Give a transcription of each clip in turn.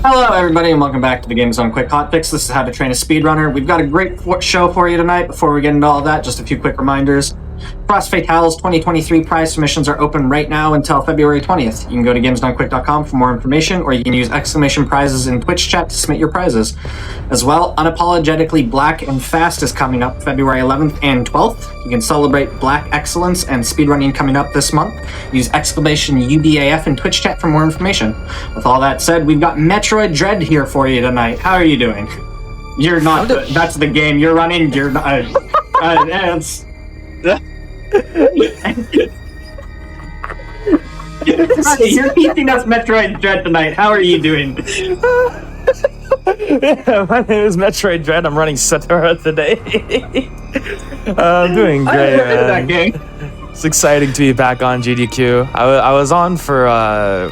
Hello everybody and welcome back to the Game Zone Quick Hot Fix. This is How to Train a Speedrunner. We've got a great show for you tonight. Before we get into all that, just a few quick reminders. Frost Fatales 2023 prize submissions are open right now until February 20th. You can go to gamesdonequick.com for more information, or you can use exclamation prizes in Twitch chat to submit your prizes. As well, Unapologetically Black and Fast is coming up February 11th and 12th. You can celebrate Black Excellence and speedrunning coming up this month. Use exclamation UBAF in Twitch chat for more information. With all that said, we've got Metroid Dread here for you tonight. How are you doing? You're not. That's the game you're running. You're not. You're teaching us Metroid Dread tonight. How are you doing? Yeah, my name is Metroid Dread. I'm running Satora today. I'm doing great, man. That game. It's exciting to be back on GDQ. I was on for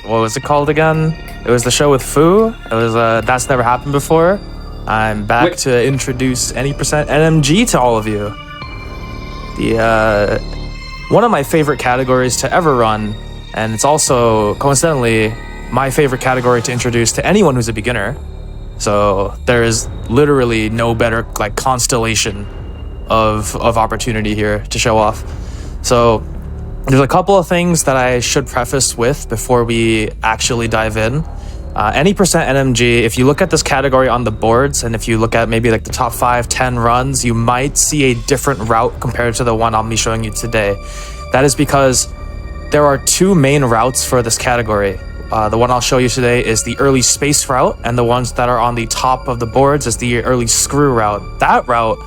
what was it called again? It was the show with Fu. It was that's never happened before. I'm back to introduce any percent NMG to all of you. The one of my favorite categories to ever run, and it's also coincidentally my favorite category to introduce to anyone who's a beginner. So there is literally no better like constellation of opportunity here to show off. So there's a couple of things that I should preface with before we actually dive in. Any percent NMG, if you look at this category on the boards, and if you look at maybe like the top 5-10 runs, you might see a different route compared to the one I'll be showing you today. That is because there are two main routes for this category. The one I'll show you today is the early space route, and the ones that are on the top of the boards is the early screw route. That route,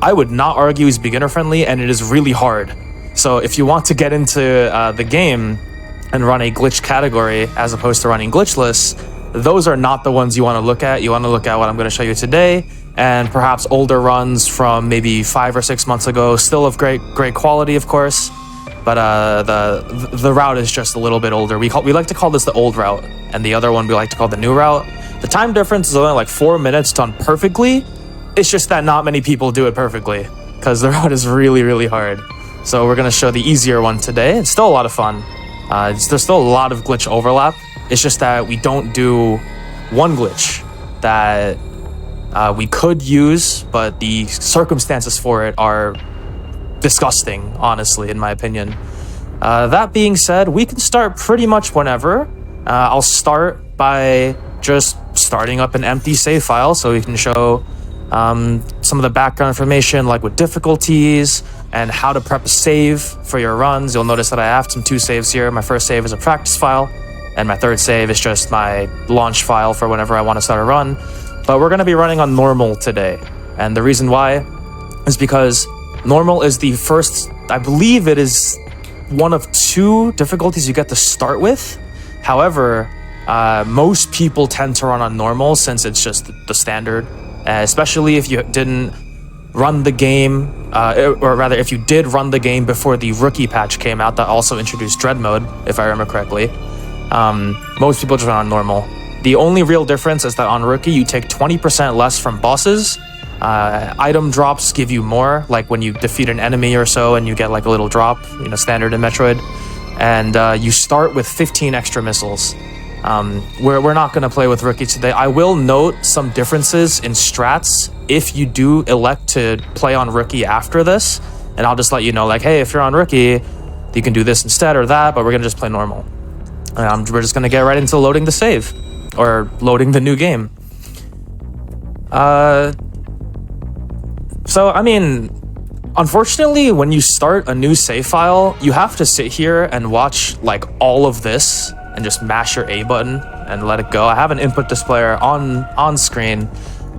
I would not argue is beginner friendly, and it is really hard. So if you want to get into the game and run a glitch category as opposed to running glitchless, those are not the ones you want to look at. You want to look at what I'm going to show you today, and perhaps older runs from maybe 5 or 6 months ago, still of great quality, of course. But the route is just a little bit older. We like to call this the old route, and the other one we like to call the new route. The time difference is only like 4 minutes done perfectly. It's just that not many people do it perfectly because the route is really, really hard. So we're gonna show the easier one today. It's still a lot of fun. There's still a lot of glitch overlap. It's just that we don't do one glitch that we could use, but the circumstances for it are disgusting, honestly, in my opinion. That being said, we can start pretty much whenever. I'll start by just starting up an empty save file so we can show some of the background information, like with difficulties and how to prep a save for your runs. You'll notice that I have two saves here. My first save is a practice file, and my third save is just my launch file for whenever I want to start a run. But we're going to be running on normal today, and the reason why is because normal is the first, I believe it is one of 2 difficulties you get to start with. However, most people tend to run on normal since it's just the standard, especially if you didn't run the game, or rather if you did run the game before the rookie patch came out that also introduced dread mode, if I remember correctly. Most people just run on normal. The only real difference is that on rookie you take 20% less from bosses. Item drops give you more, like when you defeat an enemy or so and you get like a little drop, standard in Metroid. And you start with 15 extra missiles. We're not going to play with rookie today. I will note some differences in strats if you do elect to play on rookie after this, and I'll just let you know, like, hey, if you're on rookie, you can do this instead or that, but we're going to just play normal. We're just going to get right into loading the save, or loading the new game. So, I mean, unfortunately, when you start a new save file, you have to sit here and watch like all of this and just mash your A button and let it go. I have an input displayer on screen,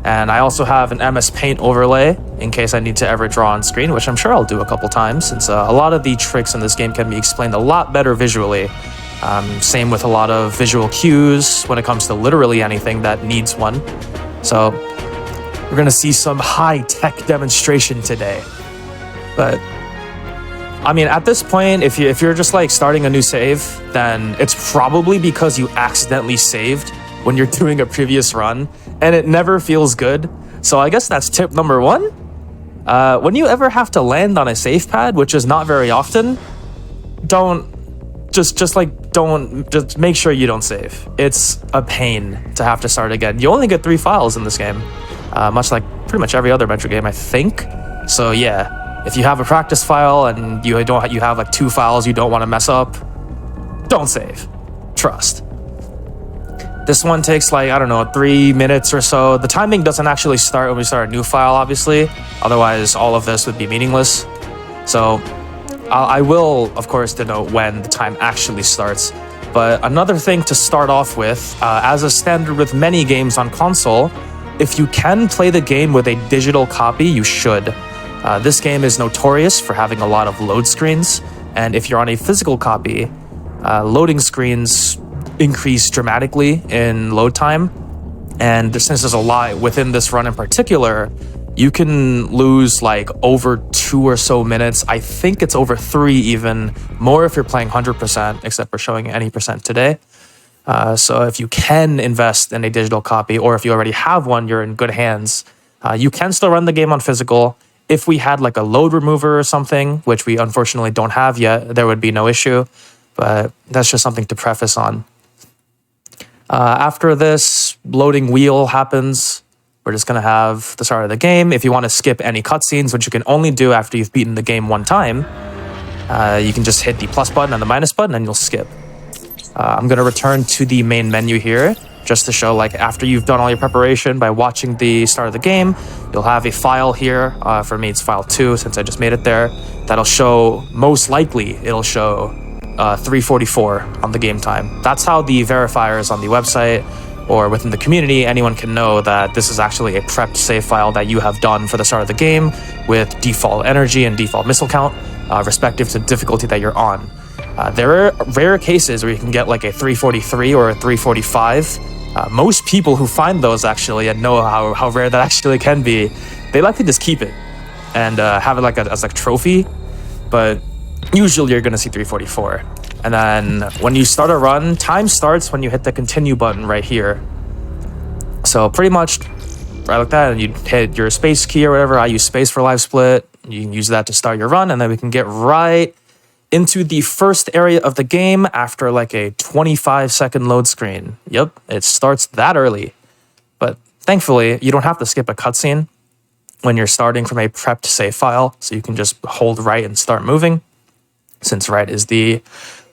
and I also have an MS Paint overlay in case I need to ever draw on screen, which I'm sure I'll do a couple times, since a lot of the tricks in this game can be explained a lot better visually. Same with a lot of visual cues when it comes to literally anything that needs one. So we're gonna see some high-tech demonstration today. But I mean, at this point, if you're just like starting a new save, then it's probably because you accidentally saved when you're doing a previous run, and it never feels good. So I guess that's tip number 1. When you ever have to land on a save pad, which is not very often, don't just like just make sure you don't save. It's a pain to have to start again. You only get 3 files in this game, much like pretty much every other Metroid game, I think. So yeah, if you have a practice file and you have like 2 files you don't want to mess up, don't save. Trust. This one takes like, I don't know, 3 minutes or so. The timing doesn't actually start when we start a new file, obviously. Otherwise, all of this would be meaningless. So I will, of course, denote when the time actually starts. But another thing to start off with, as a standard with many games on console, if you can play the game with a digital copy, you should. This game is notorious for having a lot of load screens, and if you're on a physical copy, loading screens increase dramatically in load time. And since there's a lot within this run in particular, you can lose like over 2 or so minutes. I think it's over 3 even, more if you're playing 100%, except for showing any percent today. So if you can invest in a digital copy, or if you already have one, you're in good hands. You can still run the game on physical. If we had like a load remover or something, which we unfortunately don't have yet, there would be no issue. But that's just something to preface on. After this, loading wheel happens. We're just going to have the start of the game. If you want to skip any cutscenes, which you can only do after you've beaten the game 1 time, you can just hit the plus button and the minus button and you'll skip. I'm going to return to the main menu here, just to show like after you've done all your preparation by watching the start of the game, you'll have a file here. For me, it's file 2 since I just made it there. That'll show, most likely, it'll show 344 on the game time. That's how the verifiers on the website or within the community, anyone can know that this is actually a prepped save file that you have done for the start of the game with default energy and default missile count, respective to difficulty that you're on. There are rare cases where you can get like a 343 or a 345. Most people who find those actually and know how rare that actually can be, they like to just keep it and have it like as a trophy. But usually you're going to see 344. And then when you start a run, time starts when you hit the continue button right here. So pretty much right like that, and you hit your space key or whatever. I use space for live split. You can use that to start your run, and then we can get right into the first area of the game after like a 25-second load screen. Yep, it starts that early. But thankfully, you don't have to skip a cutscene when you're starting from a prepped save file, so you can just hold right and start moving, since right is the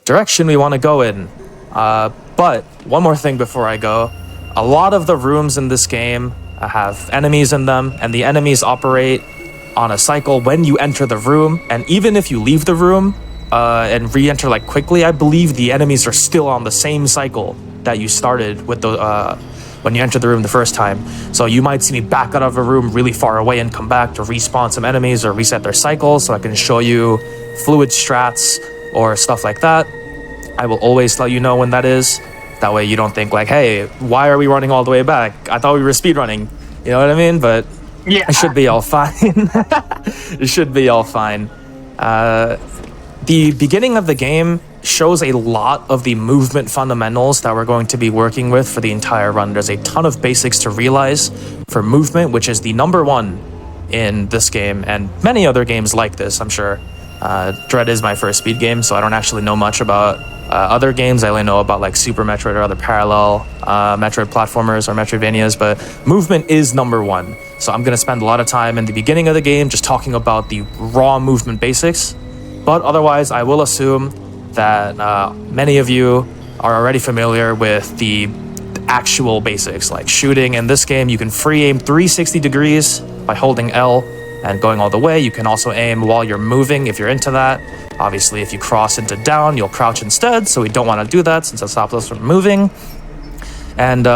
direction we want to go in. But one more thing before I go. A lot of the rooms in this game have enemies in them, and the enemies operate on a cycle when you enter the room. And even if you leave the room and re-enter like quickly, I believe the enemies are still on the same cycle that you started with the when you entered the room the first time. So you might see me back out of a room really far away and come back to respawn some enemies or reset their cycles, so I can show you fluid strats or stuff like that. I will always let you know when that is. That way you don't think like, hey, why are we running all the way back? I thought we were speedrunning. You know what I mean? But yeah, it should be all fine. It should be all fine. The beginning of the game shows a lot of the movement fundamentals that we're going to be working with for the entire run. There's a ton of basics to realize for movement, which is the #1 in this game and many other games like this, I'm sure. Dread is my first speed game, so I don't actually know much about other games. I only know about like Super Metroid or other parallel Metroid platformers or Metroidvanias, but movement is #1. So I'm going to spend a lot of time in the beginning of the game just talking about the raw movement basics. But otherwise, I will assume that many of you are already familiar with the actual basics, like shooting. In this game, you can free aim 360 degrees by holding L and going all the way. You can also aim while you're moving if you're into that. Obviously, if you cross into down, you'll crouch instead, so we don't want to do that since that stops us from moving. And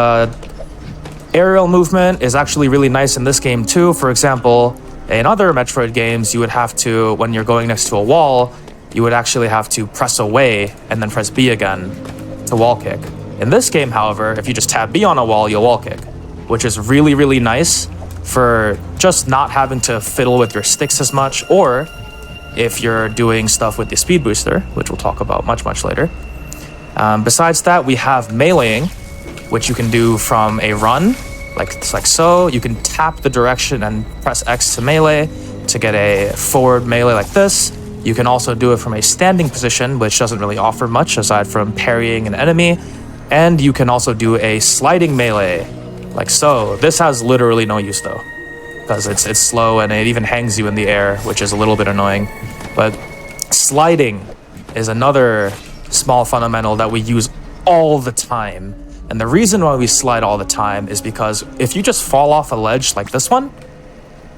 aerial movement is actually really nice in this game too. For example, in other Metroid games, you would have to, when you're going next to a wall, you would actually have to press away and then press B again to wall kick. In this game, however, if you just tap B on a wall, you'll wall kick, which is really, really nice for just not having to fiddle with your sticks as much, or if you're doing stuff with the speed booster, which we'll talk about much, much later. Besides that, we have meleeing, which you can do from a run, like so. You can tap the direction and press X to melee to get a forward melee like this. You can also do it from a standing position, which doesn't really offer much aside from parrying an enemy. And you can also do a sliding melee, like so. This has literally no use though, because it's slow and it even hangs you in the air, which is a little bit annoying. But sliding is another small fundamental that we use all the time. And the reason why we slide all the time is because if you just fall off a ledge like this one,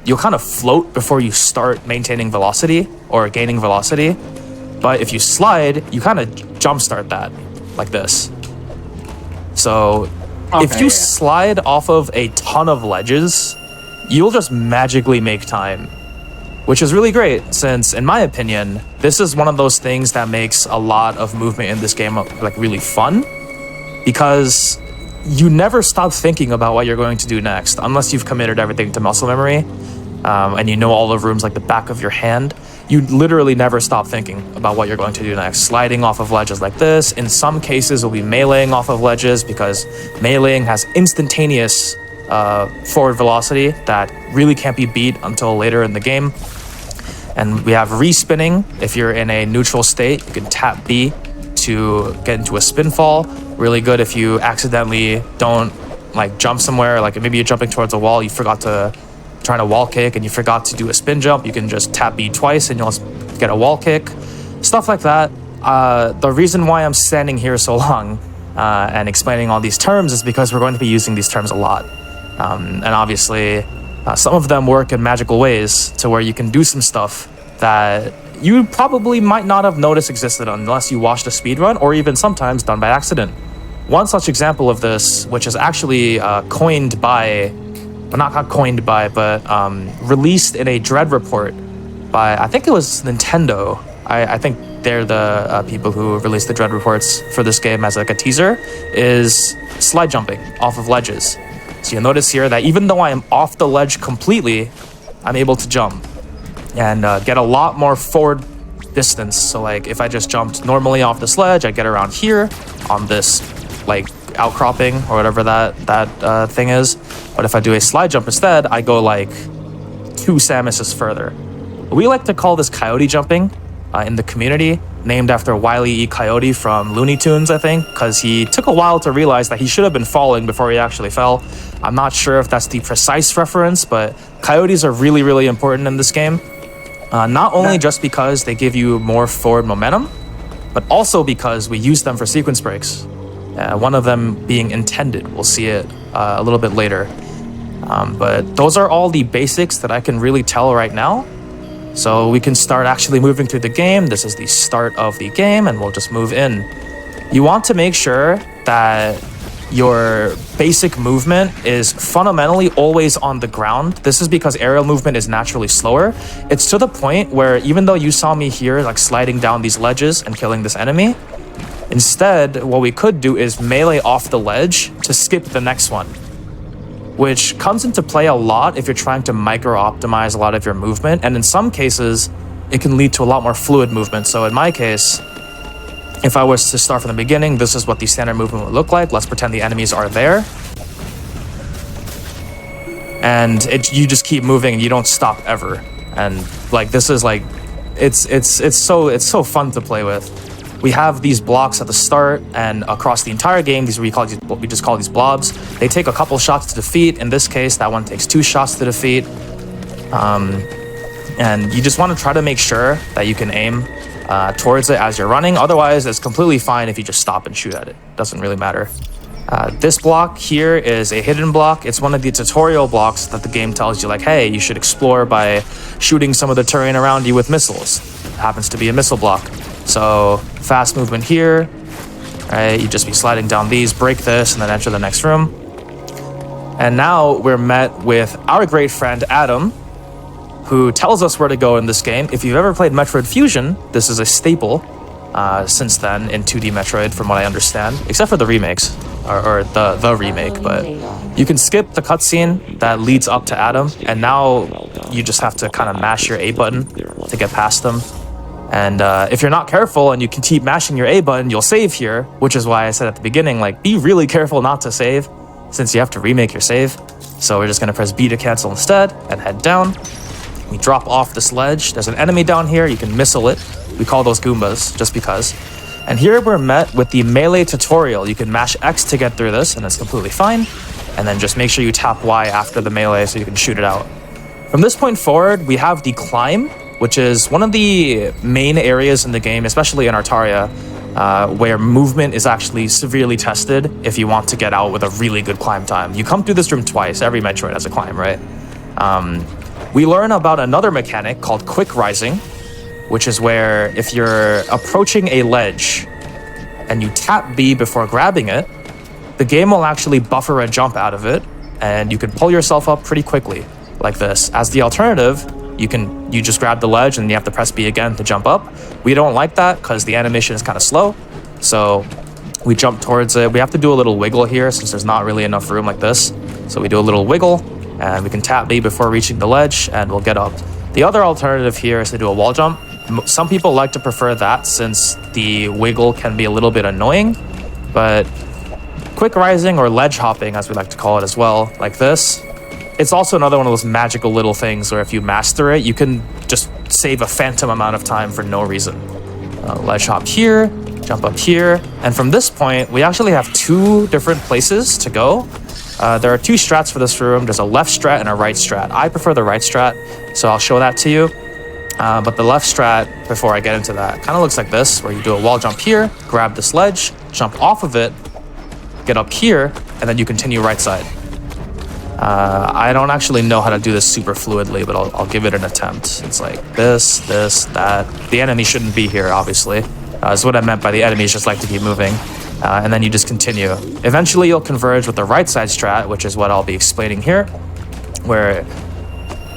you'll kind of float before you start maintaining velocity or gaining velocity. But if you slide, you kind of jumpstart that like this. So if you slide off of a ton of ledges, you'll just magically make time, which is really great since, in my opinion, this is one of those things that makes a lot of movement in this game like really fun, because you never stop thinking about what you're going to do next unless you've committed everything to muscle memory, and you know all the rooms like the back of your hand. You literally never stop thinking about what you're going to do next. Sliding off of ledges like this. In some cases, we'll be meleeing off of ledges because meleeing has instantaneous forward velocity that really can't be beat until later in the game. And we have respinning. If you're in a neutral state, you can tap B to get into a spin fall. Really good if you accidentally don't like jump somewhere, like maybe you're jumping towards a wall, you forgot to trying a wall kick and you forgot to do a spin jump, you can just tap B twice and you'll get a wall kick. Stuff like that. The reason why I'm standing here so long and explaining all these terms is because we're going to be using these terms a lot. And obviously, some of them work in magical ways to where you can do some stuff that you probably might not have noticed existed unless you watched a speedrun or even sometimes done by accident. One such example of this, which is actually coined by, well, not coined by, but released in a Dread report by, I think it was Nintendo. I think they're the people who released the Dread reports for this game as like a teaser, is slide jumping off of ledges. So you'll notice here that even though I am off the ledge completely, I'm able to jump and get a lot more forward distance. So like if I just jumped normally off this ledge, I get around here on this like outcropping or whatever that thing is. But if I do a slide jump instead, I go like 2 Samuses further. We like to call this coyote jumping in the community, named after Wile E. Coyote from Looney Tunes, I think, because he took a while to realize that he should have been falling before he actually fell. I'm not sure if that's the precise reference, but coyotes are really, really important in this game. Not only just because they give you more forward momentum, but also because we use them for sequence breaks. One of them being intended. We'll see it a little bit later. But those are all the basics that I can really tell right now. So we can start actually moving through the game. This is the start of the game, and we'll just move in. You want to make sure that your basic movement is fundamentally always on the ground. This is because aerial movement is naturally slower. It's to the point where even though you saw me here like sliding down these ledges and killing this enemy, instead what we could do is melee off the ledge to skip the next one, which comes into play a lot if you're trying to micro-optimize a lot of your movement, and in some cases, it can lead to a lot more fluid movement. So in my case, if I was to start from the beginning, this is what the standard movement would look like. Let's pretend the enemies are there. And you just keep moving and you don't stop ever. And like, this is like, it's so fun to play with. We have these blocks at the start and across the entire game. These we just call these blobs. They take a couple shots to defeat. In this case, that one takes 2 shots to defeat. And you just want to try to make sure that you can aim towards it as you're running. Otherwise, it's completely fine if you just stop and shoot at it. Doesn't really matter. This block here is a hidden block. It's one of the tutorial blocks that the game tells you, like, hey, you should explore by shooting some of the terrain around you with missiles. It happens to be a missile block. So fast movement here, right? You just be sliding down these, break this, and then enter the next room. And now we're met with our great friend Adam, who tells us where to go in this game. If you've ever played Metroid Fusion, this is a staple since then in 2D Metroid, from what I understand, except for the remakes, or the remake. But you can skip the cutscene that leads up to Adam, and now you just have to kind of mash your A button to get past them. And if you're not careful and you can keep mashing your A button, you'll save here, which is why I said at the beginning, like, be really careful not to save, since you have to remake your save. So we're just going to press B to cancel instead and head down. We drop off this ledge. There's an enemy down here. You can missile it. We call those Goombas, just because. And here we're met with the melee tutorial. You can mash X to get through this, and it's completely fine. And then just make sure you tap Y after the melee so you can shoot it out. From this point forward, we have the climb, which is one of the main areas in the game, especially in Artaria, where movement is actually severely tested if you want to get out with a really good climb time. You come through this room twice. Every Metroid has a climb, right? We learn about another mechanic called quick rising, which is where if you're approaching a ledge and you tap B before grabbing it, the game will actually buffer a jump out of it, and you can pull yourself up pretty quickly, like this. As the alternative, you just grab the ledge and you have to press B again to jump up. We don't like that because the animation is kind of slow, so we jump towards it. We have to do a little wiggle here since there's not really enough room like this. So we do a little wiggle, and we can tap B before reaching the ledge, and we'll get up. The other alternative here is to do a wall jump. Some people like to prefer that since the wiggle can be a little bit annoying, but quick rising, or ledge hopping as we like to call it as well, like this, it's also another one of those magical little things where if you master it, you can just save a phantom amount of time for no reason. Ledge hop here, jump up here, and from this point, we actually have two different places to go. There are two strats for this room. There's a left strat and a right strat. I prefer the right strat, so I'll show that to you. But the left strat, before I get into that, kind of looks like this, where you do a wall jump here, grab this ledge, jump off of it, get up here, and then you continue right side. I don't actually know how to do this super fluidly, but I'll give it an attempt. It's like this, that. The enemy shouldn't be here, obviously. That's what I meant by the enemies just like to keep moving. And then you just continue. Eventually, you'll converge with the right side strat, which is what I'll be explaining here, where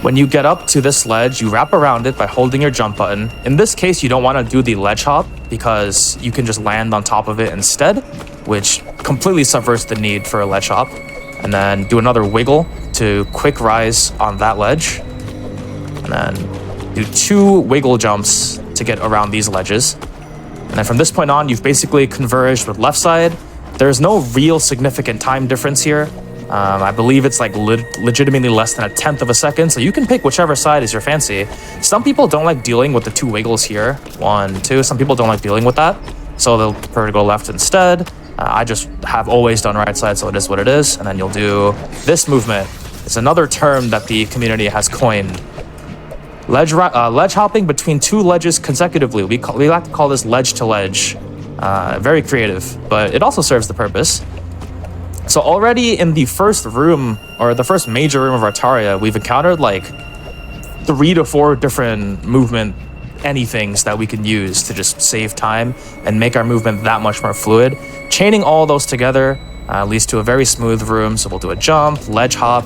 when you get up to this ledge, you wrap around it by holding your jump button. In this case, you don't want to do the ledge hop because you can just land on top of it instead, which completely subverts the need for a ledge hop. And then do another wiggle to quick rise on that ledge. And then do two wiggle jumps to get around these ledges. And then from this point on, you've basically converged with left side. There's no real significant time difference here. I believe it's like legitimately less than 1/10 of a second, so you can pick whichever side is your fancy. Some people don't like dealing with the two wiggles here. 1, 2. Some people don't like dealing with that, so they'll prefer to go left instead. I just have always done right side, so it is what it is. And then you'll do this movement. It's another term that the community has coined. Ledge hopping between two ledges consecutively. We like to call this ledge to ledge. Very creative, but it also serves the purpose. So already in the first room, or the first major room of Artaria, we've encountered like 3 to 4 different movement anythings that we can use to just save time and make our movement that much more fluid. Chaining all those together leads to a very smooth room. So we'll do a jump, ledge hop,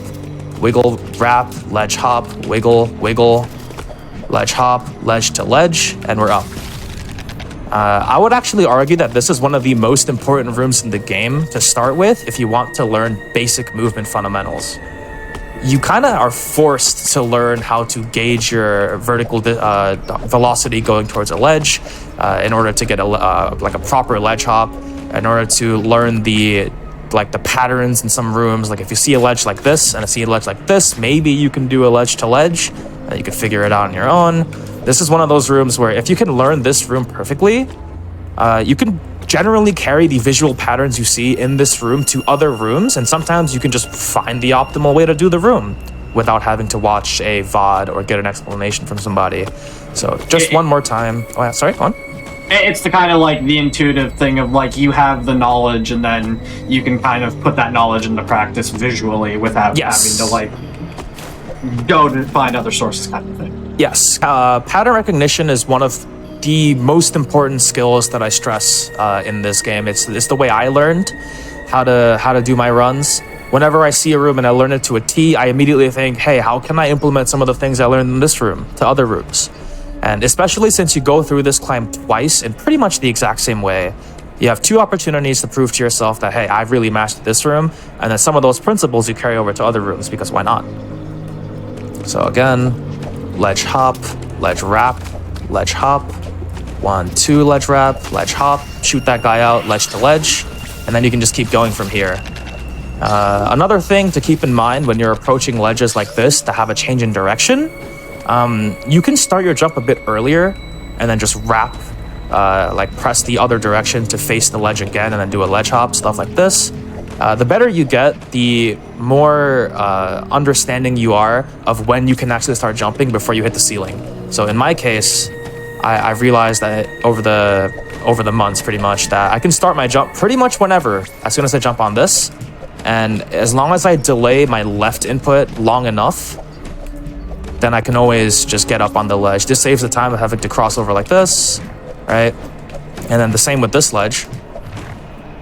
wiggle, wrap, ledge hop, wiggle, wiggle, ledge hop, ledge to ledge, and we're up. I would actually argue that this is one of the most important rooms in the game to start with if you want to learn basic movement fundamentals. You kind of are forced to learn how to gauge your vertical velocity going towards a ledge in order to get like a proper ledge hop, in order to learn the patterns in some rooms. Like if you see a ledge like this and see a ledge like this, maybe you can do a ledge to ledge. You can figure it out on your own. This is one of those rooms where if you can learn this room perfectly, you can generally carry the visual patterns you see in this room to other rooms, and sometimes you can just find the optimal way to do the room without having to watch a VOD or get an explanation from somebody. So just one more time. Oh, yeah, sorry, go on. It's the kind of like the intuitive thing of like you have the knowledge and then you can kind of put that knowledge into practice visually without having to like go to find other sources kind of thing. Yes, pattern recognition is one of the most important skills that I stress in this game. It's the way I learned how to do my runs. Whenever I see a room and I learn it to a T, I immediately think, hey, how can I implement some of the things I learned in this room to other rooms? And especially since you go through this climb twice in pretty much the exact same way, you have 2 opportunities to prove to yourself that, hey, I've really mastered this room, and then some of those principles you carry over to other rooms, because why not? So again, ledge hop, ledge wrap, ledge hop, 1, 2 ledge wrap, ledge hop, shoot that guy out, ledge to ledge, and then you can just keep going from here. Another thing to keep in mind when you're approaching ledges like this to have a change in direction You can start your jump a bit earlier and then just wrap, like press the other direction to face the ledge again and then do a ledge hop, stuff like this. The better you get, the more understanding you are of when you can actually start jumping before you hit the ceiling. So in my case, I've realized that over the months pretty much that I can start my jump pretty much whenever, as soon as I jump on this. And as long as I delay my left input long enough, then I can always just get up on the ledge. This saves the time of having to cross over like this, right? And then the same with this ledge.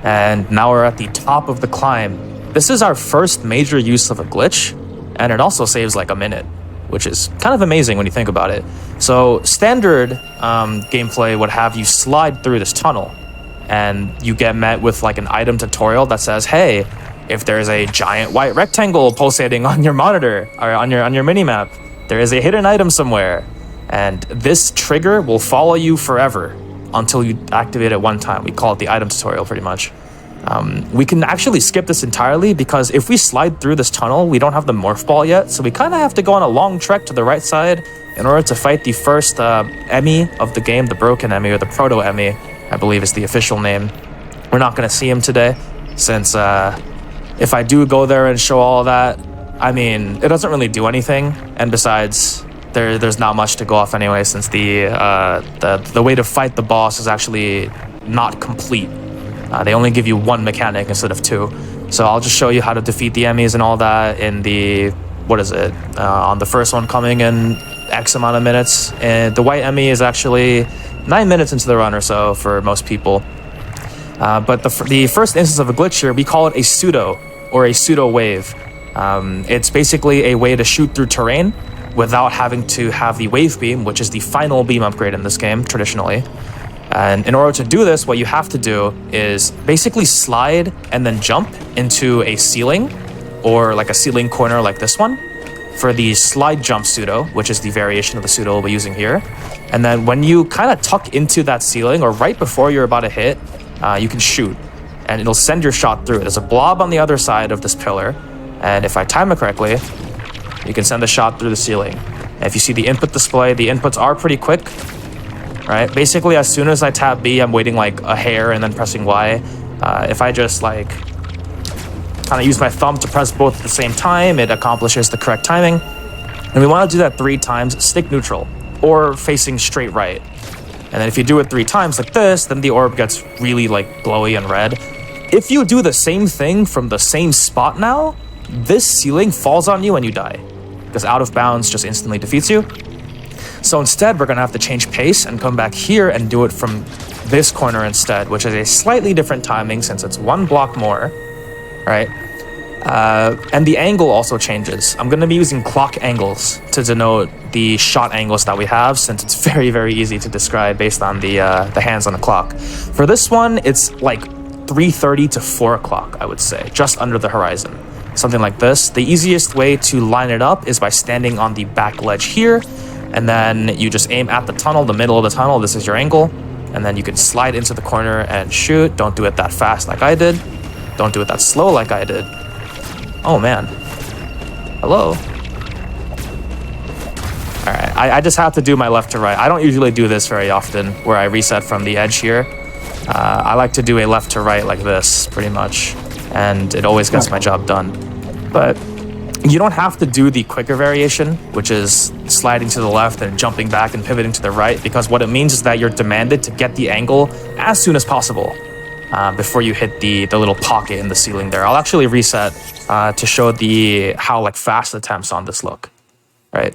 And now we're at the top of the climb. This is our first major use of a glitch, and it also saves like a minute, which is kind of amazing when you think about it. So standard gameplay would have you slide through this tunnel, and you get met with like an item tutorial that says, hey, if there's a giant white rectangle pulsating on your monitor or on your minimap, there is a hidden item somewhere. And this trigger will follow you forever until you activate it one time. We call it the item tutorial pretty much. We can actually skip this entirely because if we slide through this tunnel, we don't have the morph ball yet. So we kind of have to go on a long trek to the right side in order to fight the first Emmy of the game, the broken Emmy or the proto Emmy, I believe is the official name. We're not going to see him today since if I do go there and show all of that, I mean, it doesn't really do anything. And besides, there's not much to go off anyway, since the way to fight the boss is actually not complete. They only give you one mechanic instead of two. So I'll just show you how to defeat the Emmys and all that in the, what is it, on the first one coming in X amount of minutes. And the white Emmy is actually 9 minutes into the run or so for most people. But the first instance of a glitch here, we call it a pseudo or a pseudo wave. It's basically a way to shoot through terrain without having to have the wave beam, which is the final beam upgrade in this game traditionally. And in order to do this, what you have to do is basically slide and then jump into a ceiling or like a ceiling corner like this one for the slide jump pseudo, which is the variation of the pseudo we'll be using here. And then when you kind of tuck into that ceiling or right before you're about to hit, you can shoot and it'll send your shot through. There's a blob on the other side of this pillar. And if I time it correctly, you can send a shot through the ceiling. And if you see the input display, the inputs are pretty quick, right? Basically, as soon as I tap B, I'm waiting like a hair and then pressing Y. If I just like kind of use my thumb to press both at the same time, it accomplishes the correct timing. And we want to do that 3 times, stick neutral or facing straight right. And then if you do it 3 times like this, then the orb gets really like glowy and red. If you do the same thing from the same spot now, this ceiling falls on you and you die, because out of bounds just instantly defeats you. So instead, we're going to have to change pace and come back here and do it from this corner instead, which is a slightly different timing since it's 1 block more, right? And the angle also changes. I'm going to be using clock angles to denote the shot angles that we have, since it's very, very easy to describe based on the hands on the clock. For this one, it's like 3:30 to 4 o'clock, I would say, just under the horizon. Something like this. The easiest way to line it up is by standing on the back ledge here, and then you just aim at the tunnel, the middle of the tunnel. This is your angle, and then you can slide into the corner and shoot. Don't do it that fast like I did. Don't do it that slow like I did. Oh man. Hello. Alright, I just have to do my left to right. I don't usually do this very often, where I reset from the edge here. I like to do a left to right like this, pretty much. And it always gets my job done. But you don't have to do the quicker variation, which is sliding to the left and jumping back and pivoting to the right, because what it means is that you're demanded to get the angle as soon as possible before you hit the little pocket in the ceiling there. I'll actually reset to show how like fast attempts on this look, right?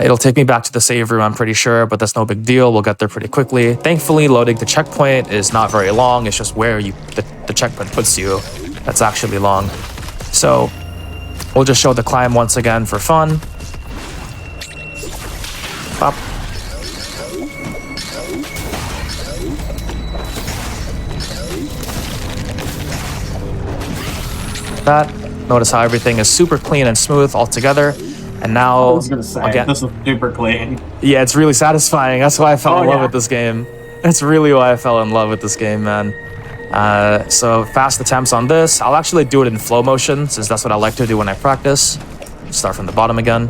It'll take me back to the save room, I'm pretty sure, but that's no big deal. We'll get there pretty quickly. Thankfully, loading the checkpoint is not very long. It's just where the checkpoint puts you that's actually long. So we'll just show the climb once again for fun. Pop. That. Notice how everything is super clean and smooth all together. And now, I was gonna say, again, this is super clean. Yeah, it's really satisfying. That's why I fell in love with this game. That's really why I fell in love with this game, man. So fast attempts on this. I'll actually do it in flow motion, since that's what I like to do when I practice. Start from the bottom again.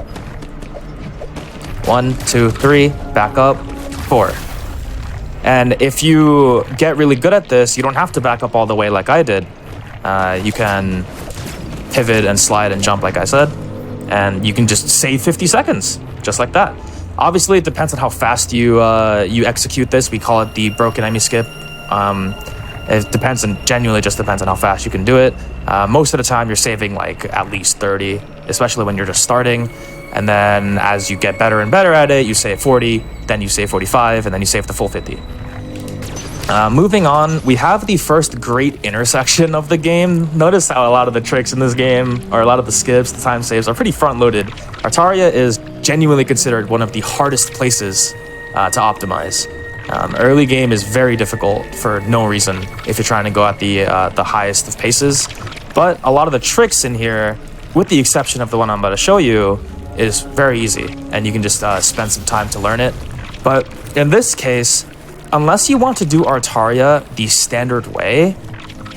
1, 2, 3, back up, 4. And if you get really good at this, you don't have to back up all the way like I did. You can pivot and slide and jump like I said, and you can just save 50 seconds, just like that. Obviously, it depends on how fast you execute this. We call it the broken enemy skip. It depends, and genuinely just depends on how fast you can do it. Most of the time, you're saving like at least 30, especially when you're just starting. And then as you get better and better at it, you save 40, then you save 45, and then you save the full 50. Moving on, we have the first great intersection of the game. Notice how a lot of the tricks in this game, or a lot of the skips, the time saves, are pretty front-loaded. Artaria is genuinely considered one of the hardest places to optimize. Early game is very difficult for no reason if you're trying to go at the highest of paces. But a lot of the tricks in here, with the exception of the one I'm about to show you, is very easy, and you can just spend some time to learn it. But in this case, unless you want to do Artaria the standard way,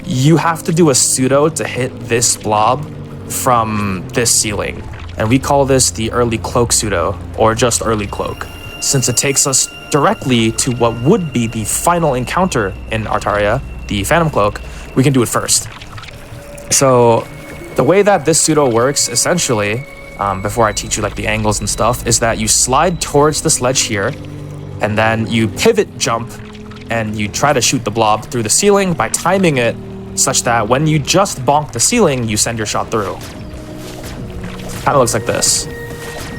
you have to do a pseudo to hit this blob from this ceiling. And we call this the early cloak pseudo, or just early cloak, since it takes us directly to what would be the final encounter in Artaria, the Phantom Cloak. We can do it first. So the way that this pseudo works, essentially, before I teach you like the angles and stuff, is that you slide towards this ledge here, and then you pivot jump, and you try to shoot the blob through the ceiling by timing it such that when you just bonk the ceiling, you send your shot through. Kind of looks like this.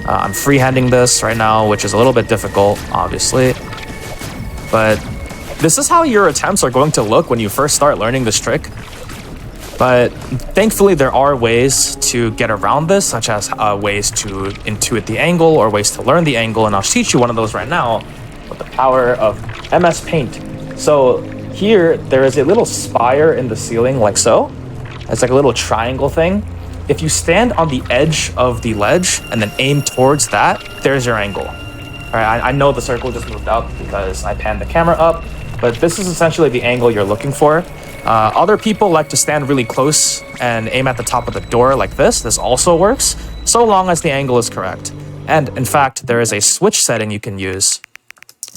I'm freehanding this right now, which is a little bit difficult, obviously. But this is how your attempts are going to look when you first start learning this trick. But thankfully, there are ways to get around this, such as ways to intuit the angle or ways to learn the angle, and I'll teach you one of those right now with the power of MS Paint. So here, there is a little spire in the ceiling like so. It's like a little triangle thing. If you stand on the edge of the ledge and then aim towards that, there's your angle. All right, I know the circle just moved up because I panned the camera up, but this is essentially the angle you're looking for. Other people like to stand really close and aim at the top of the door like this. This also works, so long as the angle is correct. And in fact, there is a switch setting you can use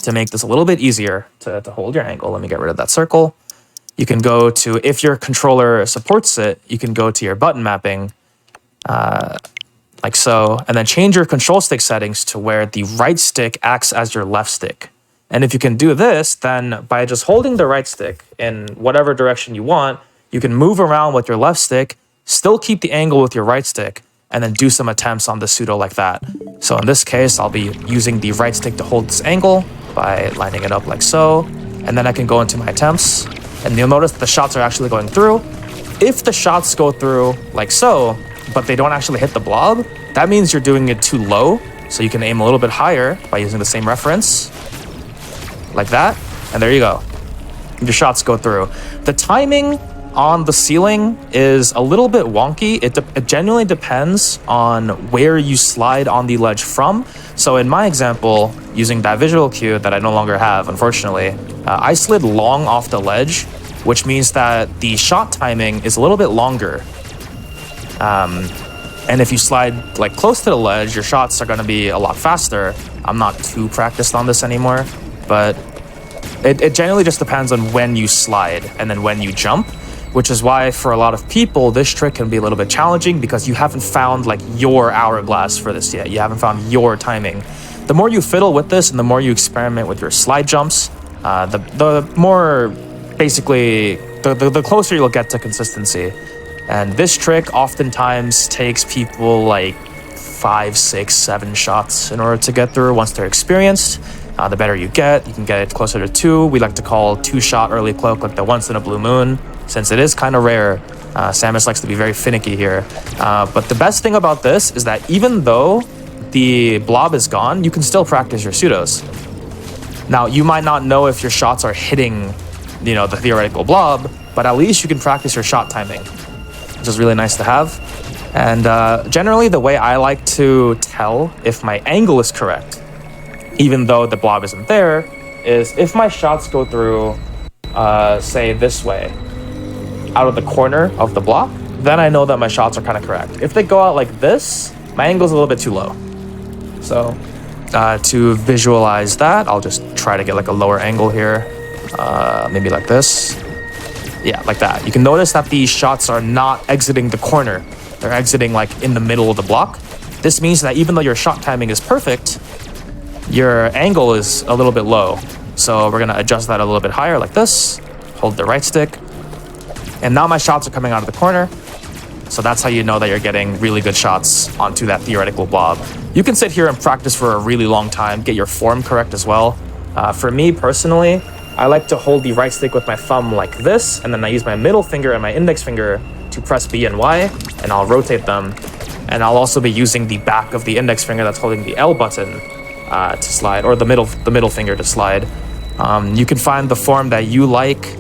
to make this a little bit easier to hold your angle. Let me get rid of that circle. You can go to, if your controller supports it, you can go to your button mapping, like so, and then change your control stick settings to where the right stick acts as your left stick. And if you can do this, then by just holding the right stick in whatever direction you want, you can move around with your left stick, still keep the angle with your right stick, and then do some attempts on the pseudo like that. So in this case, I'll be using the right stick to hold this angle by lining it up like so, and then I can go into my attempts, and you'll notice that the shots are actually going through. If the shots go through like so, but they don't actually hit the blob, that means you're doing it too low, so you can aim a little bit higher by using the same reference, like that, and there you go. Your shots go through. The timing on the ceiling is a little bit wonky. It genuinely depends on where you slide on the ledge from. So in my example, using that visual cue that I no longer have, unfortunately, I slid long off the ledge, which means that the shot timing is a little bit longer. And if you slide like close to the ledge, your shots are going to be a lot faster. I'm not too practiced on this anymore, but it generally just depends on when you slide and then when you jump, which is why for a lot of people, this trick can be a little bit challenging because you haven't found like your hourglass for this yet. You haven't found your timing. The more you fiddle with this and the more you experiment with your slide jumps, the more basically, the closer you'll get to consistency. And this trick oftentimes takes people like 5, 6, 7 shots in order to get through once they're experienced. The better you can get it closer to 2. We like to call 2-shot early cloak like the once in a blue moon, since it is kind of rare. Samus likes to be very finicky here. But the best thing about this is that even though the blob is gone, you can still practice your pseudos. Now, you might not know if your shots are hitting, the theoretical blob, but at least you can practice your shot timing, which is really nice to have. And generally, the way I like to tell if my angle is correct, even though the blob isn't there, is if my shots go through, say this way, out of the corner of the block, then I know that my shots are kind of correct. If they go out like this, my angle's a little bit too low. So To visualize that, I'll just try to get like a lower angle here. Maybe like this. Yeah, like that. You can notice that these shots are not exiting the corner. They're exiting like in the middle of the block. This means that even though your shot timing is perfect, your angle is a little bit low. So we're gonna adjust that a little bit higher like this. Hold the right stick. And now my shots are coming out of the corner. So that's how you know that you're getting really good shots onto that theoretical blob. You can sit here and practice for a really long time, get your form correct as well. For me personally, I like to hold the right stick with my thumb like this, and then I use my middle finger and my index finger to press B and Y, and I'll rotate them. And I'll also be using the back of the index finger that's holding the L button to slide, or the middle finger to slide. You can find the form that you like,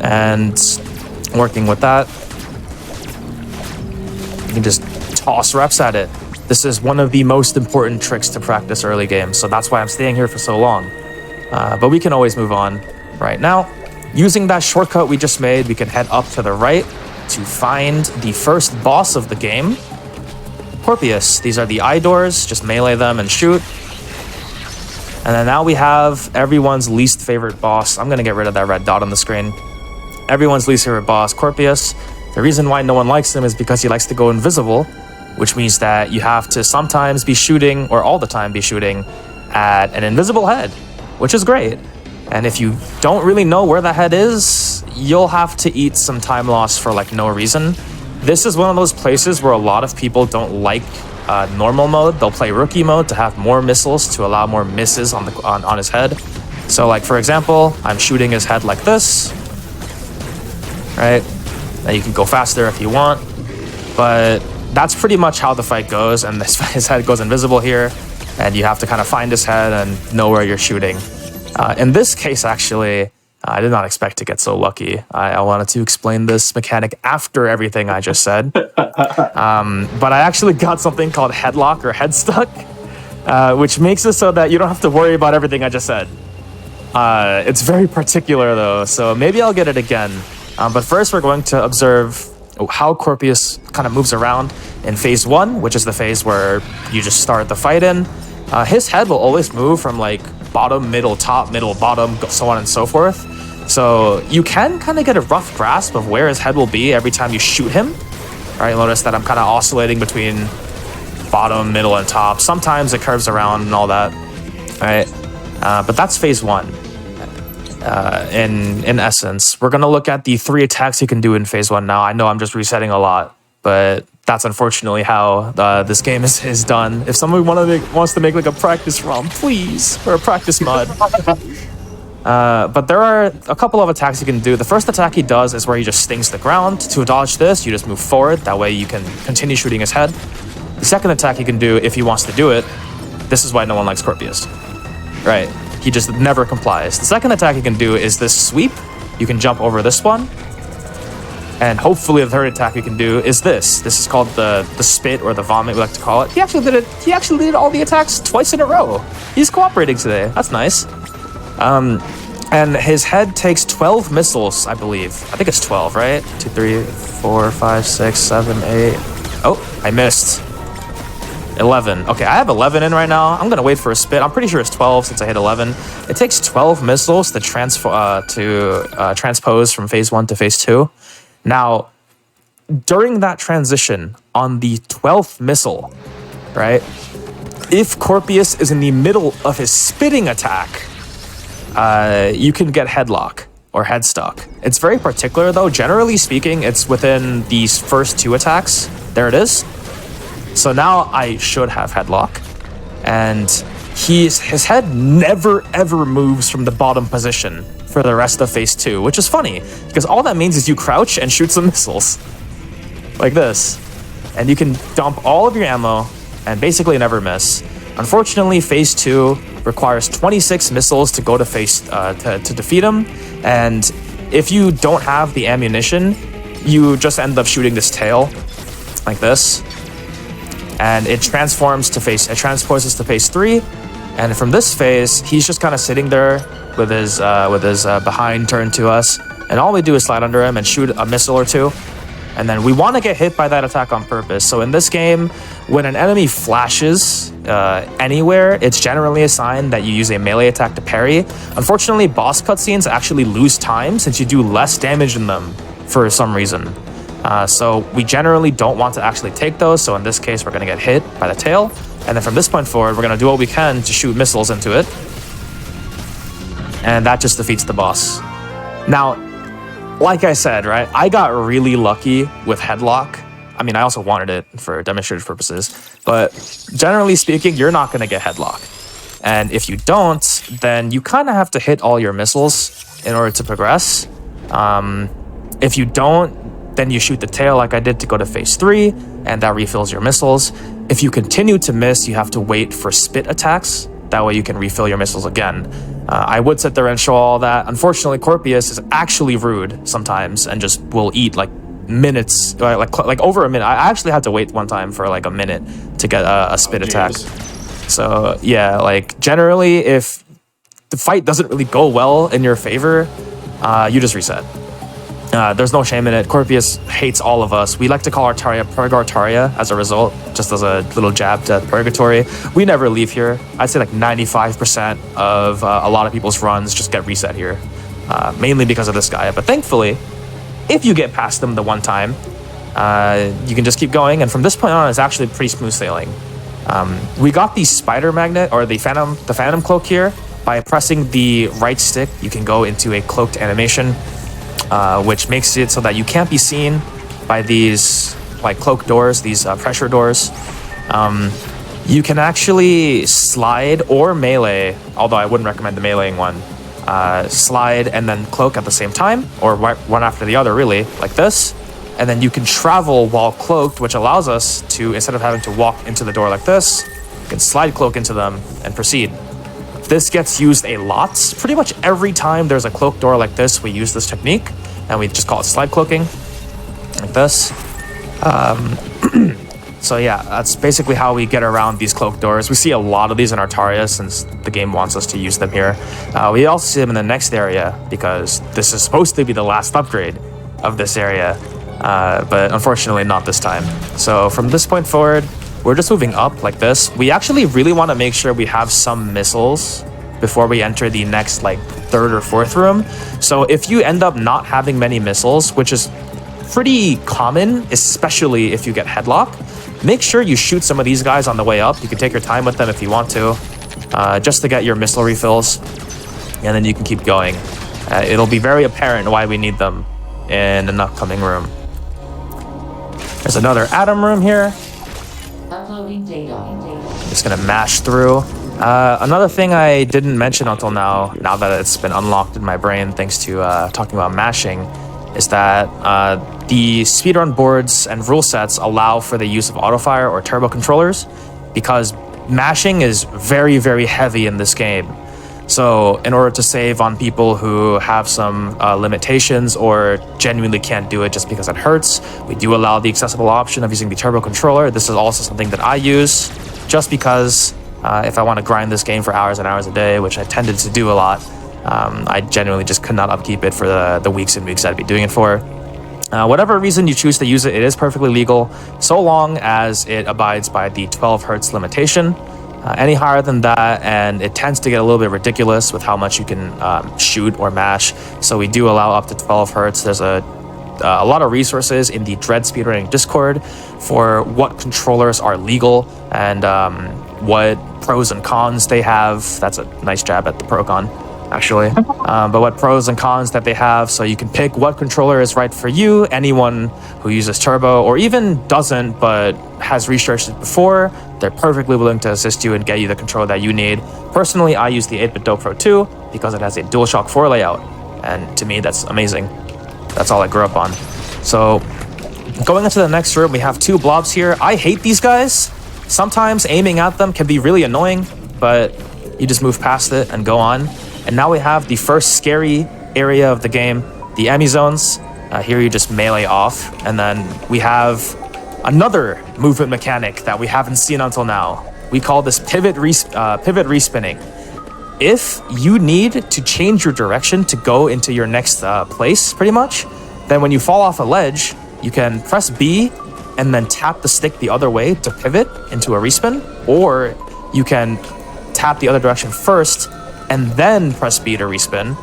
and working with that, you can just toss reps at it. This is one of the most important tricks to practice early games, so that's why I'm staying here for so long. But we can always move on right now. Using that shortcut we just made, we can head up to the right to find the first boss of the game, Corpius. These are the eye doors, just melee them and shoot. And then now we have everyone's least favorite boss. I'm gonna get rid of that red dot on the screen. Everyone's least favorite boss, Corpius. The reason why no one likes him is because he likes to go invisible, which means that you have to sometimes be shooting, or all the time be shooting, at an invisible head, which is great. And if you don't really know where that head is, you'll have to eat some time loss for like no reason. This is one of those places where a lot of people don't like normal mode. They'll play rookie mode to have more missiles, to allow more misses on his head. So like, for example, I'm shooting his head like this, right? Now you can go faster if you want, but that's pretty much how the fight goes. And his head goes invisible here, and you have to kind of find his head and know where you're shooting. In this case, actually, I did not expect to get so lucky. I wanted to explain this mechanic after everything I just said. But I actually got something called headlock or head stuck, which makes it so that you don't have to worry about everything I just said. It's very particular though, so maybe I'll get it again. But first we're going to observe how Corpius kind of moves around in phase 1, which is the phase where you just start the fight in. His head will always move from like bottom, middle, top, middle, bottom, so on and so forth. So you can kind of get a rough grasp of where his head will be every time you shoot him. All right, notice that I'm kind of oscillating between bottom, middle, and top. Sometimes it curves around and all that. All right, but that's phase 1. In essence, we're gonna look at the 3 attacks you can do in phase 1 now. I know I'm just resetting a lot, but that's unfortunately how this game is done. If someone wants to make like a practice ROM, please, or a practice mod. But there are a couple of attacks you can do. The first attack he does is where he just stings the ground. To dodge this, you just move forward. That way you can continue shooting his head. The second attack he can do, if he wants to do it, this is why no one likes Corpius. Right, he just never complies. The second attack he can do is this sweep. You can jump over this one. And hopefully the third attack you can do is this. This is called the spit, or the vomit, we like to call it. He actually did all the attacks twice in a row. He's cooperating today. That's nice. And his head takes 12 missiles, I believe. I think it's 12, right? 2, 3, 4, 5, 6, 7, 8. Oh, I missed. 11. Okay, I have 11 in right now. I'm gonna wait for a spit. I'm pretty sure it's 12 since I hit 11. It takes 12 missiles to transpose from phase 1 to phase 2. Now, during that transition on the 12th missile, right? If Corpius is in the middle of his spitting attack, you can get headlock or head stuck. It's very particular though. Generally speaking, it's within these first 2 attacks. There it is. So now I should have headlock, and his head never ever moves from the bottom position for the rest of phase 2, which is funny because all that means is you crouch and shoot some missiles like this, and you can dump all of your ammo and basically never miss. Unfortunately, phase 2 requires 26 missiles to go to phase to defeat him, and if you don't have the ammunition, you just end up shooting this tail like this, and it transposes to phase 3. And from this phase, he's just kind of sitting there with his behind turned to us, and all we do is slide under him and shoot a missile or 2, and then we want to get hit by that attack on purpose. So in this game, when an enemy flashes, anywhere, it's generally a sign that you use a melee attack to parry. Unfortunately, boss cutscenes actually lose time since you do less damage in them for some reason. So we generally don't want to actually take those. So in this case, we're going to get hit by the tail. And then from this point forward, we're going to do what we can to shoot missiles into it. And that just defeats the boss. Now, like I said, right, I got really lucky with headlock. I mean, I also wanted it for demonstrative purposes, but generally speaking, you're not going to get headlock. And if you don't, then you kind of have to hit all your missiles in order to progress. If you don't, then you shoot the tail like I did to go to phase 3, and that refills your missiles. If you continue to miss, you have to wait for spit attacks. That way you can refill your missiles again. I would sit there and show all that. Unfortunately, Corpius is actually rude sometimes and just will eat like minutes, like over a minute. I actually had to wait one time for like a minute to get a spit attack. So yeah, like generally if the fight doesn't really go well in your favor, you just reset. There's no shame in it. Corpius hates all of us. We like to call Artaria Purgatoria as a result, just as a little jab to Purgatory. We never leave here. I'd say like 95% of a lot of people's runs just get reset here, mainly because of this guy. But thankfully, if you get past them the one time, you can just keep going. And from this point on, it's actually pretty smooth sailing. We got the spider magnet, or the phantom cloak here. By pressing the right stick, you can go into a cloaked animation, which makes it so that you can't be seen by these like cloak doors, these pressure doors. You can actually slide or melee, although I wouldn't recommend the meleeing one. Slide and then cloak at the same time, or one after the other really, like this. And then you can travel while cloaked, which allows us to, instead of having to walk into the door like this, you can slide cloak into them and proceed. This gets used a lot. Pretty much every time there's a cloak door like this, we use this technique, and we just call it slide cloaking, like this. So yeah, that's basically how we get around these cloak doors. We see a lot of these in Artaria since the game wants us to use them here. We also see them in the next area because this is supposed to be the last upgrade of this area, but unfortunately not this time. So from this point forward, we're just moving up like this. We actually really want to make sure we have some missiles before we enter the next like 3rd or 4th room. So if you end up not having many missiles, which is pretty common, especially if you get headlock, make sure you shoot some of these guys on the way up. You can take your time with them if you want to, just to get your missile refills, and then you can keep going. It'll be very apparent why we need them in an upcoming room. There's another Atom room here. Just gonna mash through. Another thing I didn't mention until now that it's been unlocked in my brain thanks to talking about mashing, is that the speedrun boards and rule sets allow for the use of autofire or turbo controllers because mashing is very, very heavy in this game. So in order to save on people who have some limitations or genuinely can't do it just because it hurts, we do allow the accessible option of using the turbo controller. This is also something that I use just because if I want to grind this game for hours and hours a day, which I tended to do a lot, I genuinely just could not upkeep it for the weeks and weeks I'd be doing it for. Whatever reason you choose to use it, it is perfectly legal, so long as it abides by the 12 hertz limitation. Any higher than that, and it tends to get a little bit ridiculous with how much you can shoot or mash. So we do allow up to 12 hertz. There's a lot of resources in the Dread Speedrunning Discord for what controllers are legal and what pros and cons they have. That's a nice jab at the pro-con, actually. But what pros and cons that they have, so you can pick what controller is right for you. Anyone who uses turbo or even doesn't but has researched it before, they're perfectly willing to assist you and get you the controller that you need. Personally, I use the 8-bit Do Pro 2 because it has a DualShock 4 layout, and to me that's amazing. That's all I grew up on. So going into the next room, we have 2 blobs here. I hate these guys. Sometimes aiming at them can be really annoying, but you just move past it and go on. And now we have the first scary area of the game, the Emmy zones. Here you just melee off, and then we have another movement mechanic that we haven't seen until now. We call this pivot respinning. If you need to change your direction to go into your next place, pretty much, then when you fall off a ledge, you can press B and then tap the stick the other way to pivot into a respin, or you can tap the other direction first and then press B to respin,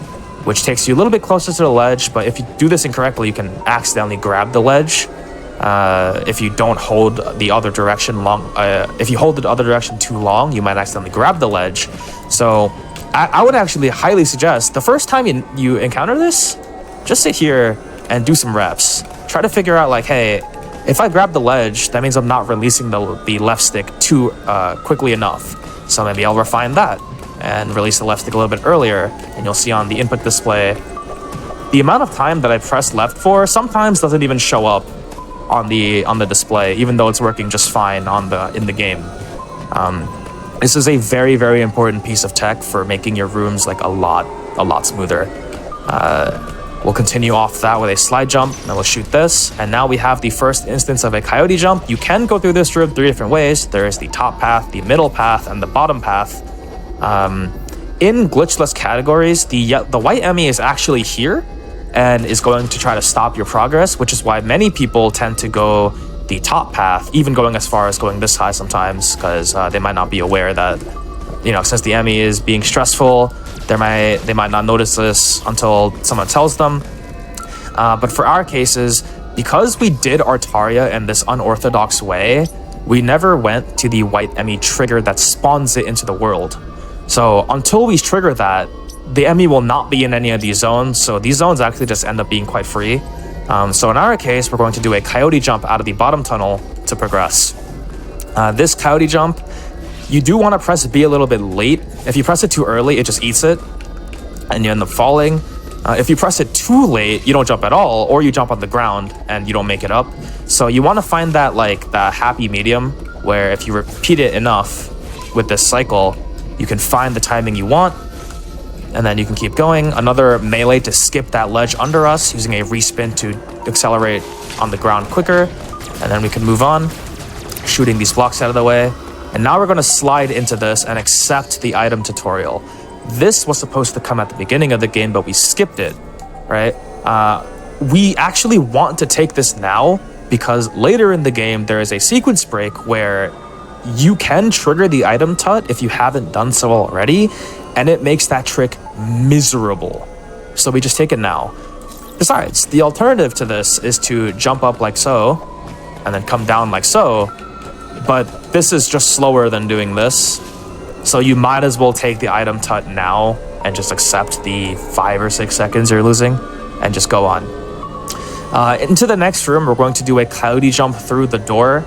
which takes you a little bit closer to the ledge, but if you do this incorrectly, you can accidentally grab the ledge. If you don't hold the other direction if you hold the other direction too long, you might accidentally grab the ledge. So I would actually highly suggest the first time you encounter this, just sit here and do some reps. Try to figure out like, hey, if I grab the ledge, that means I'm not releasing the left stick too quickly enough. So maybe I'll refine that and release the left stick a little bit earlier, and you'll see on the input display, the amount of time that I press left for sometimes doesn't even show up on the display, even though it's working just fine in the game. This is a very, very important piece of tech for making your rooms like a lot smoother. We'll continue off that with a slide jump, and we'll shoot this. And now we have the first instance of a coyote jump. You can go through this room 3 different ways. There is the top path, the middle path, and the bottom path. In glitchless categories, the white Emmy is actually here and is going to try to stop your progress, which is why many people tend to go the top path, even going as far as going this high sometimes, because they might not be aware that, since the Emmy is being stressful, they might not notice this until someone tells them. But for our cases, because we did Artaria in this unorthodox way, we never went to the white Emmy trigger that spawns it into the world. So until we trigger that, the Emmy will not be in any of these zones, so these zones actually just end up being quite free. So in our case, we're going to do a coyote jump out of the bottom tunnel to progress. This coyote jump, you do want to press B a little bit late. If you press it too early, it just eats it, and you end up falling. If you press it too late, you don't jump at all, or you jump on the ground and you don't make it up. So you want to find that the happy medium, where if you repeat it enough with this cycle, you can find the timing you want, and then you can keep going. Another melee to skip that ledge under us, using a respin to accelerate on the ground quicker, and then we can move on, shooting these blocks out of the way. And now we're going to slide into this and accept the item tutorial. This was supposed to come at the beginning of the game, but we skipped it, right? We actually want to take this now, because later in the game, there is a sequence break where you can trigger the item tut if you haven't done so already, and it makes that trick miserable. So we just take it now. Besides, the alternative to this is to jump up like so, and then come down like so, but this is just slower than doing this. So you might as well take the item tut now and just accept the 5 or 6 seconds you're losing and just go on. Into the next room, we're going to do a coyote jump through the door.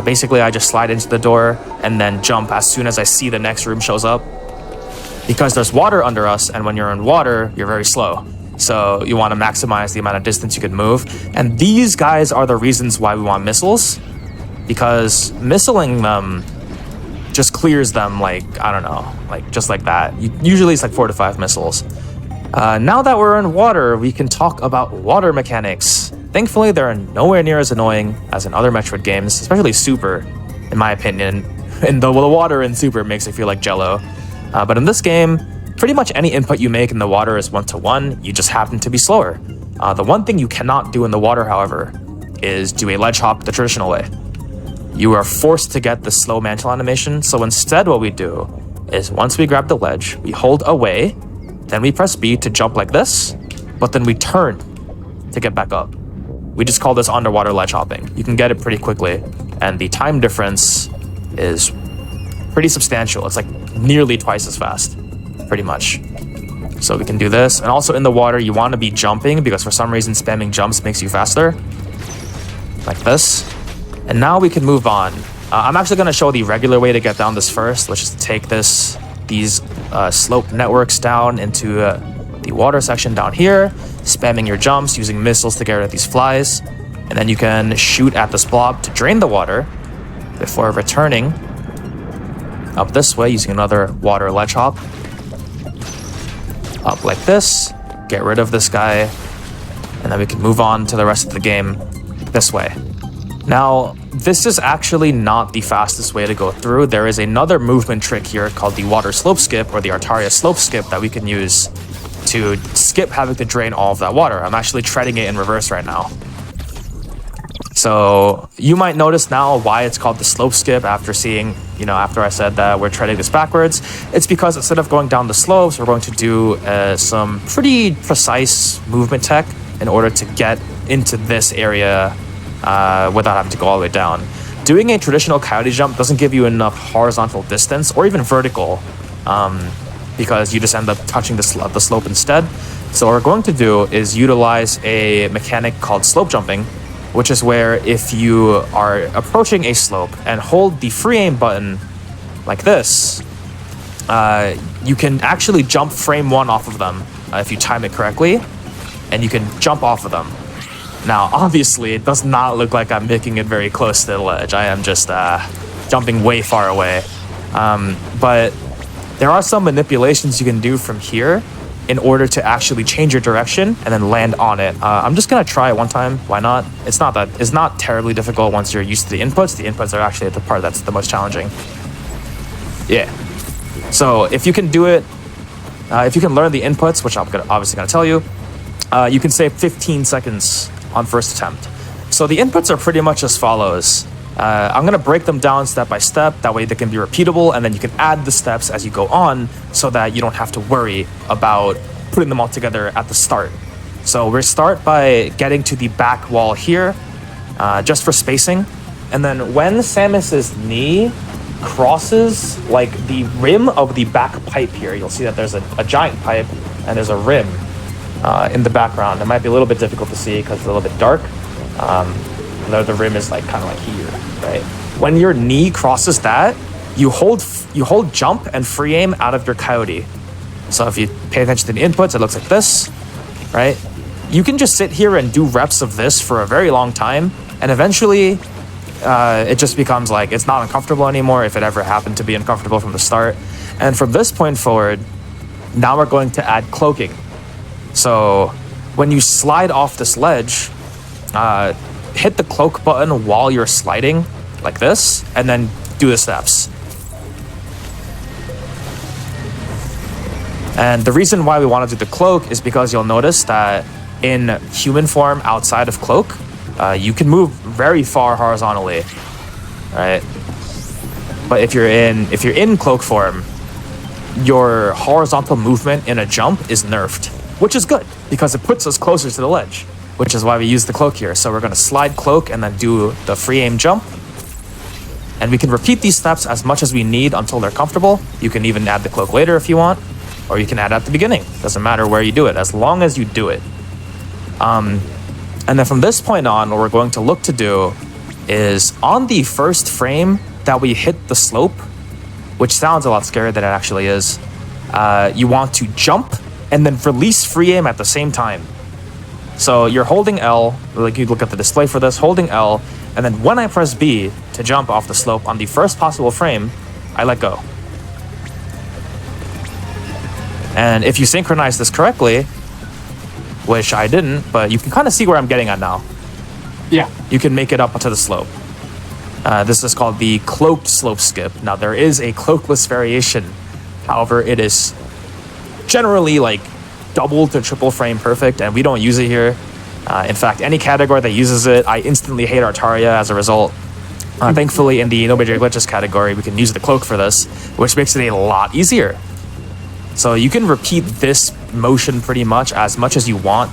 Basically, I just slide into the door and then jump as soon as I see the next room shows up. Because there's water under us, and when you're in water, you're very slow. So you want to maximize the amount of distance you can move. And these guys are the reasons why we want missiles, because missiling them just clears them just like that. Usually it's like 4 to 5 missiles. Now that we're in water, we can talk about water mechanics. Thankfully, they're nowhere near as annoying as in other Metroid games, especially Super, in my opinion. And the water in Super makes it feel like Jello. But in this game, pretty much any input you make in the water is 1-to-1. You just happen to be slower. The one thing you cannot do in the water, however, is do a ledge hop the traditional way. You are forced to get the slow mantle animation, so instead what we do is once we grab the ledge, we hold away, then we press B to jump like this, but then we turn to get back up. We just call this underwater ledge hopping. You can get it pretty quickly, and the time difference is pretty substantial. It's like nearly twice as fast, pretty much. So we can do this. And also in the water, you want to be jumping, because for some reason spamming jumps makes you faster, like this. And now we can move on. I'm actually going to show the regular way to get down this first, which is to take these slope networks down into the water section down here, spamming your jumps, using missiles to get rid of these flies, and then you can shoot at this blob to drain the water before returning up this way using another water ledge hop. Up like this, get rid of this guy, and then we can move on to the rest of the game this way. Now, this is actually not the fastest way to go through. There is another movement trick here called the water slope skip, or the Artaria slope skip, that we can use to skip having to drain all of that water. I'm actually treading it in reverse right now. So you might notice now why it's called the slope skip after seeing, after I said that we're treading this backwards. It's because instead of going down the slopes, we're going to do some pretty precise movement tech in order to get into this area without having to go all the way down. Doing a traditional coyote jump doesn't give you enough horizontal distance or even vertical because you just end up touching the slope instead. So what we're going to do is utilize a mechanic called slope jumping, which is where if you are approaching a slope and hold the free aim button like this, you can actually jump frame 1 off of them if you time it correctly, and you can jump off of them. Now, obviously, it does not look like I'm making it very close to the ledge. I am just jumping way far away. But there are some manipulations you can do from here in order to actually change your direction and then land on it. I'm just gonna try it one time. Why not? It's not terribly difficult once you're used to the inputs. The inputs are actually the part that's the most challenging. Yeah. So if you can do it, if you can learn the inputs, which I'm obviously gonna tell you, you can save 15 seconds on first attempt. So the inputs are pretty much as follows. I'm going to break them down step by step. That way they can be repeatable, and then you can add the steps as you go on so that you don't have to worry about putting them all together at the start. So we start by getting to the back wall here, just for spacing. And then when Samus's knee crosses like the rim of the back pipe here, you'll see that there's a giant pipe and there's a rim in the background. It might be a little bit difficult to see because it's a little bit dark. The rim is like kind of like here, right? When your knee crosses that, you hold jump and free aim out of your coyote. So if you pay attention to the inputs, it looks like this, right? You can just sit here and do reps of this for a very long time, and eventually it just becomes like it's not uncomfortable anymore if it ever happened to be uncomfortable from the start. And from this point forward, now we're going to add cloaking. So when you slide off this ledge, hit the cloak button while you're sliding like this, and then do the steps. And the reason why we want to do the cloak is because you'll notice that in human form outside of cloak, you can move very far horizontally, right? But if you're in cloak form, your horizontal movement in a jump is nerfed, which is good because it puts us closer to the ledge, which is why we use the cloak here. So we're going to slide cloak and then do the free aim jump. And we can repeat these steps as much as we need until they're comfortable. You can even add the cloak later if you want, or you can add at the beginning. Doesn't matter where you do it, as long as you do it. And then from this point on, what we're going to look to do is on the first frame that we hit the slope, which sounds a lot scarier than it actually is, you want to jump and then release free aim at the same time. So you're holding L, like you look at the display for this, holding L, and then when I press B to jump off the slope on the first possible frame, I let go. And if you synchronize this correctly, which I didn't, but you can kind of see where I'm getting at now. Yeah. You can make it up onto the slope. This is called the cloaked slope skip. Now there is a cloakless variation. However, it is generally like double to triple frame perfect, and we don't use it here. In fact, any category that uses it, I instantly hate Artaria as a result. Thankfully, in the No Major Glitches category, we can use the cloak for this, which makes it a lot easier. So you can repeat this motion pretty much as you want.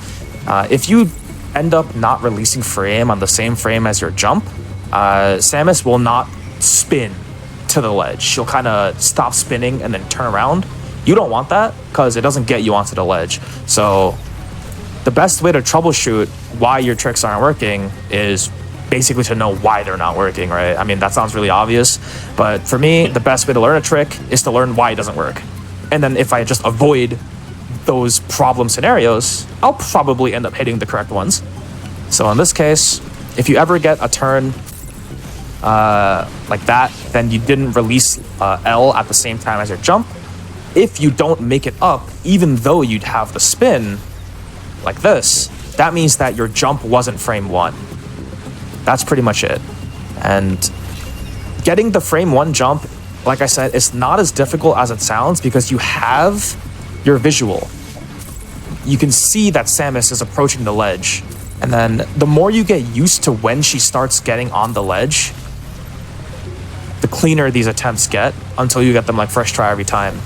If you end up not releasing frame on the same frame as your jump, Samus will not spin to the ledge. She'll kind of stop spinning and then turn around. You don't want that because it doesn't get you onto the ledge. So the best way to troubleshoot why your tricks aren't working is basically to know why they're not working, right? I mean, that sounds really obvious, but for me, the best way to learn a trick is to learn why it doesn't work. And then if I just avoid those problem scenarios, I'll probably end up hitting the correct ones. So in this case, if you ever get a turn like that, then you didn't release L at the same time as your jump. If you don't make it up, even though you'd have the spin like this, that means that your jump wasn't frame 1. That's pretty much it. And getting the frame 1 jump, like I said, it's not as difficult as it sounds because you have your visual. You can see that Samus is approaching the ledge. And then the more you get used to when she starts getting on the ledge, the cleaner these attempts get until you get them like first try every time.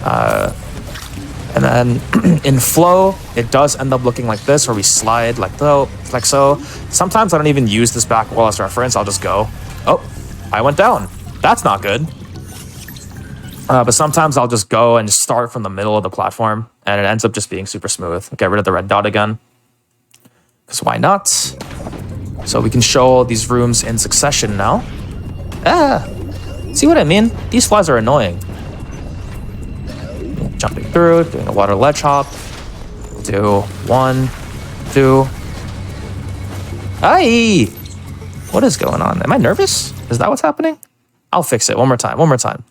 And then in flow, it does end up looking like this, where we slide like so. Sometimes I don't even use this back wall as reference. I'll just go, oh, I went down. That's not good. But sometimes I'll just go and start from the middle of the platform, and it ends up just being super smooth. Get rid of the red dot again, because why not? So we can show these rooms in succession now. See what I mean? These flies are annoying. Jumping through, doing a water ledge hop. Do 1, 2. Aye! What is going on? Am I nervous? Is that what's happening? I'll fix it. One more time.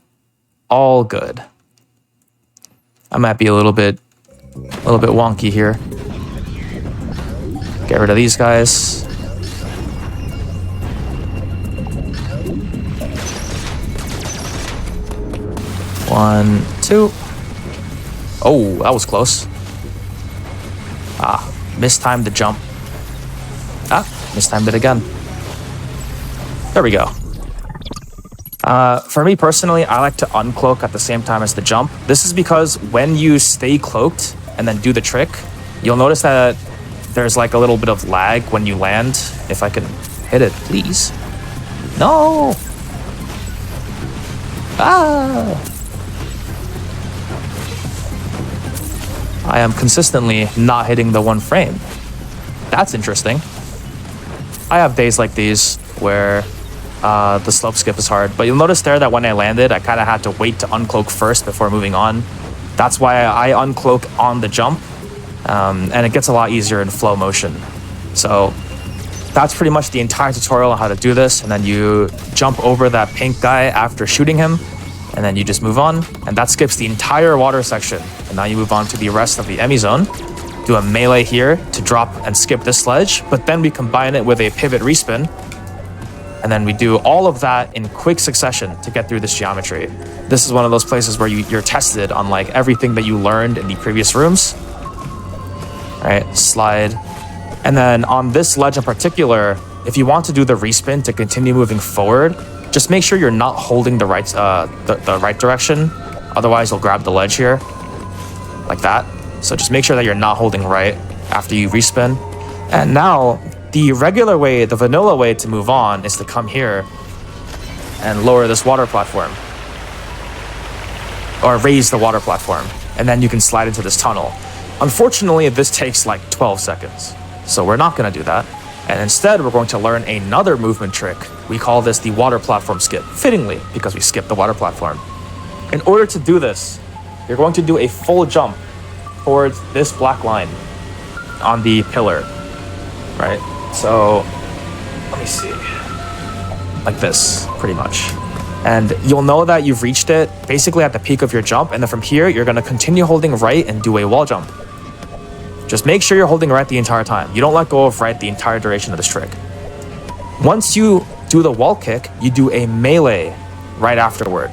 All good. I might be a little bit wonky here. Get rid of these guys. One, 2. Oh, that was close. Mistimed the jump. Mistimed it again. There we go. For me personally, I like to uncloak at the same time as the jump. This is because when you stay cloaked and then do the trick, you'll notice that there's like a little bit of lag when you land. If I can hit it, please. No! I am consistently not hitting the 1 frame. That's interesting. I have days like these where the slope skip is hard, but you'll notice there that when I landed, I kind of had to wait to uncloak first before moving on. That's why I uncloak on the jump, and it gets a lot easier in flow motion. So that's pretty much the entire tutorial on how to do this, and then you jump over that pink guy after shooting him, and then you just move on, and that skips the entire water section. And now you move on to the rest of the Emmy zone. Do a melee here to drop and skip this ledge, but then we combine it with a pivot respin, and then we do all of that in quick succession to get through this geometry. This is one of those places where you're tested on like everything that you learned in the previous rooms. All right, slide. And then on this ledge in particular, if you want to do the respin to continue moving forward, just make sure you're not holding the right direction. Otherwise, you'll grab the ledge here, like that. So just make sure that you're not holding right after you respin. And now, the regular way, the vanilla way to move on is to come here and lower this water platform. Or raise the water platform. And then you can slide into this tunnel. Unfortunately, this takes like 12 seconds. So we're not going to do that. And instead, we're going to learn another movement trick. We call this the water platform skip, fittingly, because we skipped the water platform. In order to do this, you're going to do a full jump towards this black line on the pillar, right? So, let me see. Like this, pretty much. And you'll know that you've reached it basically at the peak of your jump, and then from here, you're going to continue holding right and do a wall jump. Just make sure you're holding right the entire time. You don't let go of right the entire duration of this trick. Once you do the wall kick, you do a melee right afterward.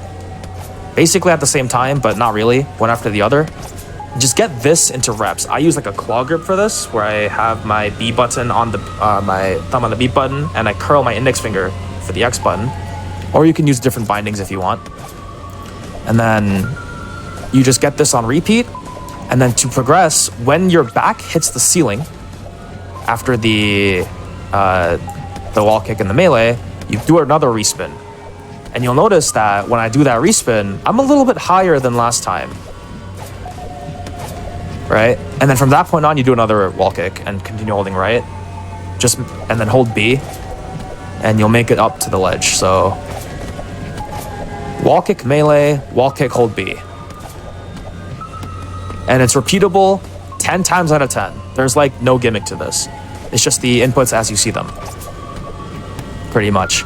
Basically at the same time, but not really, one after the other. Just get this into reps. I use like a claw grip for this, where I have my B button on the, my thumb on the B button, and I curl my index finger for the X button. Or you can use different bindings if you want. And then you just get this on repeat. And then to progress, when your back hits the ceiling, after the wall kick and the melee, you do another respin. And you'll notice that when I do that respin, I'm a little bit higher than last time. Right? And then from that point on, you do another wall kick and continue holding right. And then hold B, and you'll make it up to the ledge. So wall kick, melee, wall kick, hold B. And it's repeatable 10 times out of 10. There's like no gimmick to this. It's just the inputs as you see them. Pretty much.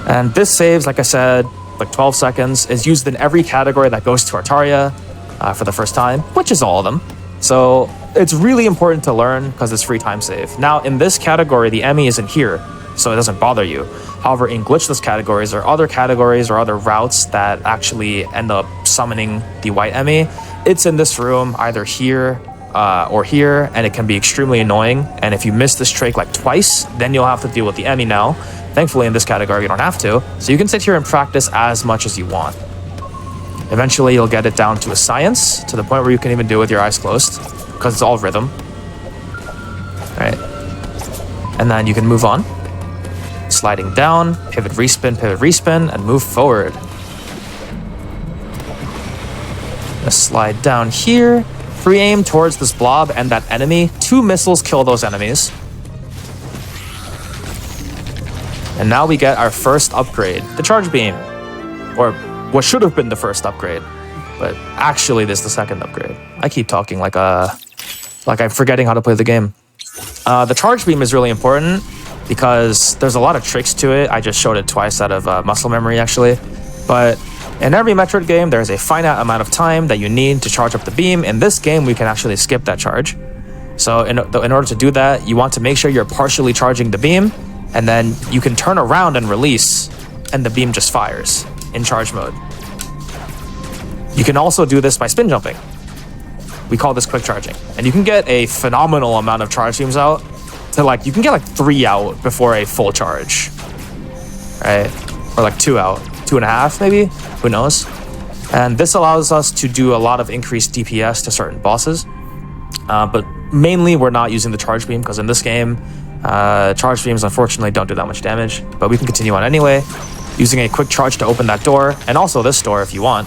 And this saves, like I said, like 12 seconds. Is used in every category that goes to Artaria for the first time, which is all of them. So it's really important to learn because it's free time save. Now in this category, the Emmy isn't here, so it doesn't bother you. However, in glitchless categories or other routes that actually end up summoning the white Emmy, it's in this room, either here or here, and it can be extremely annoying. And if you miss this trick like twice, then you'll have to deal with the Emmy now. Thankfully, in this category, you don't have to. So you can sit here and practice as much as you want. Eventually, you'll get it down to a science, to the point where you can even do it with your eyes closed, because it's all rhythm. All right. And then you can move on. Sliding down, pivot, respin, and move forward. Gonna slide down here. Free aim towards this blob and that enemy. 2 missiles kill those enemies. And now we get our first upgrade, the charge beam. Or what should have been the first upgrade. But actually, this is the second upgrade. I keep talking like I'm forgetting how to play the game. The charge beam is really important because there's a lot of tricks to it. I just showed it twice out of muscle memory, actually. But in every Metroid game, there's a finite amount of time that you need to charge up the beam. In this game, we can actually skip that charge. So in order to do that, you want to make sure you're partially charging the beam, and then you can turn around and release, and the beam just fires in charge mode. You can also do this by spin jumping. We call this quick charging. And you can get a phenomenal amount of charge beams out to you can get 3 out before a full charge, right? Or 2 out, 2.5 maybe, who knows? And this allows us to do a lot of increased DPS to certain bosses. But mainly we're not using the charge beam because in this game, charge beams unfortunately don't do that much damage, but we can continue on anyway, using a quick charge to open that door, and also this door if you want.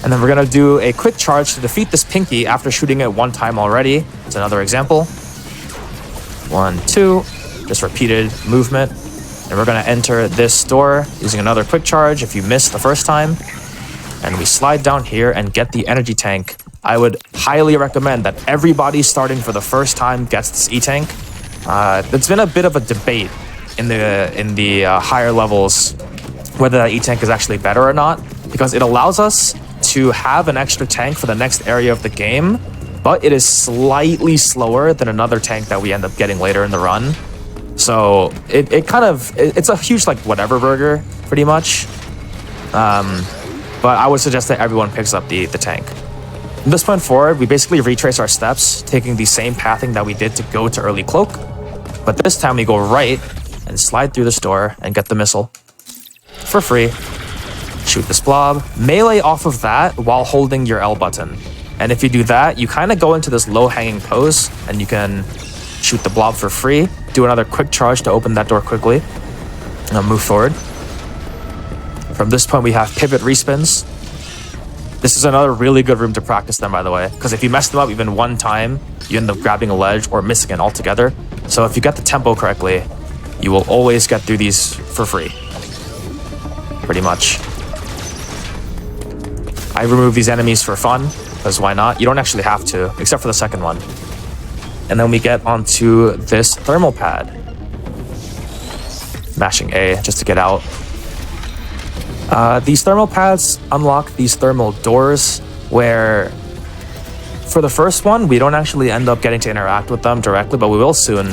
And then we're gonna do a quick charge to defeat this Pinky after shooting it 1 time already. It's another example. 1, 2, just repeated movement. And we're gonna enter this door using another quick charge if you missed the first time. And we slide down here and get the energy tank. I would highly recommend that everybody starting for the first time gets this E-tank. It's been a bit of a debate in the higher levels whether that E-tank is actually better or not, because it allows us to have an extra tank for the next area of the game, but it is slightly slower than another tank that we end up getting later in the run. So it's a huge whatever burger pretty much. But I would suggest that everyone picks up the tank. From this point forward, we basically retrace our steps, taking the same pathing that we did to go to early cloak. But this time we go right and slide through this door and get the missile for free. Shoot this blob, melee off of that while holding your L button. And if you do that, you kind of go into this low-hanging pose and you can shoot the blob for free, do another quick charge to open that door quickly, and move forward. From this point, we have pivot respins. This is another really good room to practice them, by the way, because if you mess them up even 1 time, you end up grabbing a ledge or missing it altogether. So if you get the tempo correctly, you will always get through these for free. Pretty much. I remove these enemies for fun, because why not? You don't actually have to, except for the second one. And then we get onto this thermal pad. Mashing A just to get out. These thermal pads unlock these thermal doors where, for the first one, we don't actually end up getting to interact with them directly, but we will soon.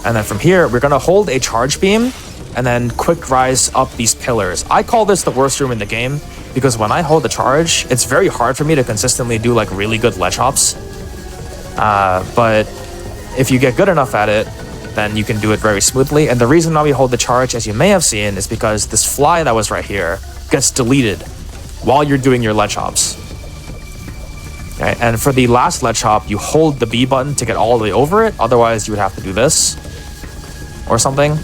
And then from here, we're gonna hold a charge beam and then quick rise up these pillars. I call this the worst room in the game because when I hold the charge, it's very hard for me to consistently do really good ledge hops. But if you get good enough at it, then you can do it very smoothly. And the reason why we hold the charge, as you may have seen, is because this fly that was right here gets deleted while you're doing your ledge hops. Okay, and for the last ledge hop, you hold the B button to get all the way over it. Otherwise, you would have to do this or something.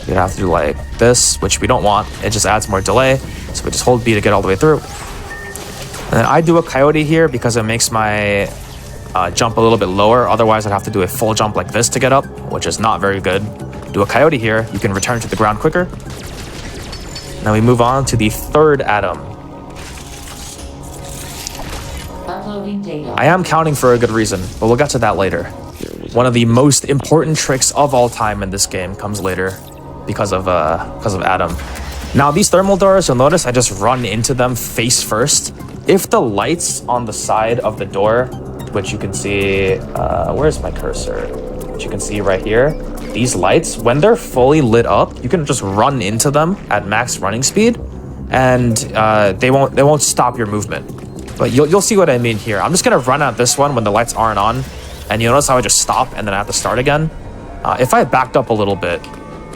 You'd have to do like this, which we don't want. It just adds more delay. So we just hold B to get all the way through. And then I do a coyote here because it makes my jump a little bit lower. Otherwise, I'd have to do a full jump like this to get up, which is not very good. Do a coyote here. You can return to the ground quicker. Now we move on to the third atom. I am counting for a good reason, but we'll get to that later. One of the most important tricks of all time in this game comes later because of Adam. Now these thermal doors, you'll notice I just run into them face first. If the lights on the side of the door, which you can see, where's my cursor? Which you can see right here. These lights, when they're fully lit up, you can just run into them at max running speed, and they won't stop your movement. But you'll see what I mean here. I'm just gonna run at this one when the lights aren't on, and you notice how I just stop and then I have to start again. If I backed up a little bit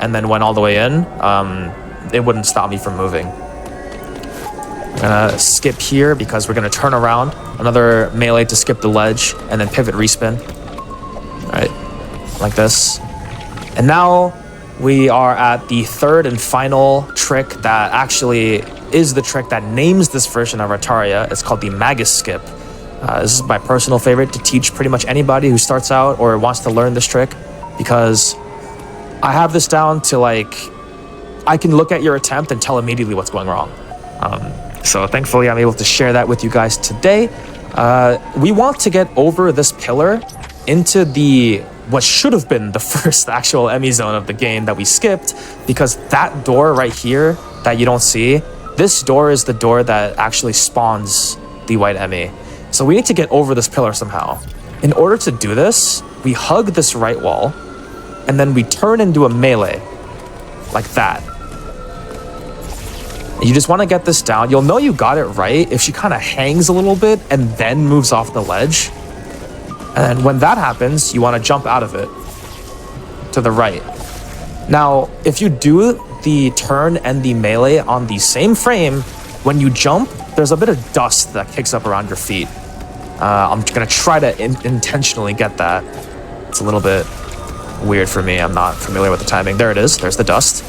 and then went all the way in, it wouldn't stop me from moving. I'm gonna skip here because we're gonna turn around, another melee to skip the ledge, and then pivot respin. All right, like this. And now we are at the third and final trick that actually is the trick that names this version of Artaria. It's called the Magus Skip. This is my personal favorite to teach pretty much anybody who starts out or wants to learn this trick, because I have this down to like, I can look at your attempt and tell immediately what's going wrong. So thankfully I'm able to share that with you guys today. We want to get over this pillar into what should have been the first actual Emmy zone of the game that we skipped, because that door right here that you don't see, this door is the door that actually spawns the white Emmy. So we need to get over this pillar somehow. In order to do this, we hug this right wall, and then we turn into a melee, like that. You just want to get this down. You'll know you got it right if she kind of hangs a little bit and then moves off the ledge. And when that happens, you want to jump out of it to the right. Now, if you do the turn and the melee on the same frame, when you jump, there's a bit of dust that kicks up around your feet. I'm going to try to intentionally get that. It's a little bit weird for me. I'm not familiar with the timing. There it is. There's the dust.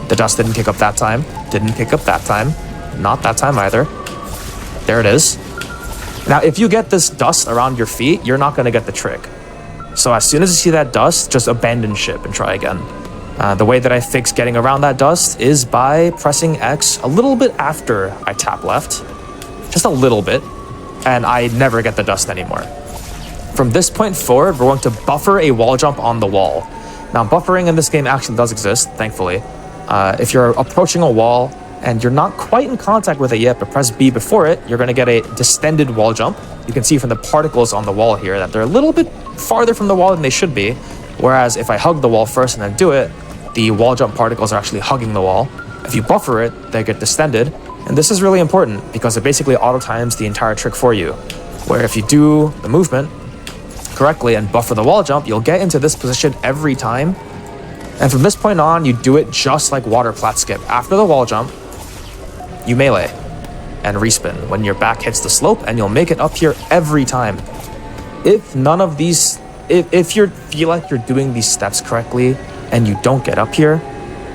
The dust didn't kick up that time. Didn't kick up that time. Not that time either. There it is. Now, if you get this dust around your feet, you're not going to get the trick. So as soon as you see that dust, just abandon ship and try again. The way that I fix getting around that dust is by pressing X a little bit after I tap left. Just a little bit. And I never get the dust anymore. From this point forward, we're going to buffer a wall jump on the wall. Now, buffering in this game actually does exist, thankfully. If you're approaching a wall and you're not quite in contact with it yet, but press B before it, you're going to get a distended wall jump. You can see from the particles on the wall here that they're a little bit farther from the wall than they should be. Whereas if I hug the wall first and then do it, the wall jump particles are actually hugging the wall. If you buffer it, they get distended. And this is really important because it basically auto-times the entire trick for you. Where if you do the movement correctly and buffer the wall jump, you'll get into this position every time. And from this point on, you do it just like water plat skip. After the wall jump, you melee and respin when your back hits the slope, and you'll make it up here every time. If none of these, if you feel like you're doing these steps correctly and you don't get up here,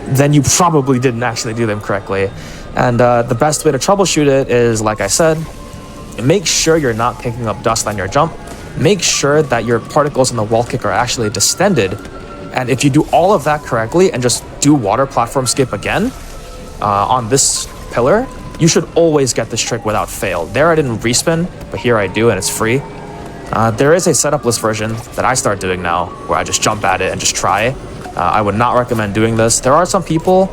then you probably didn't actually do them correctly. And the best way to troubleshoot it is, like I said, make sure you're not picking up dust on your jump. Make sure that your particles in the wall kick are actually distended. And if you do all of that correctly and just do water platform skip again on this pillar, you should always get this trick without fail. There I didn't respin, but here I do, and it's free. There is a setup-less version that I start doing now where I just jump at it and just try. I would not recommend doing this. There are some people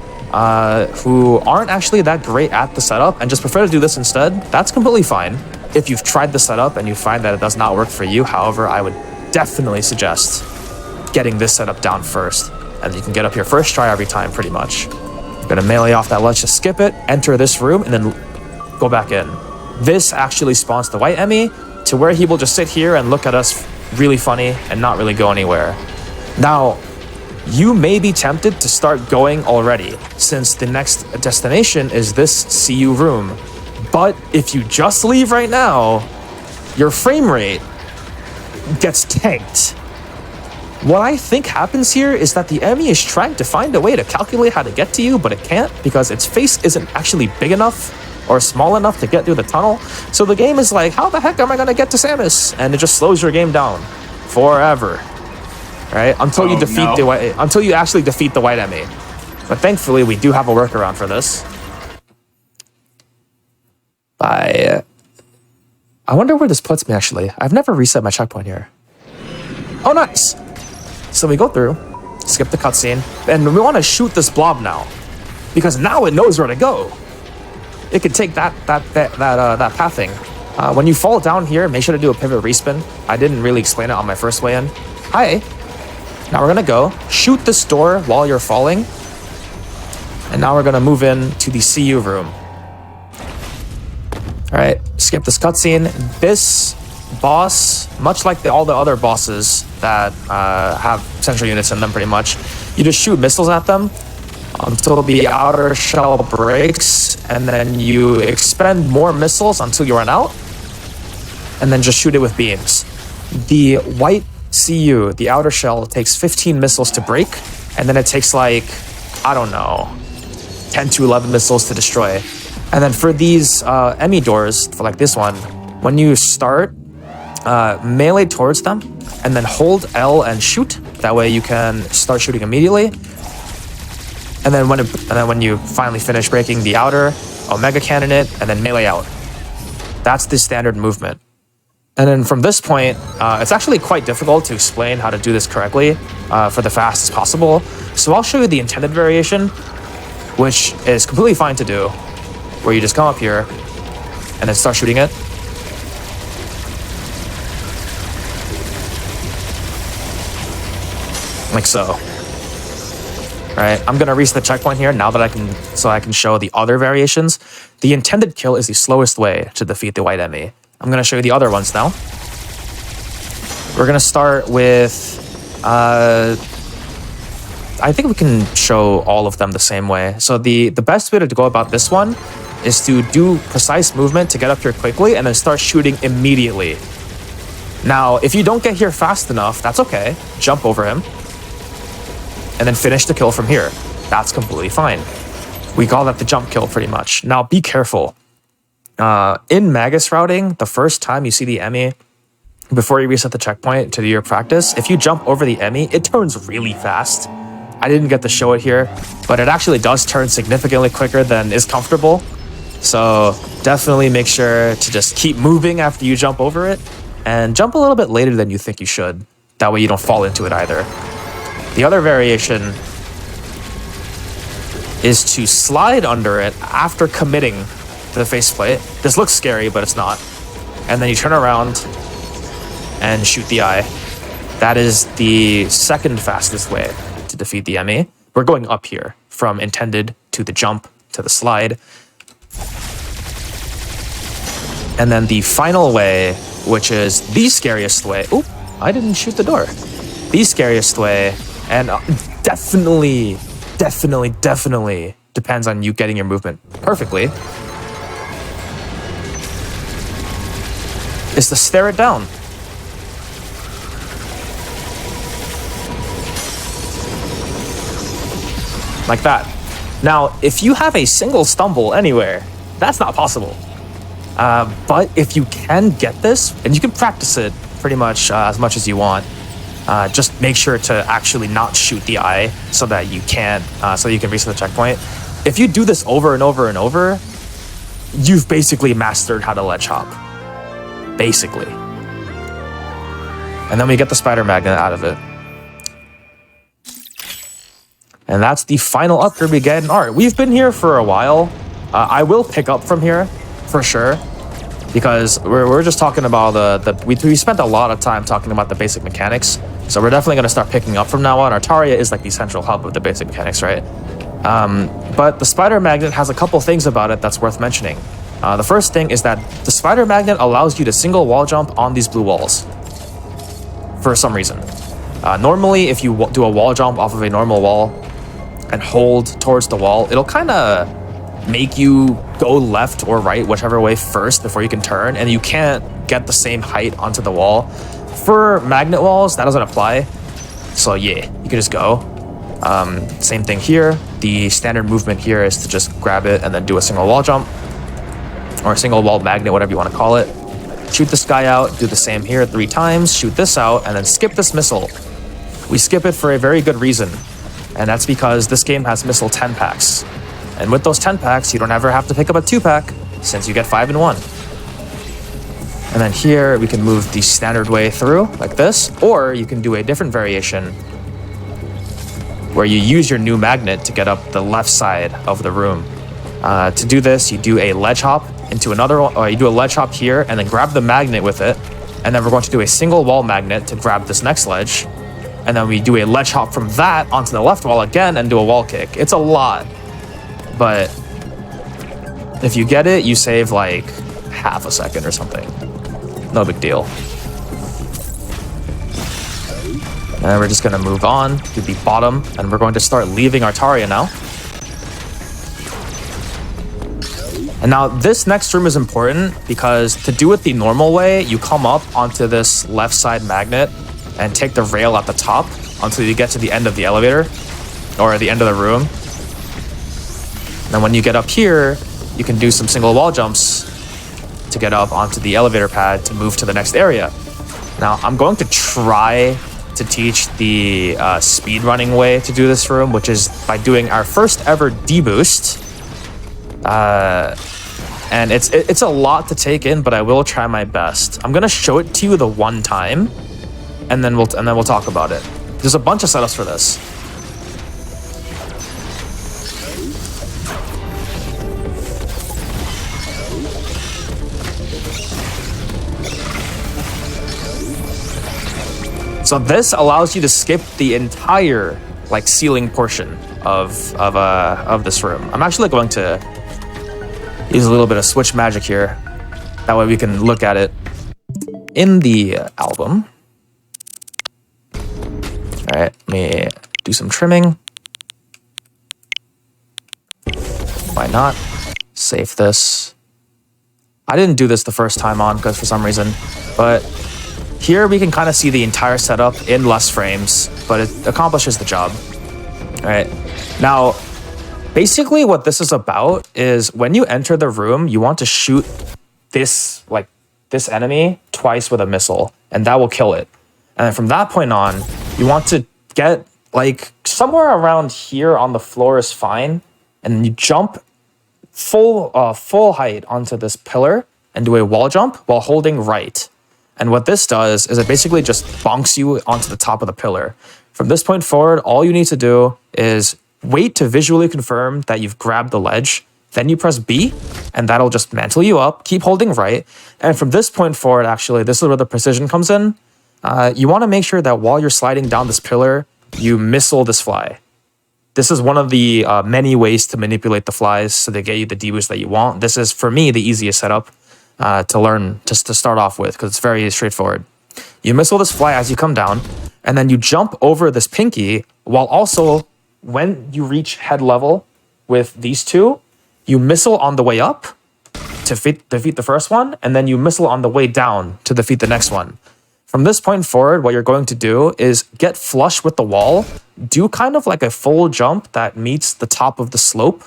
who aren't actually that great at the setup and just prefer to do this instead. That's completely fine. If you've tried the setup and you find that it does not work for you, however, I would definitely suggest getting this setup down first. And you can get up here first try every time, pretty much. You're gonna melee off that ledge to skip it, enter this room, and then go back in. This actually spawns the white Emmy to where he will just sit here and look at us really funny and not really go anywhere. Now, you may be tempted to start going already, since the next destination is this CU room. But if you just leave right now, your frame rate gets tanked. What I think happens here is that the Emmy is trying to find a way to calculate how to get to you, but it can't because its face isn't actually big enough or small enough to get through the tunnel. So the game is like, how the heck am I gonna get to Samus? And it just slows your game down forever. Right? Until you defeat the white, until you actually defeat the white Emmy. But thankfully, we do have a workaround for this. I wonder where this puts me, actually. I've never reset my checkpoint here. Oh, nice! So we go through, skip the cutscene, and we want to shoot this blob now. Because now it knows where to go. It can take that pathing. When you fall down here, make sure to do a pivot respin. I didn't really explain it on my first way in. Hi. Now we're gonna go shoot this door while you're falling. And now we're gonna move in to the CU room. All right, skip this cutscene. This boss, much like all the other bosses that have central units in them pretty much, you just shoot missiles at them until the outer shell breaks, and then you expend more missiles until you run out, and then just shoot it with beams. The white CU, the outer shell, takes 15 missiles to break, and then it takes like, I don't know, 10 to 11 missiles to destroy. And then for these Emmy doors, for like this one, when you start, melee towards them, and then hold L and shoot. That way you can start shooting immediately. And then when you finally finish breaking the outer, Omega Cannon it, and then melee out. That's the standard movement. And then from this point, it's actually quite difficult to explain how to do this correctly for the fastest possible. So I'll show you the intended variation, which is completely fine to do, where you just come up here and then start shooting it. Like so. Alright, I'm gonna reach the checkpoint here now that I can show the other variations. The intended kill is the slowest way to defeat the white Emmy. I'm gonna show you the other ones now. We're gonna start with I think we can show all of them the same way. So the best way to go about this one is to do precise movement to get up here quickly and then start shooting immediately. Now, if you don't get here fast enough, that's okay. Jump over him and then finish the kill from here. That's completely fine. We call that the jump kill pretty much. Now, be careful. In Magus routing, the first time you see the Emmy, before you reset the checkpoint to do your practice, if you jump over the Emmy, it turns really fast. I didn't get to show it here, but it actually does turn significantly quicker than is comfortable. So definitely make sure to just keep moving after you jump over it, and jump a little bit later than you think you should. That way you don't fall into it either. The other variation is to slide under it after committing to the faceplate. This looks scary, but it's not. And then you turn around and shoot the eye. That is the second fastest way to defeat the Emmy. We're going up here from intended to the jump to the slide. And then the final way, which is the scariest way. Oop, I didn't shoot the door. The scariest way, and definitely depends on you getting your movement perfectly, is to stare it down. Like that. Now, if you have a single stumble anywhere, that's not possible. But if you can get this, and you can practice it pretty much as you want, just make sure to actually not shoot the eye so that you can reset the checkpoint. If you do this over and over and over, you've basically mastered how to ledge hop. Basically. And then we get the spider magnet out of it. And that's the final upgrade we get in art. We've been here for a while. I will pick up from here, for sure. Because we're just talking about we spent a lot of time talking about the basic mechanics. So we're definitely going to start picking up from now on. Artaria is like the central hub of the basic mechanics, right? But the spider magnet has a couple things about it that's worth mentioning. The first thing is that the spider magnet allows you to single wall jump on these blue walls. For some reason. Normally, if you do a wall jump off of a normal wall and hold towards the wall, it'll kind of make you go left or right, whichever way first before you can turn, and you can't get the same height onto the wall. For magnet walls, that doesn't apply. So yeah, you can just go. Same thing here. The standard movement here is to just grab it and then do a single wall jump, or a single wall magnet, whatever you want to call it. Shoot this guy out, do the same here 3 times, shoot this out, and then skip this missile. We skip it for a very good reason, and that's because this game has missile 10 packs. And with those 10 packs, you don't ever have to pick up a 2-pack, since you get 5 in 1. And then here, we can move the standard way through, like this, or you can do a different variation, where you use your new magnet to get up the left side of the room. To do this, you do a ledge hop into another, or you do a ledge hop here, and then grab the magnet with it, and then we're going to do a single wall magnet to grab this next ledge, and then we do a ledge hop from that onto the left wall again and do a wall kick. It's a lot, but if you get it, you save like half a second or something. No big deal. And we're just going to move on to the bottom, and we're going to start leaving Artaria now. And now this next room is important because to do it the normal way, you come up onto this left side magnet and take the rail at the top until you get to the end of the elevator or the end of the room. And then when you get up here, you can do some single wall jumps to get up onto the elevator pad to move to the next area. Now I'm going to try to teach the speedrunning way to do this room, which is by doing our first ever D-boost. And it's a lot to take in, but I will try my best. I'm gonna show it to you the one time, and then we'll talk about it. There's a bunch of setups for this. So this allows you to skip the entire like ceiling portion of this room. I'm actually going to use a little bit of switch magic here. That way we can look at it in the album. All right, let me do some trimming. Why not? Save this. I didn't do this the first time on because for some reason, but here we can kind of see the entire setup in less frames, but it accomplishes the job. All right, now basically what this is about is when you enter the room, you want to shoot this enemy twice with a missile, and that will kill it. And then from that point on, you want to get like somewhere around here on the floor is fine, and then you jump full height onto this pillar and do a wall jump while holding right. And what this does is it basically just bonks you onto the top of the pillar. From this point forward, all you need to do is wait to visually confirm that you've grabbed the ledge. Then you press B, and that'll just mantle you up. Keep holding right. And from this point forward, actually, this is where the precision comes in. You want to make sure that while you're sliding down this pillar, you missile this fly. This is one of the many ways to manipulate the flies so they get you the D-boost that you want. This is, for me, the easiest setup to learn, just to start off with, because it's very straightforward. You missile this fly as you come down, and then you jump over this pinky, while also, when you reach head level with these two, you missile on the way up to defeat the first one, and then you missile on the way down to defeat the next one. From this point forward, what you're going to do is get flush with the wall, do kind of like a full jump that meets the top of the slope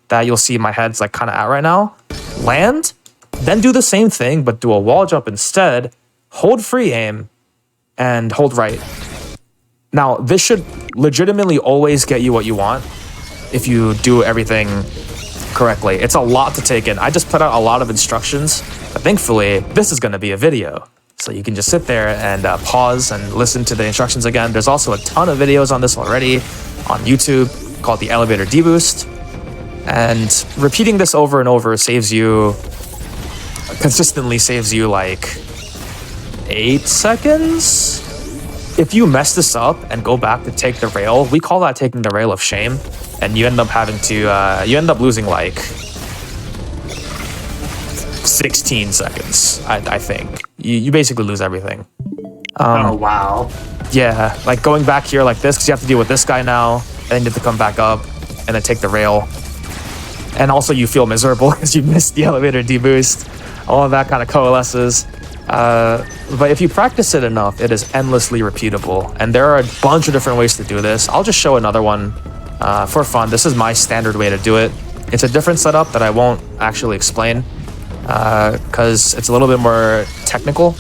that you'll see my head's like kind of at right now, land, then do the same thing, but do a wall jump instead, hold free aim, and hold right. Now, this should legitimately always get you what you want if you do everything correctly. It's a lot to take in. I just put out a lot of instructions, but thankfully, this is going to be a video. So you can just sit there and pause and listen to the instructions again. There's also a ton of videos on this already on YouTube called the Elevator D-Boost. And repeating this over and over consistently saves you like 8 seconds. If you mess this up and go back to take the rail, we call that taking the rail of shame. And you end up having to, you end up losing like 16 seconds, I think. You basically lose everything. Oh, wow. Yeah, like going back here like this, because you have to deal with this guy now, and then you have to come back up and then take the rail. And also you feel miserable because you missed the elevator D-boost. All of that kind of coalesces. But if you practice it enough, it is endlessly repeatable. And there are a bunch of different ways to do this. I'll just show another one for fun. This is my standard way to do it. It's a different setup that I won't actually explain because it's a little bit more technical.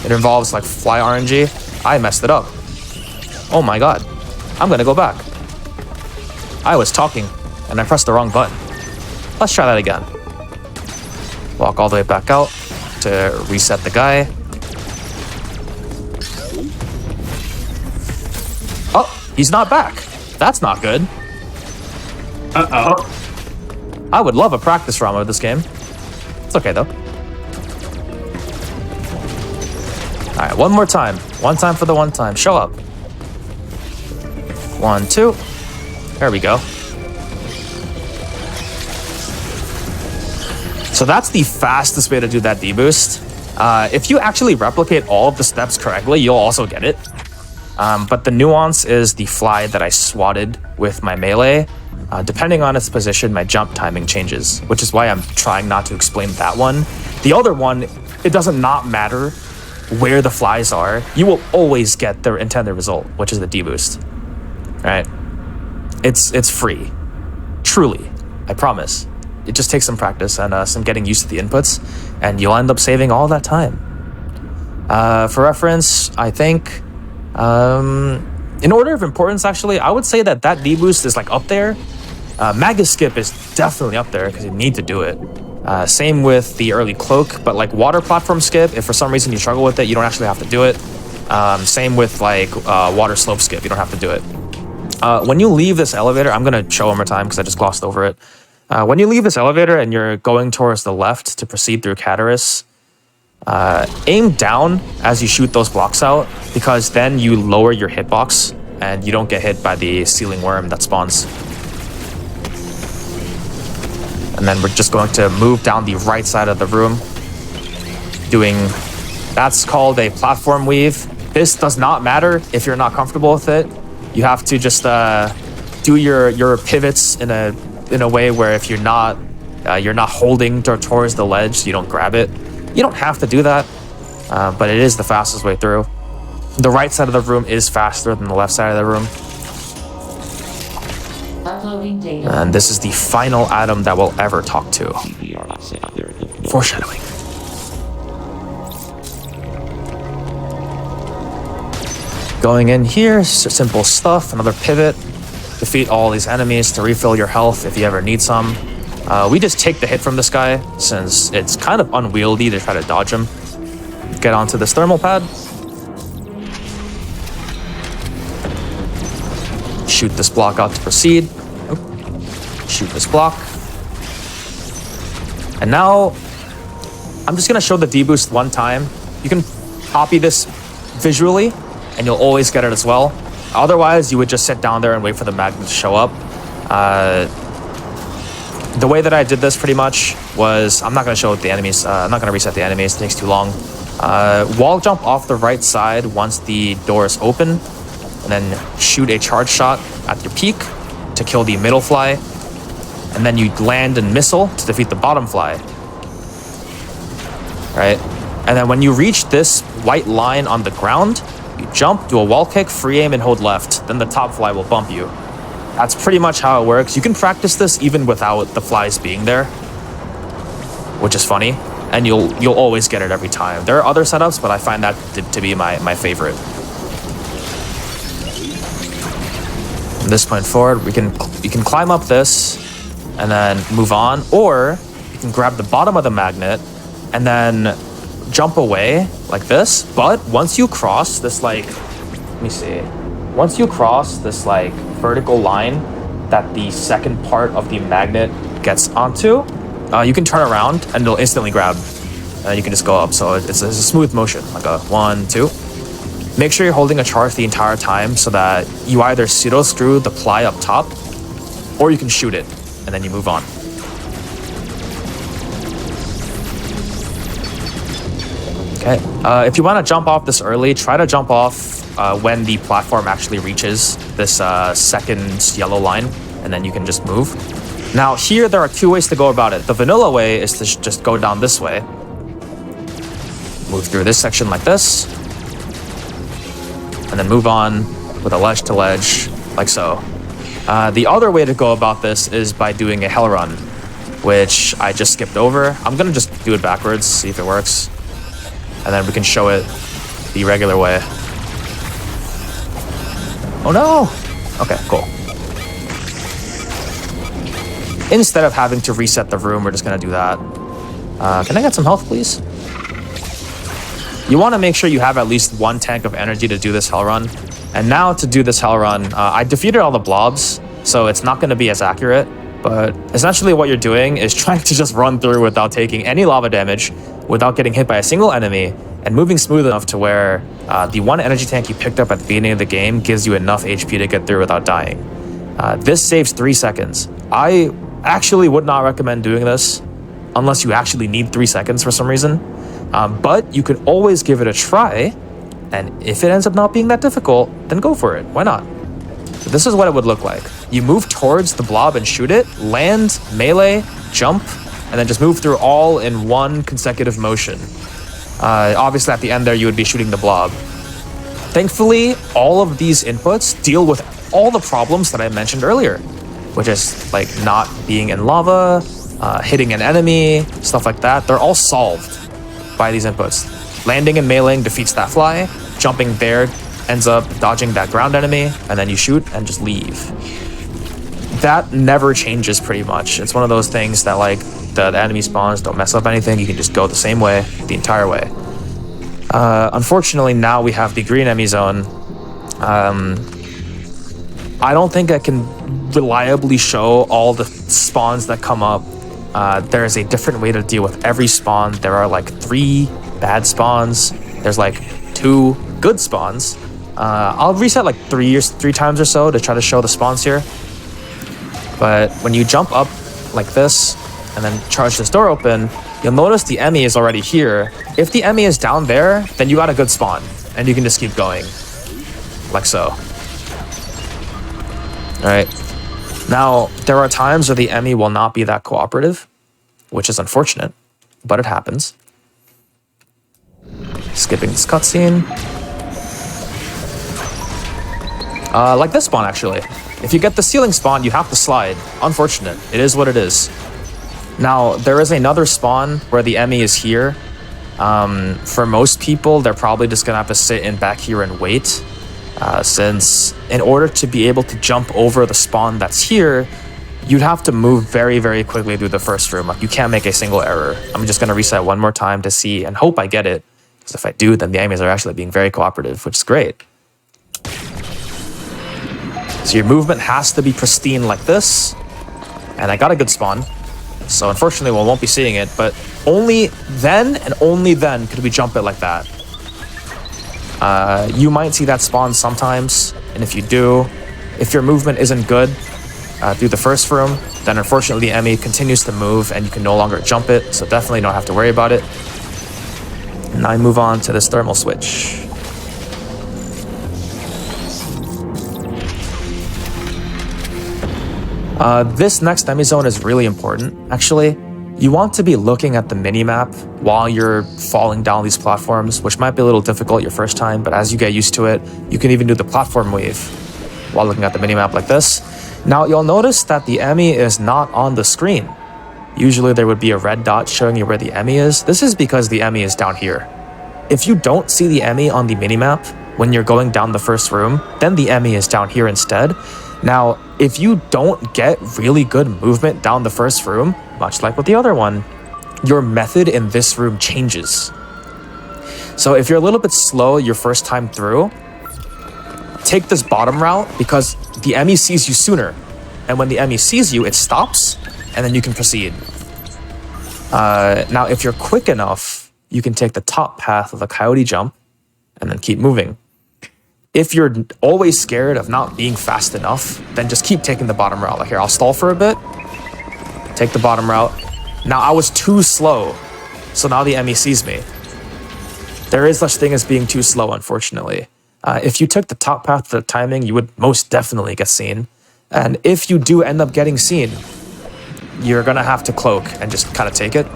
It involves like fly RNG. I messed it up. Oh my god. I'm gonna go back. I was talking and I pressed the wrong button. Let's try that again. Walk all the way back out to reset the guy. Oh, he's not back. That's not good. Uh-oh. I would love a practice ROM of this game. It's okay though. All right, one more time. One time for the one time. Show up. 1, 2. There we go. So that's the fastest way to do that deboost. If you actually replicate all of the steps correctly, you'll also get it. But the nuance is the fly that I swatted with my melee. Depending on its position, my jump timing changes, which is why I'm trying not to explain that one. The other one, it doesn't not matter where the flies are. You will always get the intended result, which is the deboost. Right? It's free. Truly. I promise. It just takes some practice and some getting used to the inputs, and you'll end up saving all that time. For reference, I think, in order of importance, actually, I would say that deboost is like up there. Magus skip is definitely up there because you need to do it. Same with the early cloak, but like water platform skip, if for some reason you struggle with it, you don't actually have to do it. Same with like water slope skip, you don't have to do it. When you leave this elevator, I'm gonna show one more time because I just glossed over it. When you leave this elevator and you're going towards the left to proceed through Cataris, aim down as you shoot those blocks out, because then you lower your hitbox and you don't get hit by the ceiling worm that spawns. And then we're just going to move down the right side of the room, that's called a platform weave. This does not matter if you're not comfortable with it. You have to just do your pivots in a way where if you're not holding towards the ledge, you don't grab it. You don't have to do that, but it is the fastest way through. The right side of the room is faster than the left side of the room. Uploading data. And this is the final atom that we'll ever talk to. Foreshadowing. Going in here, simple stuff, another pivot. Defeat all these enemies to refill your health if you ever need some. We just take the hit from this guy since it's kind of unwieldy to try to dodge him. Get onto this thermal pad. Shoot this block out to proceed. Shoot this block. And now, I'm just gonna show the deboost one time. You can copy this visually, and you'll always get it as well. Otherwise, you would just sit down there and wait for the magnet to show up. The way that I did this pretty much was, I'm not gonna show the enemies, I'm not gonna reset the enemies, it takes too long. Wall jump off the right side once the door is open, and then shoot a charge shot at your peak to kill the middle fly, and then you land and missile to defeat the bottom fly. Right? And then when you reach this white line on the ground, you jump, do a wall kick, free aim, and hold left. Then the top fly will bump you. That's pretty much how it works. You can practice this even without the flies being there, which is funny, and you'll always get it every time. There are other setups, but I find that to be my favorite. From this point forward, you can climb up this and then move on, or you can grab the bottom of the magnet and then jump away like this. But once you cross this, like, let me see. Once you cross this like vertical line that the second part of the magnet gets onto, you can turn around and it'll instantly grab. You can just go up. So it's a smooth motion, like a 1, 2. Make sure you're holding a charge the entire time so that you either pseudo screw the ply up top, or you can shoot it and then you move on. Okay. If you want to jump off this early, try to jump off when the platform actually reaches this second yellow line, and then you can just move. Now here, there are two ways to go about it. The vanilla way is to just go down this way. Move through this section like this, and then move on with a ledge to ledge, like so. The other way to go about this is by doing a hell run, which I just skipped over. I'm gonna just do it backwards, see if it works. And then we can show it the regular way. Oh no! Okay, cool. Instead of having to reset the room, we're just gonna do that. Can I get some health, please? You want to make sure you have at least one tank of energy to do this hell run. And now to do this hell run, I defeated all the blobs, so it's not going to be as accurate. But essentially what you're doing is trying to just run through without taking any lava damage, without getting hit by a single enemy, and moving smooth enough to where the one energy tank you picked up at the beginning of the game gives you enough HP to get through without dying. This saves 3 seconds. I actually would not recommend doing this unless you actually need 3 seconds for some reason. But you could always give it a try, and if it ends up not being that difficult, then go for it. Why not? So this is what it would look like. You move towards the blob and shoot it, land, melee, jump, and then just move through all in one consecutive motion. Obviously at the end there you would be shooting the blob. Thankfully, all of these inputs deal with all the problems that I mentioned earlier, which is like not being in lava, hitting an enemy, stuff like that. They're all solved by these inputs. Landing and meleeing defeats that fly, jumping there ends up dodging that ground enemy, and then you shoot and just leave. That never changes pretty much. It's one of those things that like the enemy spawns don't mess up anything. You can just go the same way the entire way. Unfortunately, now we have the green enemy zone. I don't think I can reliably show all the spawns that come up. There is a different way to deal with every spawn. There are like 3 bad spawns. There's like 2 good spawns. I'll reset like 3 times or so to try to show the spawns here. But when you jump up like this and then charge this door open, you'll notice the Emmy is already here. If the Emmy is down there, then you got a good spawn and you can just keep going like so. All right. Now, there are times where the Emmy will not be that cooperative, which is unfortunate, but it happens. Skipping this cutscene. Like this spawn, actually. If you get the ceiling spawn, you have to slide. Unfortunate. It is what it is. Now, there is another spawn where the Emmy is here. For most people, they're probably just gonna have to sit in back here and wait. Since in order to be able to jump over the spawn that's here, you'd have to move very, very quickly through the first room. Like, you can't make a single error. I'm just gonna reset one more time to see and hope I get it. Because if I do, then the enemies are actually being very cooperative, which is great. So your movement has to be pristine like this. And I got a good spawn. So unfortunately, we won't be seeing it, but only then and only then could we jump it like that. You might see that spawn sometimes, and if you do, if your movement isn't good through the first room, then unfortunately the Emmy continues to move and you can no longer jump it, so definitely don't have to worry about it. And now I move on to this thermal switch. This next enemy zone is really important, actually. You want to be looking at the minimap while you're falling down these platforms, which might be a little difficult your first time, but as you get used to it, you can even do the platform wave while looking at the minimap like this. Now, you'll notice that the Emmy is not on the screen. Usually there would be a red dot showing you where the Emmy is. This is because the Emmy is down here. If you don't see the Emmy on the minimap when you're going down the first room, then the Emmy is down here instead. Now, if you don't get really good movement down the first room, much like with the other one, your method in this room changes. So if you're a little bit slow your first time through, take this bottom route because the Emmy sees you sooner. And when the Emmy sees you, it stops, and then you can proceed. Now, if you're quick enough, you can take the top path of the coyote jump and then keep moving. If you're always scared of not being fast enough, then just keep taking the bottom route. Like here, I'll stall for a bit, take the bottom route. Now I was too slow, so now the Emmy sees me. There is such thing as being too slow, unfortunately. If you took the top path to the timing, you would most definitely get seen. And if you do end up getting seen, you're gonna have to cloak and just kind of take it.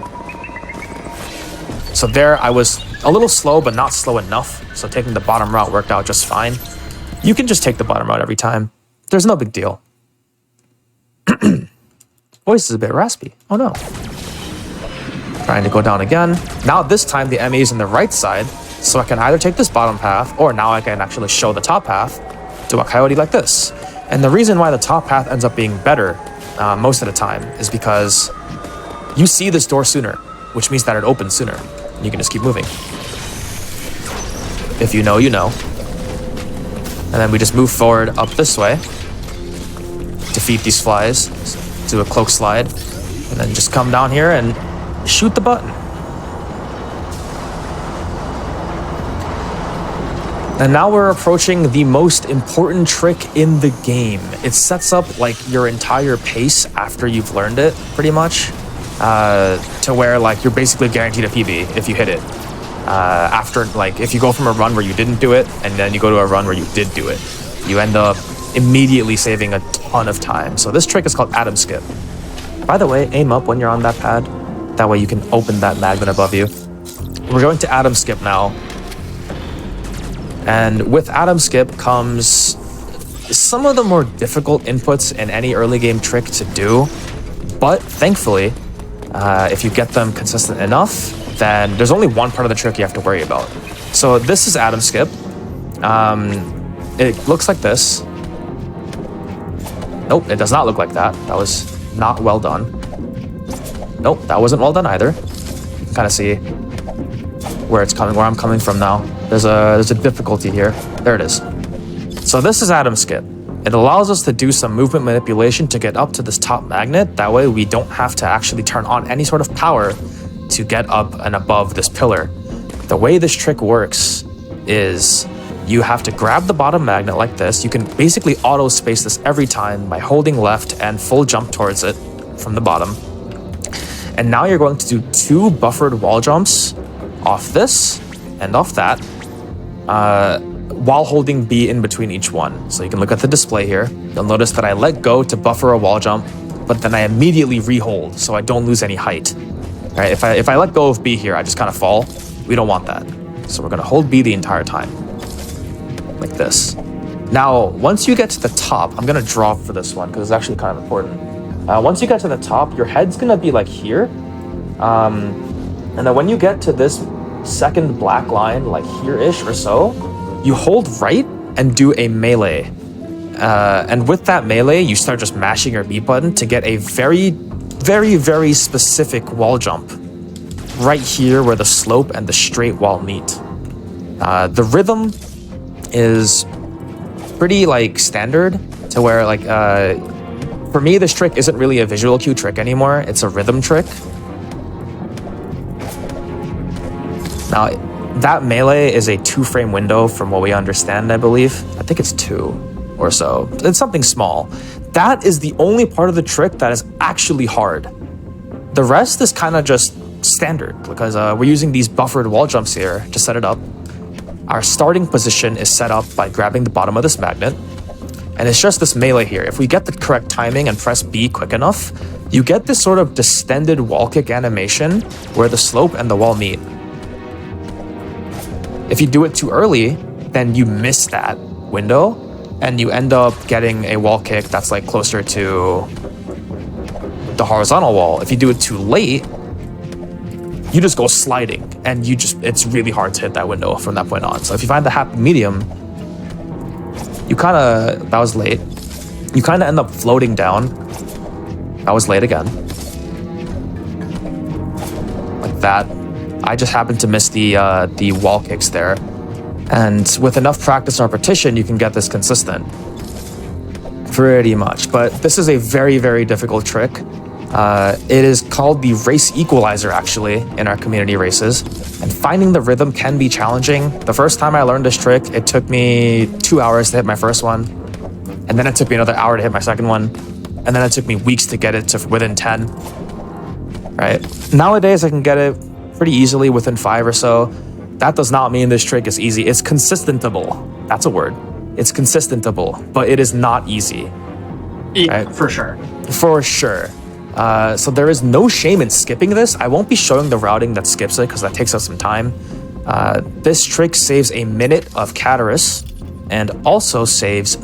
So there I was a little slow, but not slow enough. So taking the bottom route worked out just fine. You can just take the bottom route every time. There's no big deal. Voice is a bit raspy. Oh no. Trying to go down again. Now this time the Emmy is in the right side, so I can either take this bottom path, or now I can actually show the top path to a coyote like this. And the reason why the top path ends up being better most of the time is because you see this door sooner, which means that it opens sooner. And you can just keep moving. If you know, you know. And then we just move forward up this way. Defeat these flies. Do a cloak slide. And then just come down here and shoot the button. And now we're approaching the most important trick in the game. It sets up like your entire pace after you've learned it, pretty much. to where like you're basically guaranteed a PB if you hit it. After like if you go from a run where you didn't do it and then you go to a run where you did do it, you end up immediately saving a ton of time. So this trick is called Atom Skip. By the way, aim up when you're on that pad. That way you can open that magnet above you. We're going to Atom Skip now. And with Atom Skip comes some of the more difficult inputs in any early game trick to do. But thankfully, if you get them consistent enough, then there's only one part of the trick you have to worry about. So this is Atom Skip. It looks like this. Nope, it does not look like that. That was not well done. Nope, that wasn't well done either. You can kind of see where I'm coming from now. There's a difficulty here. There it is. So this is Atom Skip. It allows us to do some movement manipulation to get up to this top magnet. That way we don't have to actually turn on any sort of power to get up and above this pillar. The way this trick works is you have to grab the bottom magnet like this. You can basically auto space this every time by holding left and full jump towards it from the bottom. And now you're going to do 2 buffered wall jumps off this and off that, while holding B in between each one. So you can look at the display here. You'll notice that I let go to buffer a wall jump, but then I immediately re-hold so I don't lose any height. All right, if I let go of B here, I just kind of fall. We don't want that. So we're gonna hold B the entire time, like this. Now, once you get to the top, I'm gonna drop for this one because it's actually kind of important. Once you get to the top, your head's gonna be like here. And then when you get to this second black line, like here-ish or so, you hold right and do a melee. And with that melee, you start just mashing your B button to get a very, very, very specific wall jump. Right here where the slope and the straight wall meet. The rhythm is pretty like standard to where like, for me, this trick isn't really a visual cue trick anymore. It's a rhythm trick. Now, that melee is a 2-frame window from what we understand, I believe. I think it's 2 or so. It's something small. That is the only part of the trick that is actually hard. The rest is kind of just standard because we're using these buffered wall jumps here to set it up. Our starting position is set up by grabbing the bottom of this magnet. And it's just this melee here. If we get the correct timing and press B quick enough, you get this sort of distended wall kick animation where the slope and the wall meet. If you do it too early, then you miss that window and you end up getting a wall kick that's like closer to the horizontal wall. If you do it too late, you just go sliding and it's really hard to hit that window from that point on. So if you find the happy medium, that was late. You kind of end up floating down. That was late again. Like that. I just happened to miss the wall kicks there. And with enough practice and repetition, you can get this consistent. Pretty much. But this is a very, very difficult trick. It is called the race equalizer, actually, in our community races. And finding the rhythm can be challenging. The first time I learned this trick, it took me 2 hours to hit my first one. And then it took me another hour to hit my second one. And then it took me weeks to get it to within 10. Right? Nowadays, I can get it pretty easily within 5 or so. That does not mean this trick is easy. It's consistentable. That's a word. It's consistentable, but it is not easy. Right? For sure. For sure. So there is no shame in skipping this. I won't be showing the routing that skips it because that takes us some time. This trick saves a minute of Catarus and also saves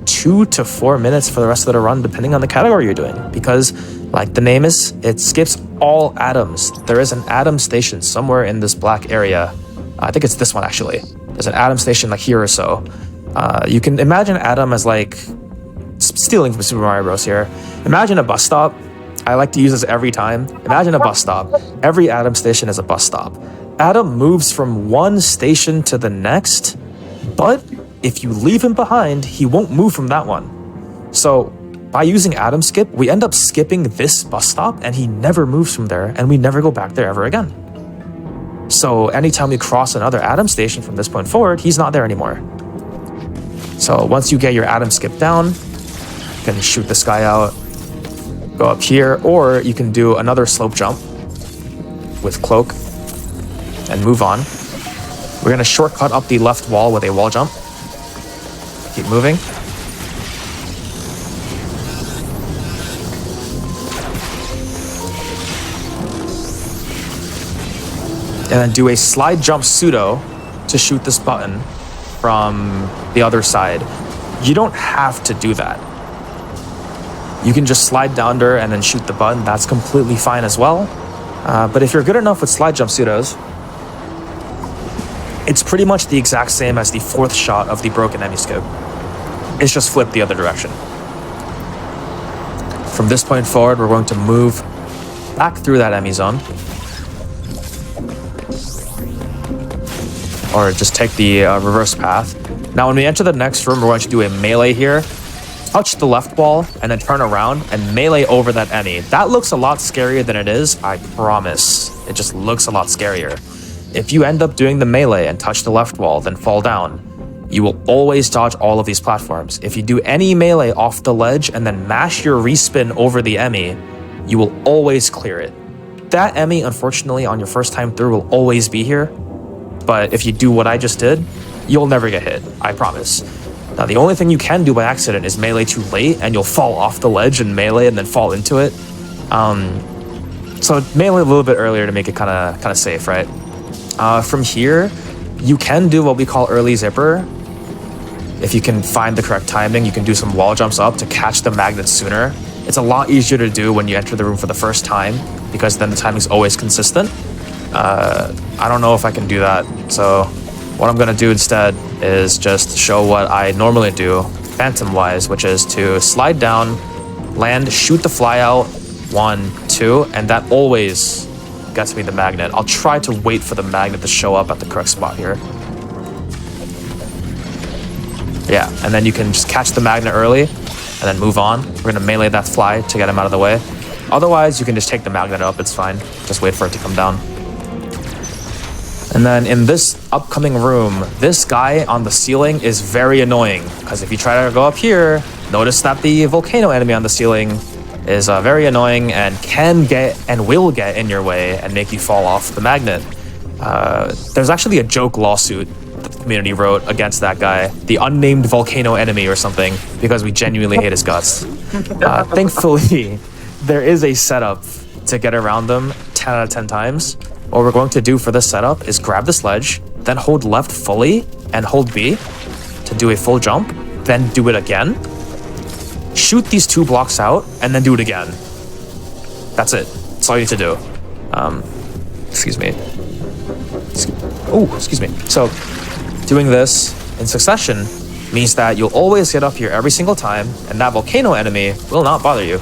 2 to 4 minutes for the rest of the run, depending on the category you're doing. Because, like the name is, it skips all atoms. There is an atom station somewhere in this black area. I think it's this one, actually. There's an atom station like here or so. You can imagine Atom as like, stealing from Super Mario Bros. Here. Imagine a bus stop. I like to use this every time. Imagine a bus stop. Every Atom station is a bus stop. Atom moves from one station to the next, but if you leave him behind, he won't move from that one. So by using Atom Skip, we end up skipping this bus stop and he never moves from there and we never go back there ever again. So anytime we cross another Atom station from this point forward, he's not there anymore. So once you get your Atom Skip down, you can shoot this guy out. go up here, or you can do another slope jump with cloak and move on. We're going to shortcut up the left wall with a wall jump. Keep moving. And then do a slide jump pseudo to shoot this button from the other side. You don't have to do that. You can just slide down there and then shoot the button. That's completely fine as well. But if you're good enough with slide jump pseudos, it's pretty much the exact same as the fourth shot of the broken enemy skip. It's just flipped the other direction. From this point forward, we're going to move back through that enemy zone. Or just take the reverse path. Now, when we enter the next room, we're going to do a melee here. Touch the left wall, and then turn around and melee over that enemy. That looks a lot scarier than it is, I promise. It just looks a lot scarier. If you end up doing the melee and touch the left wall, then fall down, you will always dodge all of these platforms. If you do any melee off the ledge and then mash your respin over the enemy, you will always clear it. That enemy, unfortunately, on your first time through will always be here. But if you do what I just did, you'll never get hit, I promise. Now, the only thing you can do by accident is melee too late, and you'll fall off the ledge and melee and then fall into it. So melee a little bit earlier to make it kind of safe, right? From here, you can do what we call early zipper. If you can find the correct timing, you can do some wall jumps up to catch the magnet sooner. It's a lot easier to do when you enter the room for the first time, because then the timing's always consistent. I don't know if I can do that, so what I'm gonna do instead is just show what I normally do, phantom-wise, which is to slide down, land, shoot the fly out, 1, 2, and that always gets me the magnet. I'll try to wait for the magnet to show up at the correct spot here. Yeah, and then you can just catch the magnet early and then move on. We're gonna melee that fly to get him out of the way. Otherwise, you can just take the magnet up, it's fine. Just wait for it to come down. And then in this upcoming room, this guy on the ceiling is very annoying, because if you try to go up here, notice that the volcano enemy on the ceiling is very annoying and can get and will get in your way and make you fall off the magnet. There's actually a joke lawsuit that the community wrote against that guy, the unnamed volcano enemy or something, because we genuinely hate his guts. Thankfully, there is a setup to get around them 10 out of 10 times. What we're going to do for this setup is grab this ledge, then hold left fully and hold B to do a full jump, then do it again. Shoot these 2 blocks out and then do it again. That's it. That's all you need to do. Excuse me. Oh, excuse me. So doing this in succession means that you'll always get up here every single time, and that volcano enemy will not bother you.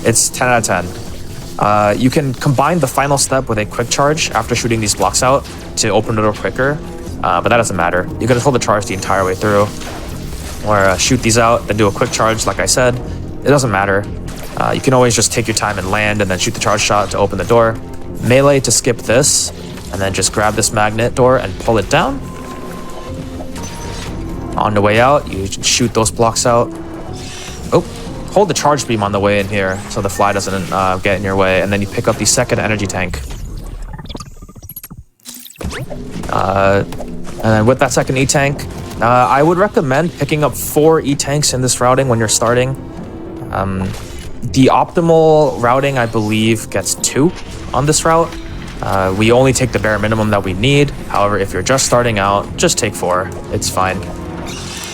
It's 10 out of 10. You can combine the final step with a quick charge after shooting these blocks out to open the door quicker, but that doesn't matter. You can just hold the charge the entire way through, or shoot these out, then do a quick charge like I said. It doesn't matter. You can always just take your time and land, and then shoot the charge shot to open the door. Melee to skip this, and then just grab this magnet door and pull it down. On the way out, you shoot those blocks out. Oh. Hold the charge beam on the way in here so the fly doesn't get in your way, and then you pick up the second energy tank. And then with that second E-tank, I would recommend picking up 4 E-tanks in this routing when you're starting. The optimal routing, I believe, gets 2 on this route. We only take the bare minimum that we need. However, if you're just starting out, just take 4. It's fine.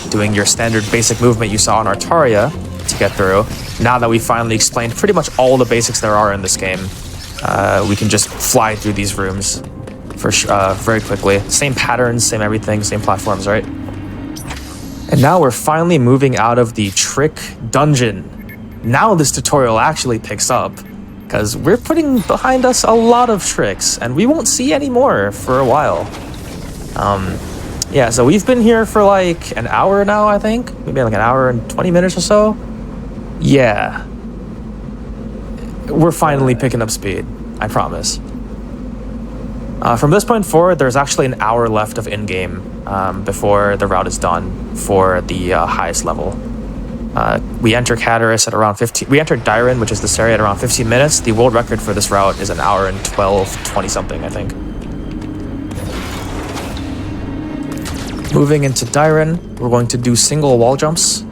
Doing your standard basic movement you saw on Artaria to get through. Now that we finally explained pretty much all the basics there are in this game, we can just fly through these rooms for very quickly. Same patterns, same everything, same platforms, right? And now we're finally moving out of the trick dungeon. Now this tutorial actually picks up, because we're putting behind us a lot of tricks, and we won't see any more for a while. Yeah, so we've been here for like an hour now, I think. Maybe like an hour and 20 minutes or so. Yeah. We're finally picking up speed, I promise. From this point forward, there's actually an hour left of in-game before the route is done for the highest level. We enter Cataris at around 15. We entered Dyron, which is this area, at around 15 minutes. The world record for this route is an hour and 20 something, I think. Moving into Dyron, we're going to do single wall jumps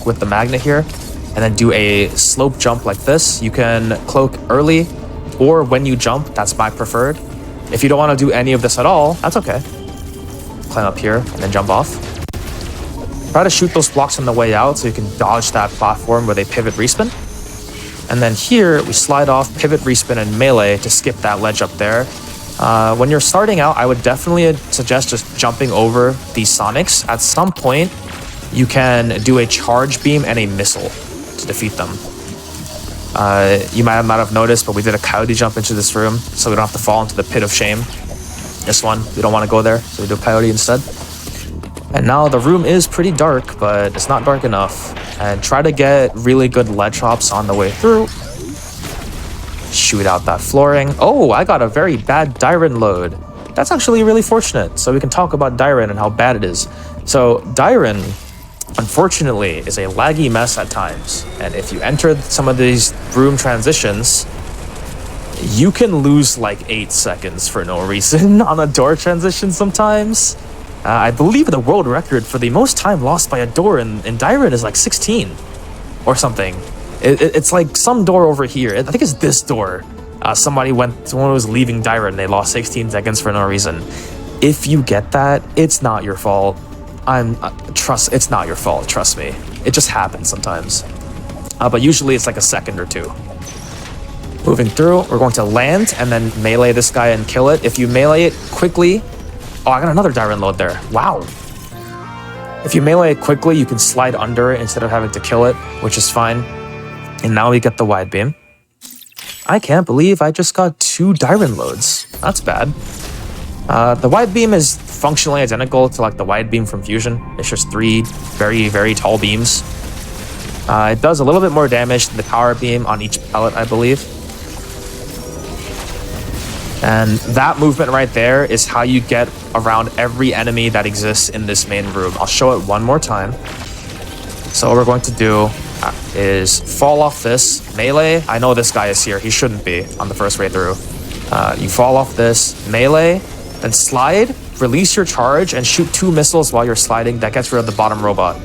with the magnet here, and then do a slope jump like this. You can cloak early or when you jump. That's my preferred. If you don't want to do any of this at all, that's okay. Climb up here and then jump off. Try to shoot those blocks on the way out so you can dodge that platform where they pivot respin. And then here, we slide off, pivot respin, and melee to skip that ledge up there. When you're starting out, I would definitely suggest just jumping over these Sonics. At some point, you can do a charge beam and a missile to defeat them. You might not have noticed, but we did a coyote jump into this room, so we don't have to fall into the pit of shame. This one, we don't want to go there, so we do a coyote instead. And now the room is pretty dark, but it's not dark enough. And try to get really good ledge hops on the way through. Shoot out that flooring. Oh, I got a very bad Dyron load. That's actually really fortunate. So we can talk about Dyron and how bad it is. So Dyron, unfortunately, is a laggy mess at times. And if you enter some of these room transitions, you can lose like 8 seconds for no reason on a door transition sometimes. I believe the world record for the most time lost by a door in Dyron is like 16 or something. It's like some door over here. I think it's this door. Someone was leaving Dyron and they lost 16 seconds for no reason. If you get that, it's not your fault. It's not your fault, trust me. It just happens sometimes. But usually it's like a second or two. Moving through, we're going to land and then melee this guy and kill it. If you melee it quickly... Oh, I got another Dyron load there. Wow. If you melee it quickly, you can slide under it instead of having to kill it, which is fine. And now we get the wide beam. I can't believe I just got 2 Dyron loads. That's bad. The wide beam is functionally identical to like the wide beam from Fusion. It's just 3 very, very tall beams. It does a little bit more damage than the power beam on each pellet, I believe. And that movement right there is how you get around every enemy that exists in this main room. I'll show it one more time. So what we're going to do is fall off this melee. I know this guy is here. He shouldn't be on the first way through. You fall off this melee, then slide, release your charge, and shoot 2 missiles while you're sliding. That gets rid of the bottom robot.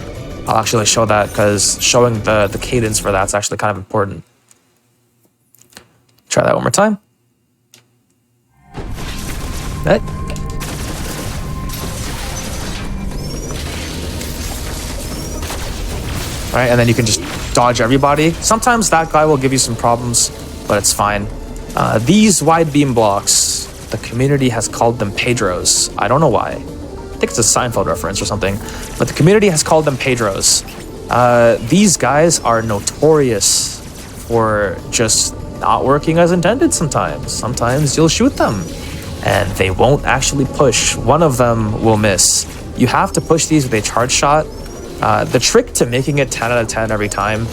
I'll actually show that because showing the cadence for that's actually kind of important. Try that one more time. That. All right, and then you can just dodge everybody. Sometimes that guy will give you some problems, but it's fine. These wide beam blocks, the community has called them Pedros. I don't know why. I think it's a Seinfeld reference or something, but the community has called them Pedros. These guys are notorious for just not working as intended sometimes. Sometimes you'll shoot them and they won't actually push. One of them will miss. You have to push these with a charge shot. The trick to making it 10 out of 10 every time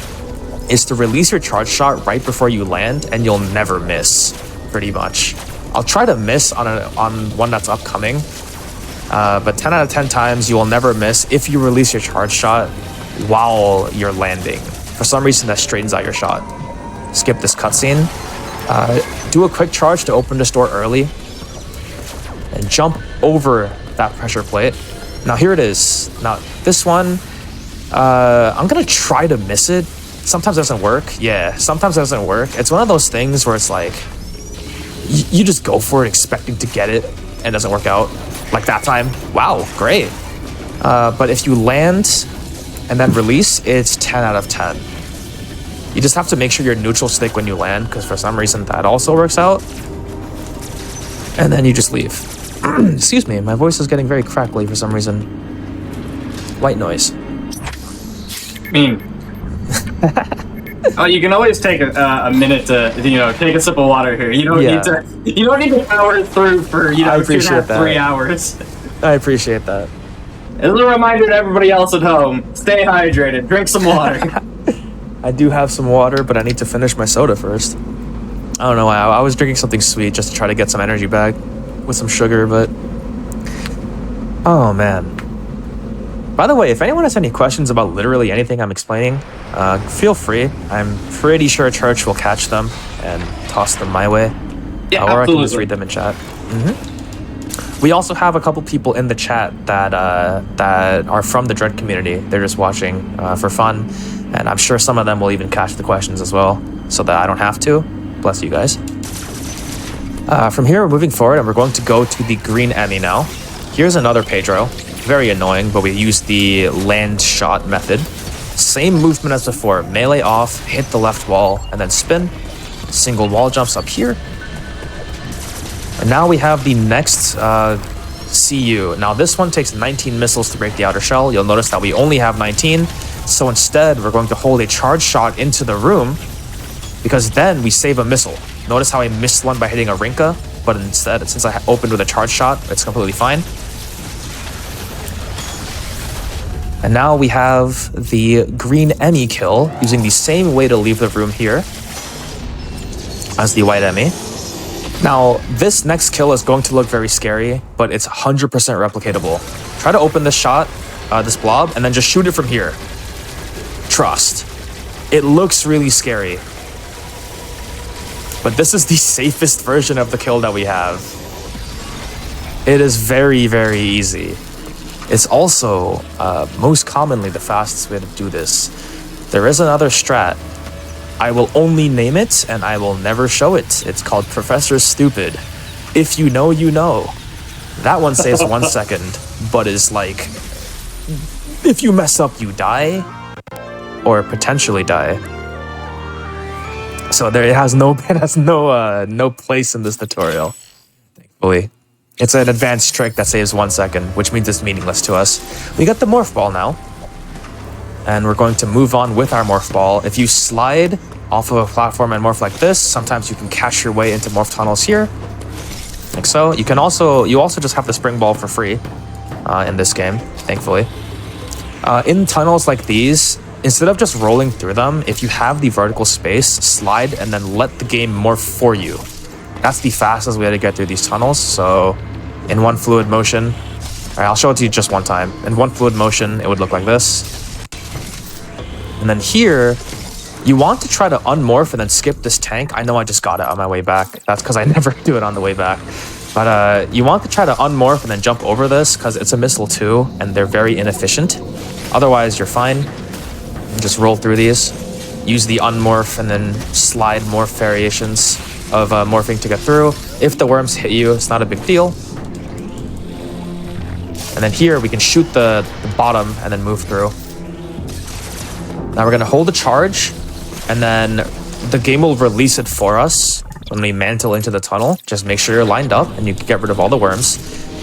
is to release your charge shot right before you land and you'll never miss, pretty much. I'll try to miss on one that's upcoming, but 10 out of 10 times you will never miss if you release your charge shot while you're landing. For some reason that straightens out your shot. Skip this cutscene. Do a quick charge to open this door early and jump over that pressure plate. Now here it is. Now this one, I'm gonna try to miss it. Sometimes it doesn't work. Yeah, sometimes it doesn't work. It's one of those things where it's like, you just go for it expecting to get it and it doesn't work out. Like that time, wow, great. But if you land and then release, it's 10 out of 10. You just have to make sure you're neutral stick when you land, because for some reason that also works out. And then you just leave. Excuse me, my voice is getting very crackly for some reason. White noise. Oh, you can always take a minute to, take a sip of water here. You don't need to power through for, 2.5, 3 hours. I appreciate that. As a reminder to everybody else at home, stay hydrated, drink some water. I do have some water, but I need to finish my soda first. I don't know why. I was drinking something sweet just to try to get some energy back with some sugar, but... Oh, man. By the way, if anyone has any questions about literally anything I'm explaining, feel free. I'm pretty sure Church will catch them and toss them my way. Yeah, or absolutely. I can just read them in chat. We also have a couple people in the chat that are from the Dread community. They're just watching for fun, and I'm sure some of them will even catch the questions as well, so that I don't have to. Bless you guys. From here, we're moving forward, and we're going to go to the green Emmy now. Here's another Pedro. Very annoying, but we use the land shot method. Same movement as before. Melee off, hit the left wall, and then spin. Single wall jumps up here. And now we have the next CU. Now this one takes 19 missiles to break the outer shell. You'll notice that we only have 19. So instead, we're going to hold a charge shot into the room, because then we save a missile. Notice how I missed one by hitting a Rinka, but instead, since I opened with a charge shot, it's completely fine. And now we have the green Emmy kill, using the same way to leave the room here as the white Emmy. Now, this next kill is going to look very scary, but it's 100% replicatable. Try to open this shot, this blob, and then just shoot it from here. Trust. It looks really scary. But this is the safest version of the kill that we have. It is very, very easy. It's also most commonly the fastest way to do this. There is another strat. I will only name it and I will never show it. It's called Professor Stupid. If you know, you know. That one saves 1 second, but is like, if you mess up, you die, or potentially die. So there, it has no place in this tutorial, thankfully. It's an advanced trick that saves 1 second, which means it's meaningless to us. We got the morph ball now, and we're going to move on with our morph ball. If you slide off of a platform and morph like this, sometimes you can catch your way into morph tunnels here, like so. You also just have the spring ball for free in this game, thankfully. In tunnels like these, instead of just rolling through them, if you have the vertical space, slide and then let the game morph for you. That's the fastest way to get through these tunnels. So in one fluid motion, all right, I'll show it to you just one time. In one fluid motion, it would look like this. And then here, you want to try to unmorph and then skip this tank. I know I just got it on my way back. That's because I never do it on the way back. But you want to try to unmorph and then jump over this, because it's a missile too, and they're very inefficient. Otherwise, you're fine. Just roll through these. Use the unmorph and then slide morph variations of morphing to get through. If the worms hit you, it's not a big deal. And then here, we can shoot the bottom and then move through. Now we're going to hold the charge, and then the game will release it for us when we mantle into the tunnel. Just make sure you're lined up and you can get rid of all the worms.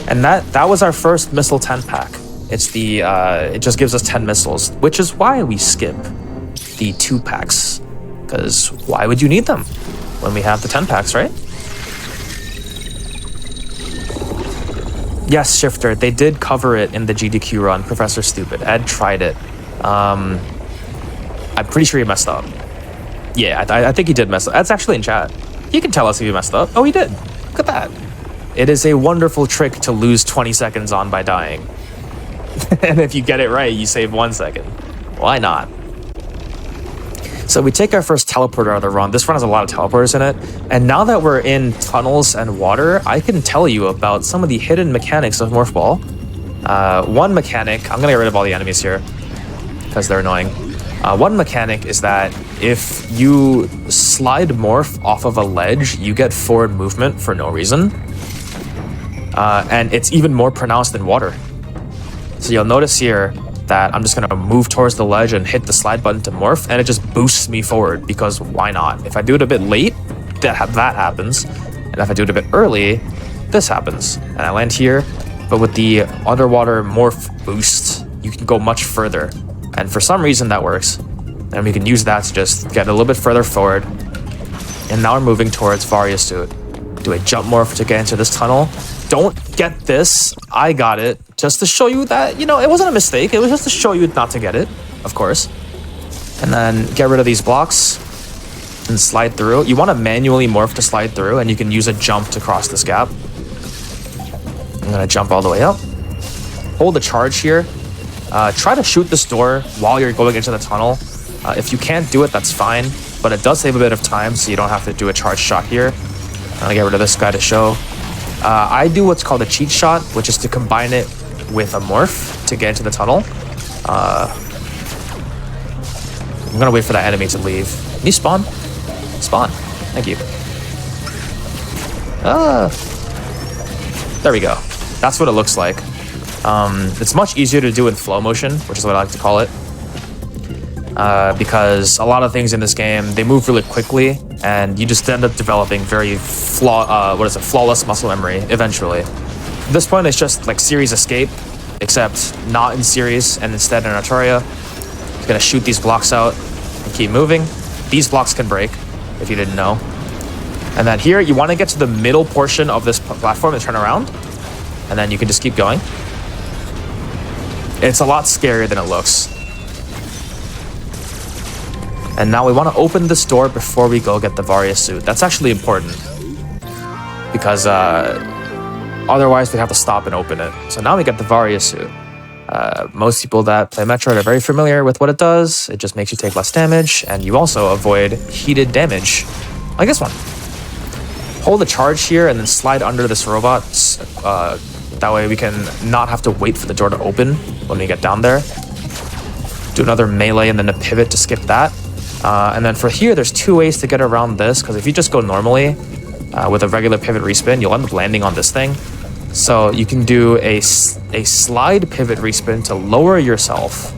And that was our first missile 10 pack. It's the it just gives us 10 missiles, which is why we skip the 2 packs. Because why would you need them when we have the 10 packs, right? Yes, Shifter, they did cover it in the GDQ run, Professor Stupid. Ed tried it. I'm pretty sure he messed up. Yeah, I think he did mess up. That's actually in chat. You can tell us if he messed up. Oh, he did. Look at that. It is a wonderful trick to lose 20 seconds on by dying. And if you get it right, you save 1 second. Why not? So we take our first teleporter out of the run. This run has a lot of teleporters in it. And now that we're in tunnels and water, I can tell you about some of the hidden mechanics of Morph Ball. One mechanic, I'm going to get rid of all the enemies here because they're annoying. One mechanic is that if you slide Morph off of a ledge, you get forward movement for no reason. And it's even more pronounced in water. So you'll notice here that I'm just going to move towards the ledge and hit the slide button to morph, and it just boosts me forward, because why not? If I do it a bit late, that happens. And if I do it a bit early, this happens. And I land here, but with the underwater morph boost, you can go much further. And for some reason that works. And we can use that to just get a little bit further forward. And now we're moving towards Various Suit. Do a jump morph to get into this tunnel. Don't get this. I got it. Just to show you that, you know, it wasn't a mistake. It was just to show you not to get it, of course. And then get rid of these blocks and slide through. You want to manually morph to slide through, and you can use a jump to cross this gap. I'm going to jump all the way up. Hold the charge here. try to shoot this door while you're going into the tunnel. If you can't do it, that's fine, but it does save a bit of time, so you don't have to do a charge shot here. I'm gonna get rid of this guy to show. I do what's called a cheat shot, which is to combine it with a morph to get into the tunnel. I'm gonna wait for that enemy to leave. Can you spawn? Spawn. Thank you. There we go. That's what it looks like. It's much easier to do in flow motion, which is what I like to call it. Because a lot of things in this game, they move really quickly, and you just end up developing very flawless muscle memory eventually. At this point, it's just like series escape, except not in series, and instead in Artoria. It's gonna shoot these blocks out and keep moving. These blocks can break, if you didn't know. And then here, you want to get to the middle portion of this platform and turn around, and then you can just keep going. It's a lot scarier than it looks. And now we want to open this door before we go get the Varia suit. That's actually important, because otherwise we'd have to stop and open it. So now we get the Varia suit. Most people that play Metroid are very familiar with what it does. It just makes you take less damage, and you also avoid heated damage, like this one. Hold the charge here and then slide under this robot. That way we can not have to wait for the door to open when we get down there. Do another melee and then a pivot to skip that. And then for here, there's two ways to get around this, because if you just go normally with a regular pivot respin, you'll end up landing on this thing. So you can do a slide pivot respin to lower yourself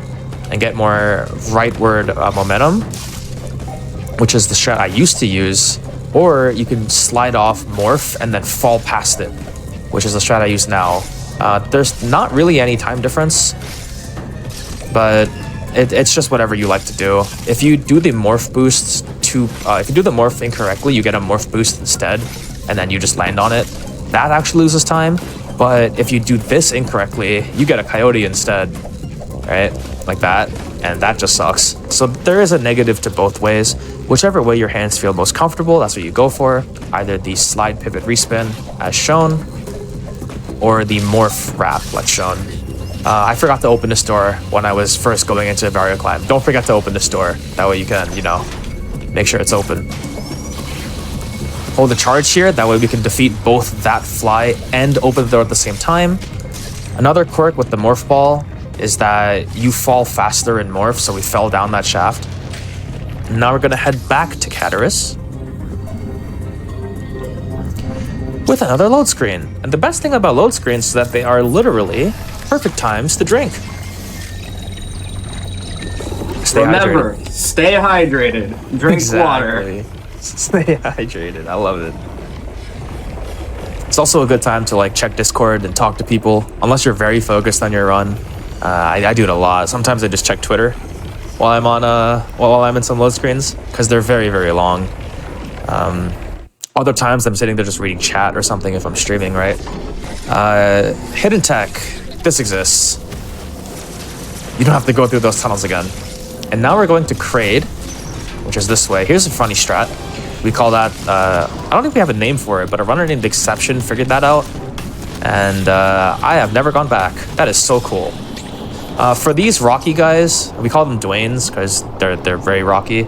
and get more rightward momentum, which is the strat I used to use. Or you can slide off morph and then fall past it, which is the strat I use now. There's not really any time difference, but it's just whatever you like to do. If you do the morph boosts if you do the morph incorrectly, you get a morph boost instead, and then you just land on it. That actually loses time. But if you do this incorrectly, you get a coyote instead, right? Like that, and that just sucks. So there is a negative to both ways. Whichever way your hands feel most comfortable, that's what you go for. Either the slide pivot respin, as shown, or the morph wrap, like shown. I forgot to open this door when I was first going into Varia Climb. Don't forget to open this door. That way you can, you know, make sure it's open. Hold the charge here. That way we can defeat both that fly and open the door at the same time. Another quirk with the morph ball is that you fall faster in morph, so we fell down that shaft. Now we're gonna head back to Cataris with another load screen. And the best thing about load screens is that they are literally perfect times to drink. Remember, stay hydrated. Drink water. Stay hydrated. I love it. It's also a good time to like check Discord and talk to people, unless you're very focused on your run. I do it a lot. Sometimes I just check Twitter while I'm in some load screens, because they're very, very long. Other times I'm sitting there just reading chat or something if I'm streaming, right? Hidden tech. This exists. You don't have to go through those tunnels again. And now we're going to Kraid, which is this way. Here's a funny strat. We call that, I don't think we have a name for it, but a runner named Exception figured that out. And I have never gone back. That is so cool. For these rocky guys, we call them Dwaynes because they're very rocky.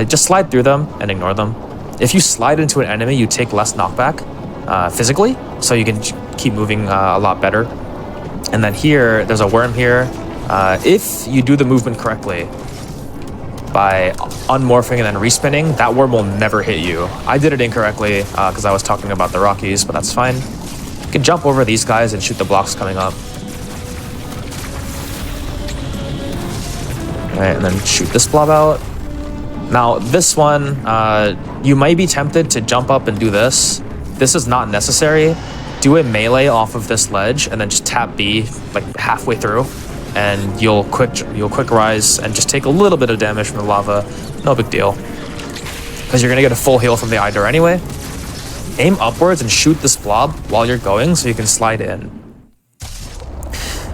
Just slide through them and ignore them. If you slide into an enemy, you take less knockback physically, so you can keep moving a lot better. And then here, there's a worm here. If you do the movement correctly, by unmorphing and then respinning, that worm will never hit you. I did it incorrectly because I was talking about the Rockies, but that's fine. You can jump over these guys and shoot the blocks coming up. Alright, and then shoot this blob out. Now, this one, you might be tempted to jump up and do this. This is not necessary. Do a melee off of this ledge and then just tap B like halfway through, and you'll quick rise and just take a little bit of damage from the lava. No big deal, because you're gonna get a full heal from the eye door anyway. Aim upwards and shoot this blob while you're going so you can slide in.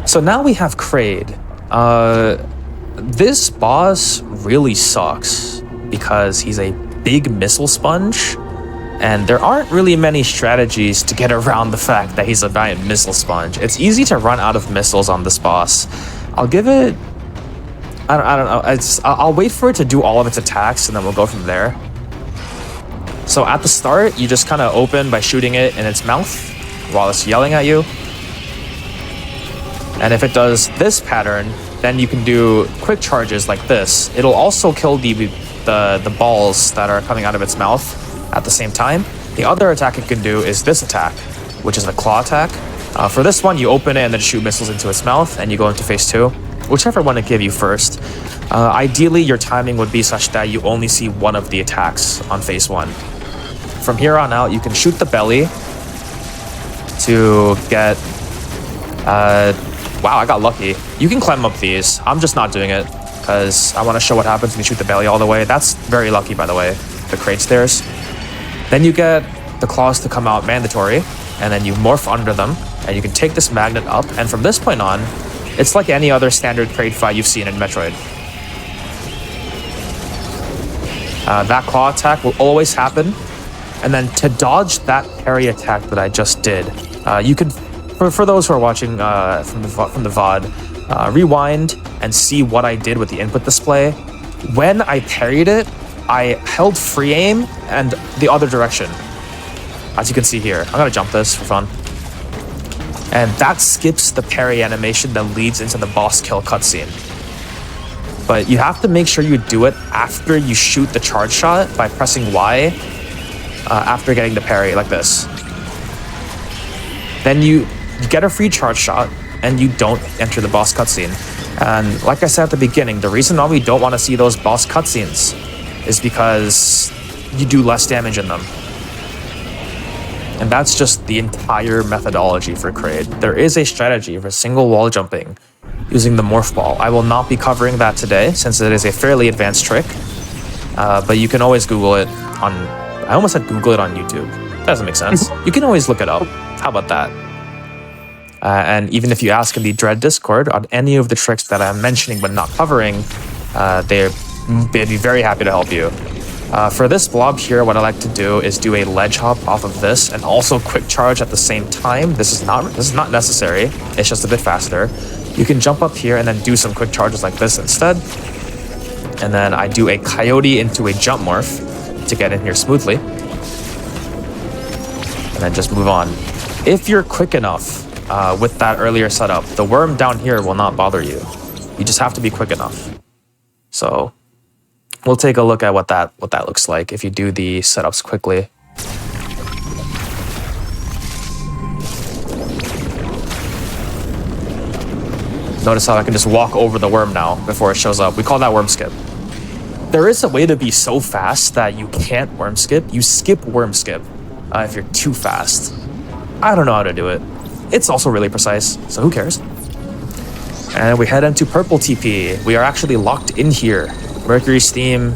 So now we have Kraid. This boss really sucks because he's a big missile sponge, and there aren't really many strategies to get around the fact that he's a giant missile sponge. It's easy to run out of missiles on this boss, I'll give it... I don't know. I'll wait for it to do all of its attacks, and then we'll go from there. So at the start, you just kind of open by shooting it in its mouth while it's yelling at you. And if it does this pattern, then you can do quick charges like this. It'll also kill the balls that are coming out of its mouth at the same time. The other attack it can do is this attack, which is a claw attack. For this one, you open it and then shoot missiles into its mouth, and you go into phase 2. Whichever one it give you first. Ideally, your timing would be such that you only see one of the attacks on phase 1. From here on out, you can shoot the belly to get... wow, I got lucky. You can climb up these. I'm just not doing it because I want to show what happens when you shoot the belly all the way. That's very lucky, by the way, the crate stairs. Then you get the claws to come out mandatory, and then you morph under them, and you can take this magnet up, and from this point on, it's like any other standard crate fight you've seen in Metroid. That claw attack will always happen, and then to dodge that parry attack that I just did, you can, for those who are watching from the VOD, rewind and see what I did with the input display. When I parried it, I held free aim and the other direction, as you can see here. I'm gonna jump this for fun. And that skips the parry animation that leads into the boss kill cutscene. But you have to make sure you do it after you shoot the charge shot by pressing Y after getting the parry, like this. Then you get a free charge shot and you don't enter the boss cutscene. And like I said at the beginning, the reason why we don't want to see those boss cutscenes is because you do less damage in them. And that's just the entire methodology for Kraid. There is a strategy for single wall jumping using the morph ball. I will not be covering that today since it is a fairly advanced trick, but you can always Google it on... I almost said Google it on YouTube. That doesn't make sense. You can always look it up. How about that? And even if you ask in the Dread Discord on any of the tricks that I'm mentioning but not covering, they'd be very happy to help you. For this blob here, what I like to do is do a ledge hop off of this and also quick charge at the same time. This is not necessary. It's just a bit faster. You can jump up here and then do some quick charges like this instead. And then I do a coyote into a jump morph to get in here smoothly. And then just move on. If you're quick enough with that earlier setup, the worm down here will not bother you. You just have to be quick enough. So we'll take a look at what that looks like if you do the setups quickly. Notice how I can just walk over the worm now before it shows up. We call that worm skip. There is a way to be so fast that you can't worm skip. You skip worm skip if you're too fast. I don't know how to do it. It's also really precise, so who cares? And we head into purple TP. We are actually locked in here. Mercury's theme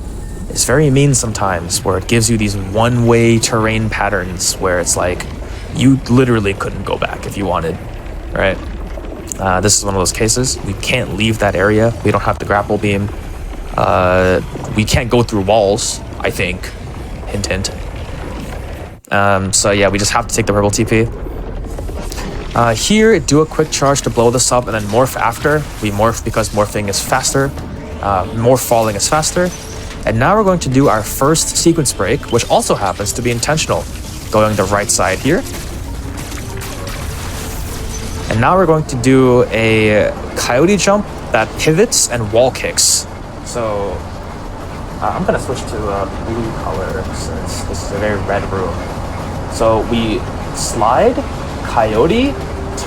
is very mean sometimes, where it gives you these one-way terrain patterns where it's like you literally couldn't go back if you wanted, right? This is one of those cases. We can't leave that area. We don't have the grapple beam. We can't go through walls, I think. Hint, hint. So yeah, we just have to take the purple TP. Here, do a quick charge to blow this up and then morph after. We morph because morphing is faster. Morph falling is faster. And now we're going to do our first sequence break, which also happens to be intentional. Going the right side here. And now we're going to do a coyote jump that pivots and wall kicks. So I'm going to switch to blue color since this is a very red room. So we slide, coyote,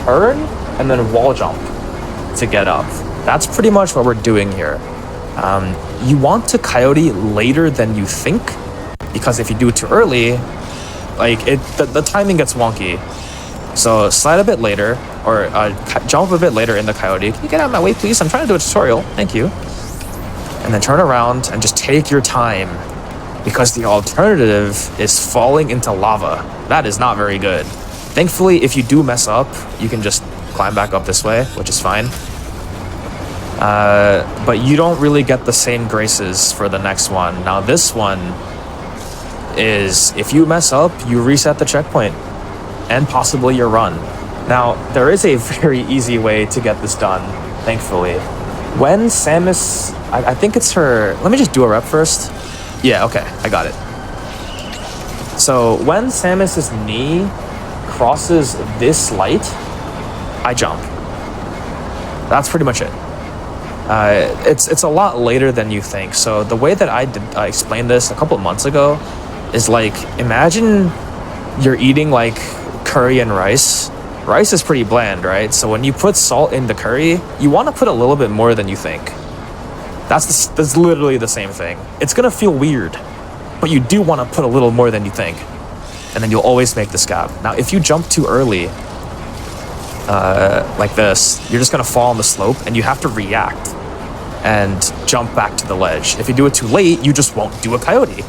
turn, and then wall jump to get up. That's pretty much what we're doing here. You want to coyote later than you think, because if you do it too early, like the timing gets wonky. So slide a bit later, or jump a bit later in the coyote. Can you get out of my way, please? I'm trying to do a tutorial. Thank you. And then turn around and just take your time, because the alternative is falling into lava. That is not very good. Thankfully, if you do mess up, you can just climb back up this way, which is fine. But you don't really get the same graces for the next one. Now this one is, if you mess up, you reset the checkpoint and possibly your run. Now, there is a very easy way to get this done. thankfully. When Samus, I think it's her, let me just do a rep first. Yeah, okay, I got it. So when Samus's knee crosses this light, I jump. That's pretty much it. It's a lot later than you think. So the way that I explained this a couple of months ago is like, imagine you're eating like curry and rice. Rice is pretty bland, right? So when you put salt in the curry, you want to put a little bit more than you think. That's literally the same thing. It's gonna feel weird, but you do want to put a little more than you think, and then you'll always make this gap. Now, if you jump too early, like this, you're just gonna fall on the slope, and you have to react and jump back to the ledge. If you do it too late, you just won't do a coyote.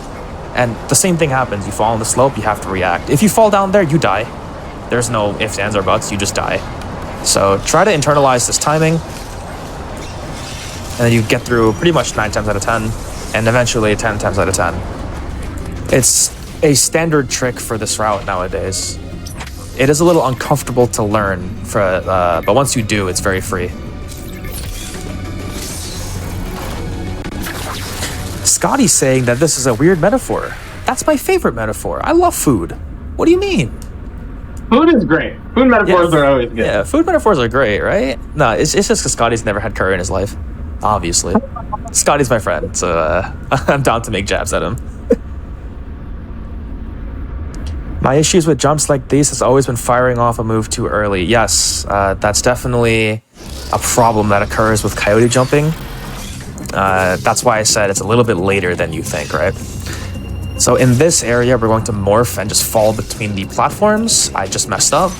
And the same thing happens. You fall on the slope, you have to react. If you fall down there, you die. There's no ifs, ands, or buts, you just die. So try to internalize this timing, and then you get through pretty much 9 times out of 10, and eventually 10 times out of 10. It's a standard trick for this route nowadays. It is a little uncomfortable to learn, but once you do, it's very free. Scotty's saying that this is a weird metaphor. That's my favorite metaphor. I love food. What do you mean? Food is great. Food metaphors are always good. Yeah, food metaphors are great, right? No, it's just because Scotty's never had curry in his life. Obviously. Scotty's my friend, so I'm down to make jabs at him. My issues with jumps like these has always been firing off a move too early. Yes, that's definitely a problem that occurs with coyote jumping. That's why I said it's a little bit later than you think, right? So in this area, we're going to morph and just fall between the platforms. I just messed up.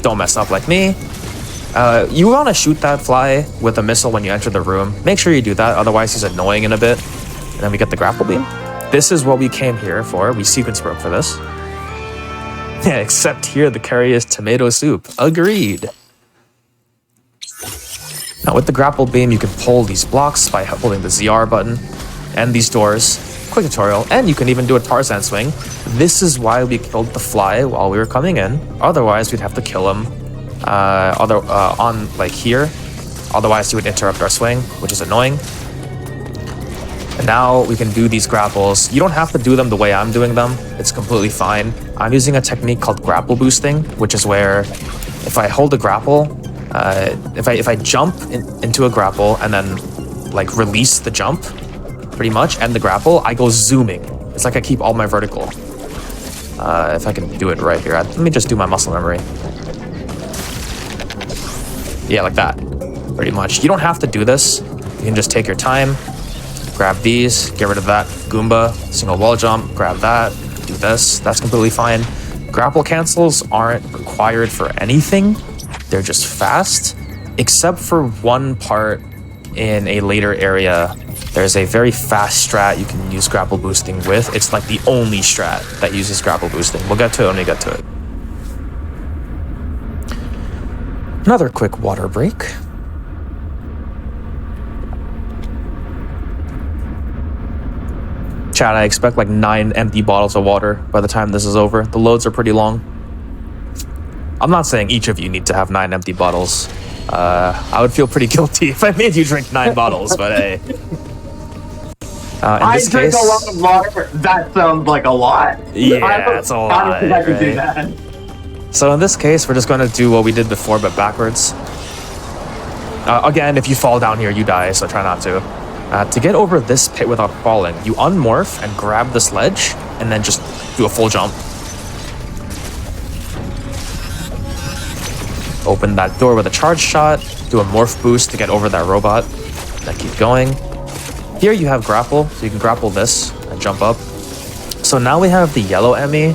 Don't mess up like me. You want to shoot that fly with a missile when you enter the room. Make sure you do that, otherwise he's annoying in a bit. And then we get the grapple beam. This is what we came here for. We sequence broke for this. Yeah, except here the curry is tomato soup. Agreed. Now with the grapple beam, you can pull these blocks by holding the ZR button and these doors. Quick tutorial, and you can even do a Tarzan swing. This is why we killed the fly while we were coming in. Otherwise, we'd have to kill him on like here. Otherwise, he would interrupt our swing, which is annoying. And now we can do these grapples. You don't have to do them the way I'm doing them. It's completely fine. I'm using a technique called grapple boosting, which is where if I hold a grapple, if I jump into a grapple and then like release the jump, pretty much, and the grapple, I go zooming. It's like I keep all my vertical. If I can do it right here. Let me just do my muscle memory. Yeah, like that. Pretty much. You don't have to do this. You can just take your time, grab these, get rid of that Goomba, single wall jump, grab that, do this. That's completely fine. Grapple cancels aren't required for anything. They're just fast, except for one part in a later area. There's a very fast strat you can use grapple boosting with. It's like the only strat that uses grapple boosting. We'll get to it when we get to it. Another quick water break. Chat, I expect like 9 empty bottles of water by the time this is over. The loads are pretty long. I'm not saying each of you need to have 9 empty bottles. I would feel pretty guilty if I made you drink 9 bottles, but hey. I drink a lot of water. That sounds like a lot. Yeah, it's a lot. I could do that. So in this case, we're just going to do what we did before, but backwards. Again, if you fall down here, you die, so try not to. To get over this pit without falling, you unmorph and grab this ledge, and then just do a full jump. Open that door with a charge shot, do a morph boost to get over that robot, then keep going. Here you have grapple, so you can grapple this and jump up. So now we have the yellow Emmy.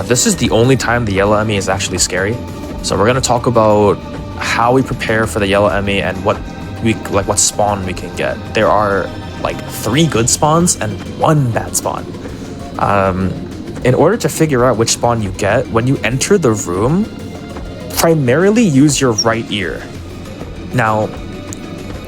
This is the only time the yellow Emmy is actually scary. So we're going to talk about how we prepare for the yellow Emmy and what spawn we can get. There are like 3 good spawns and 1 bad spawn. In order to figure out which spawn you get, when you enter the room, primarily use your right ear. Now,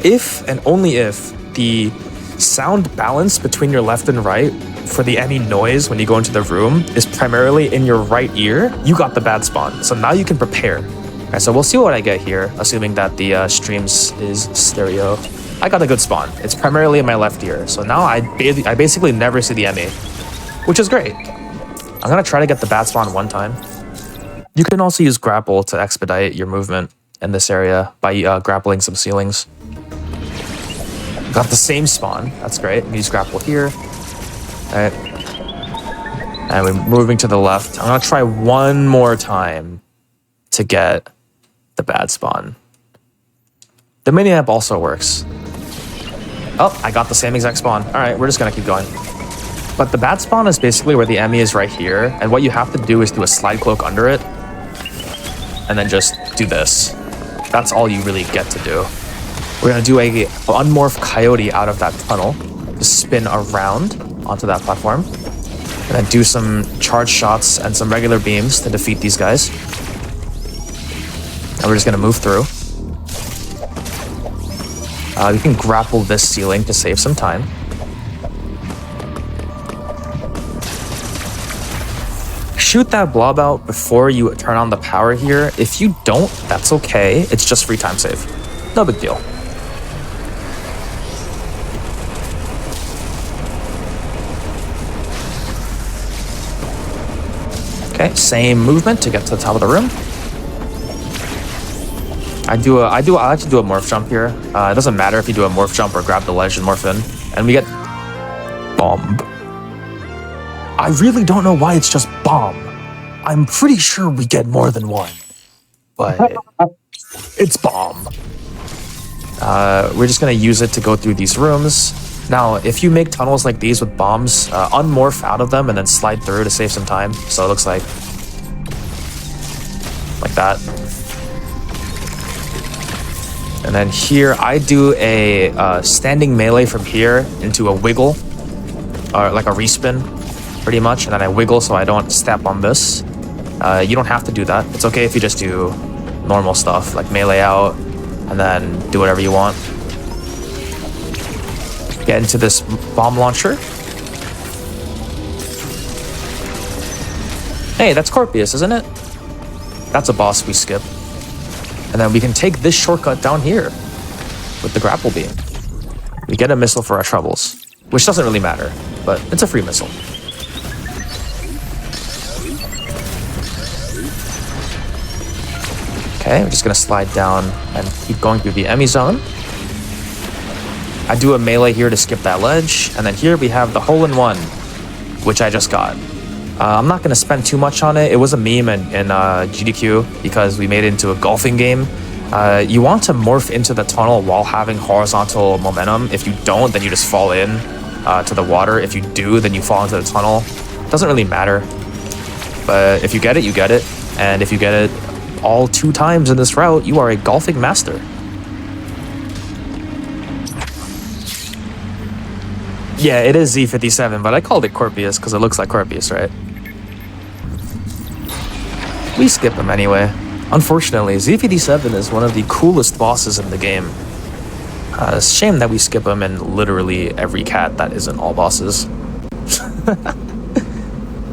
if and only if the sound balance between your left and right for the any noise when you go into the room is primarily in your right ear, you got the bad spawn. So now you can prepare. Alright, so we'll see what I get here, assuming that the streams is stereo. I got a good spawn. It's primarily in my left ear, so now I basically never see the enemy, which is great. I'm gonna try to get the bad spawn one time. You can also use grapple to expedite your movement in this area by grappling some ceilings. Got the same spawn. That's great. Use grapple here. Alright. And we're moving to the left. I'm gonna try one more time to get the bad spawn. The mini-map also works. Oh, I got the same exact spawn. Alright, we're just gonna keep going. But the bad spawn is basically where the enemy is right here, and what you have to do is do a slide cloak under it, and then just do this. That's all you really get to do. We're gonna do a unmorph coyote out of that tunnel to spin around onto that platform, and then do some charge shots and some regular beams to defeat these guys. And we're just gonna move through. You can grapple this ceiling to save some time. Shoot that blob out before you turn on the power here. If you don't, that's okay. It's just free time save. No big deal. Okay, same movement to get to the top of the room. I like to do a morph jump here. It doesn't matter if you do a morph jump or grab the ledge and morph in. And we get bomb. I really don't know why it's just bomb. I'm pretty sure we get more than one, but it's bomb. We're just gonna use it to go through these rooms. Now, if you make tunnels like these with bombs, unmorph out of them and then slide through to save some time. So it looks like that. And then here, I do a standing melee from here into a wiggle, or like a respin, pretty much. And then I wiggle so I don't step on this. You don't have to do that. It's okay if you just do normal stuff, like melee out, and then do whatever you want. Get into this bomb launcher. Hey, that's Corpius, isn't it? That's a boss we skip. And then we can take this shortcut down here with the grapple beam. We get a missile for our troubles, which doesn't really matter, but it's a free missile. Okay, we're just gonna slide down and keep going through the Emmy zone. I do a melee here to skip that ledge, and then here we have the hole-in-one, which I just got. I'm not gonna spend too much on it. It was a meme in GDQ because we made it into a golfing game. You want to morph into the tunnel while having horizontal momentum. If you don't, then you just fall in to the water. If you do, then you fall into the tunnel. Doesn't really matter. But if you get it, you get it. And if you get it all 2 times in this route, you are a golfing master. Yeah, it is Z57, but I called it Corpius because it looks like Corpius, right? We skip him anyway. Unfortunately, Z57 is one of the coolest bosses in the game. It's a shame that we skip him in literally every cat that isn't all bosses.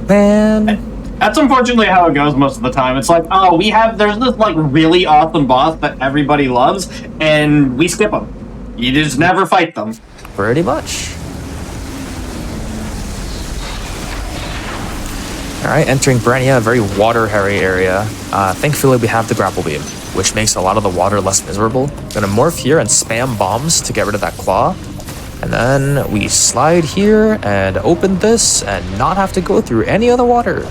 Man. That's unfortunately how it goes most of the time. It's like, oh, there's this like really awesome boss that everybody loves, and we skip them. You just never fight them. Pretty much. Alright, entering Brenia, a very water-hairy area. Thankfully, we have the grapple beam, which makes a lot of the water less miserable. Gonna morph here and spam bombs to get rid of that claw. And then we slide here and open this and not have to go through any of the water.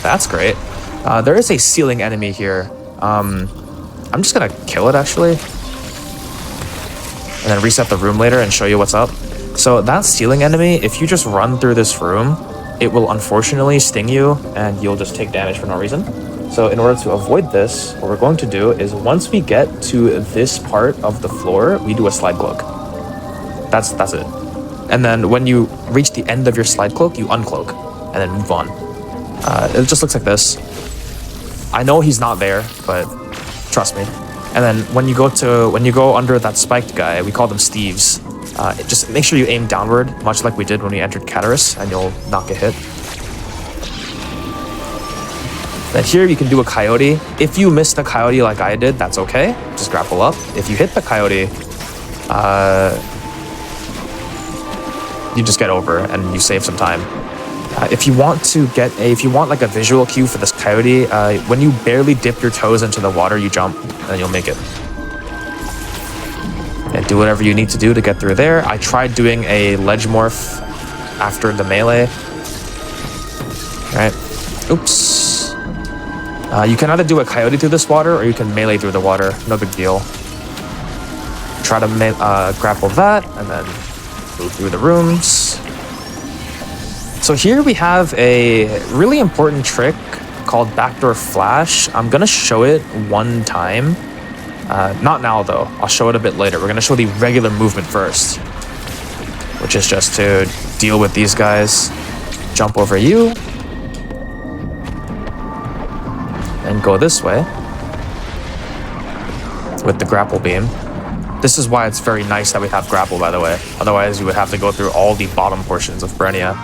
That's great. There is a ceiling enemy here. I'm just gonna kill it, actually. And then reset the room later and show you what's up. So that ceiling enemy, if you just run through this room, it will unfortunately sting you and you'll just take damage for no reason. So in order to avoid this, what we're going to do is once we get to this part of the floor, we do a slide cloak. That's it. And then when you reach the end of your slide cloak, you uncloak and then move on. It just looks like this. I know he's not there, but trust me. And then when you go under that spiked guy, we call them Steves. Just make sure you aim downward, much like we did when we entered Cataris, and you'll not get hit. Then here you can do a coyote. If you missed the coyote like I did, that's okay. Just grapple up. If you hit the coyote, you just get over and you save some time. If you want like a visual cue for this coyote, when you barely dip your toes into the water, you jump and you'll make it. And do whatever you need to do to get through there. I tried doing a ledge morph after the melee. Right. Oops. You can either do a coyote through this water or you can melee through the water. No big deal. Try to grapple that and then move through the rooms. So here we have a really important trick called backdoor flash. I'm gonna show it one time. Not now though, I'll show it a bit later. We're gonna show the regular movement first, which is just to deal with these guys. Jump over you, and go this way with the grapple beam. This is why it's very nice that we have grapple, by the way. Otherwise, you would have to go through all the bottom portions of Berenia.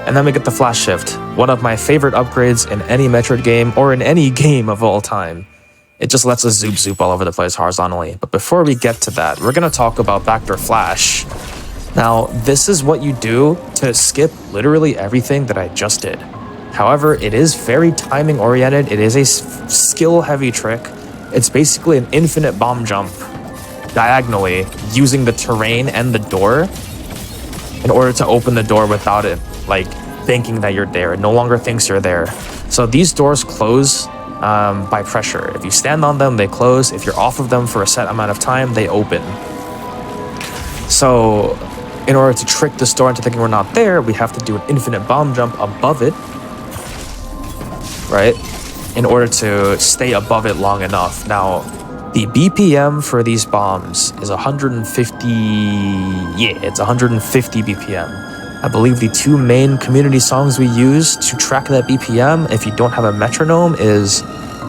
And then we get the flash shift, one of my favorite upgrades in any Metroid game or in any game of all time. It just lets us zoop all over the place horizontally. But before we get to that, we're gonna talk about backdoor flash. Now, this is what you do to skip literally everything that I just did. However, it is very timing oriented. It is a skill heavy trick. It's basically an infinite bomb jump diagonally using the terrain and the door in order to open the door without it like thinking that you're there. It no longer thinks you're there. So these doors close by pressure. If you stand on them, they close. If you're off of them for a set amount of time, they open. So in order to trick this door into thinking we're not there, we have to do an infinite bomb jump above it, right? In order to stay above it long enough. Now, the BPM for these bombs is 150, yeah, it's 150 BPM. I believe the two main community songs we use to track that BPM, if you don't have a metronome, is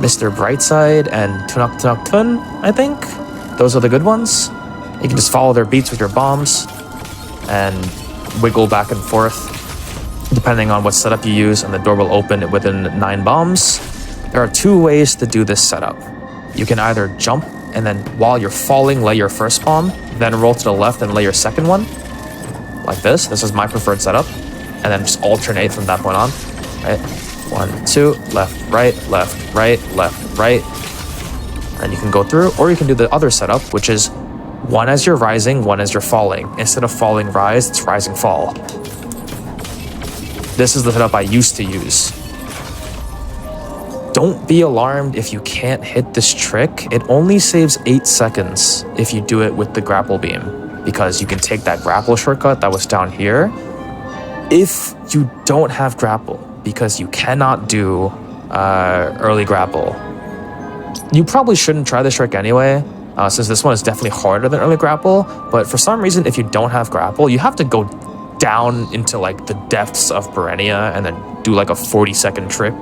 Mr. Brightside and Tunak Tunak Tun, I think. Those are the good ones. You can just follow their beats with your bombs and wiggle back and forth depending on what setup you use, and the door will open within 9 bombs. There are 2 ways to do this setup. You can either jump and then while you're falling, lay your first bomb, then roll to the left and lay your second one. Like this. This is my preferred setup. And then just alternate from that point on. Right? 1, 2, left, right, left, right, left, right. And you can go through, or you can do the other setup, which is 1 as you're rising, 1 as you're falling. Instead of falling rise, it's rising fall. This is the setup I used to use. Don't be alarmed if you can't hit this trick. It only saves 8 seconds if you do it with the grapple beam, because you can take that grapple shortcut that was down here if you don't have grapple, because you cannot do early grapple. You probably shouldn't try this trick anyway, since this one is definitely harder than early grapple, but for some reason, if you don't have grapple, you have to go down into like the depths of Berenia and then do like a 40-second trip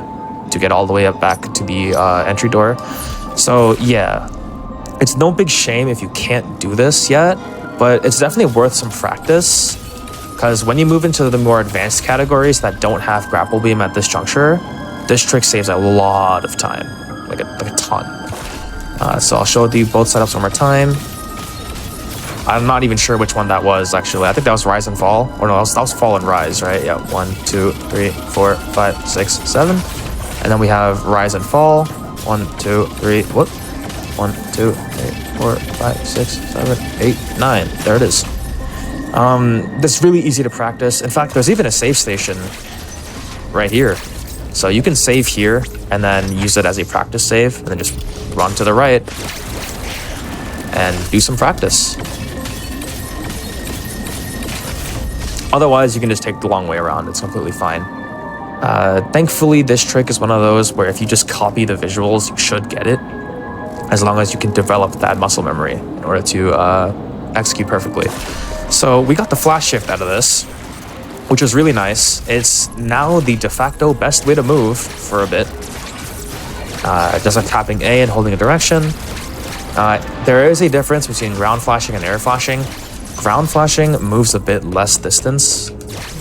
to get all the way up back to the entry door. So yeah, it's no big shame if you can't do this yet, but it's definitely worth some practice, because when you move into the more advanced categories that don't have grapple beam at this juncture, this trick saves a lot of time, like a ton. So I'll show you both setups one more time. I'm not even sure which one that was, actually. I think that was Rise and Fall. Or no, that was Fall and Rise, right? Yeah, 1, 2, 3, 4, 5, 6, 7. And then we have Rise and Fall. 1, 2, 3, whoop. 1, 2, 3, 4, 5, 6, 7, 8, 9. There it is. That's really easy to practice. In fact, there's even a save station right here. So you can save here and then use it as a practice save, and then just run to the right and do some practice. Otherwise, you can just take the long way around. It's completely fine. Thankfully, this trick is one of those where if you just copy the visuals, you should get it, as long as you can develop that muscle memory in order to execute perfectly. So we got the flash shift out of this, which was really nice. It's now the de facto best way to move for a bit. Just like tapping A and holding a direction. There is a difference between ground flashing and air flashing. Ground flashing moves a bit less distance.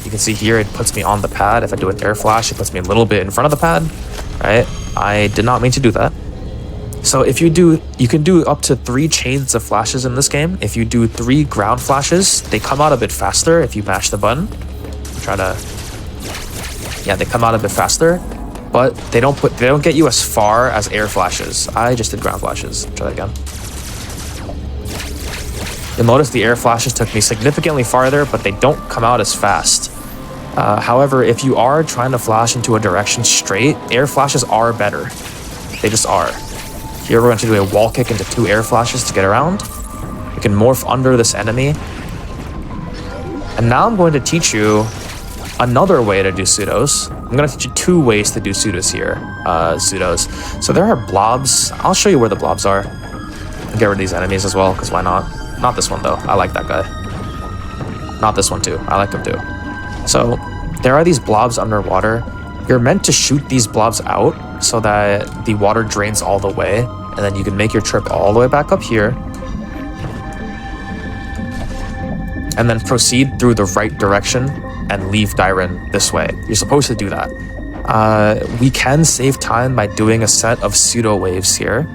You can see here it puts me on the pad. If I do an air flash, it puts me a little bit in front of the pad, right? I did not mean to do that. So if you can do up to 3 chains of flashes in this game. If you do 3 ground flashes, they come out a bit faster if you mash the button. They come out a bit faster, but they don't get you as far as air flashes. I just did ground flashes. Try that again. You'll notice the air flashes took me significantly farther, but they don't come out as fast. However, if you are trying to flash into a direction straight, air flashes are better. They just are. Here we're going to do a wall kick into 2 air flashes to get around. You can morph under this enemy. And now I'm going to teach you another way to do pseudos. I'm going to teach you 2 ways to do pseudos here. So there are blobs. I'll show you where the blobs are. Get rid of these enemies as well, because why not? Not this one though. I like that guy. Not this one too. I like him too. So there are these blobs underwater. You're meant to shoot these blobs out so that the water drains all the way, and then you can make your trip all the way back up here, and then proceed through the right direction and leave Dairen this way. You're supposed to do that. We can save time by doing a set of pseudo waves here.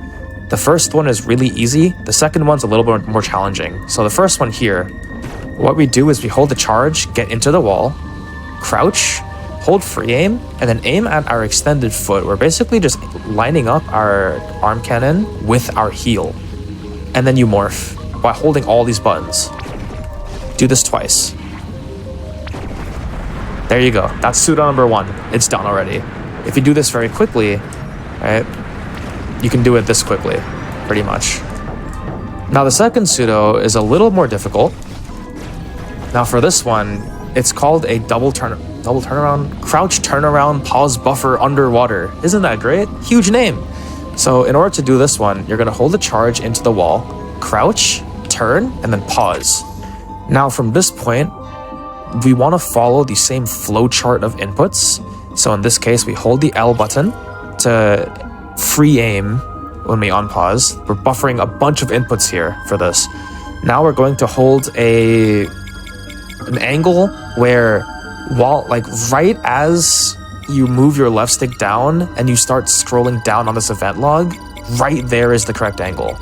The first one is really easy. The second one's a little bit more challenging. So the first one here, what we do is we hold the charge, get into the wall, crouch, hold free aim, and then aim at our extended foot. We're basically just lining up our arm cannon with our heel. And then you morph by holding all these buttons. Do this twice. There you go. That's pseudo number 1. It's done already. If you do this very quickly, right, you can do it this quickly, pretty much. Now the second pseudo is a little more difficult. Now for this one, it's called a double turnaround, crouch turnaround, pause buffer underwater. Isn't that great? Huge name. So in order to do this one, you're gonna hold the charge into the wall, crouch, turn, and then pause. Now from this point, we wanna follow the same flow chart of inputs. So in this case, we hold the L button to free aim when we unpause. We're buffering a bunch of inputs here for this. Now we're going to hold an angle where right as you move your left stick down and you start scrolling down on this event log, right there is the correct angle.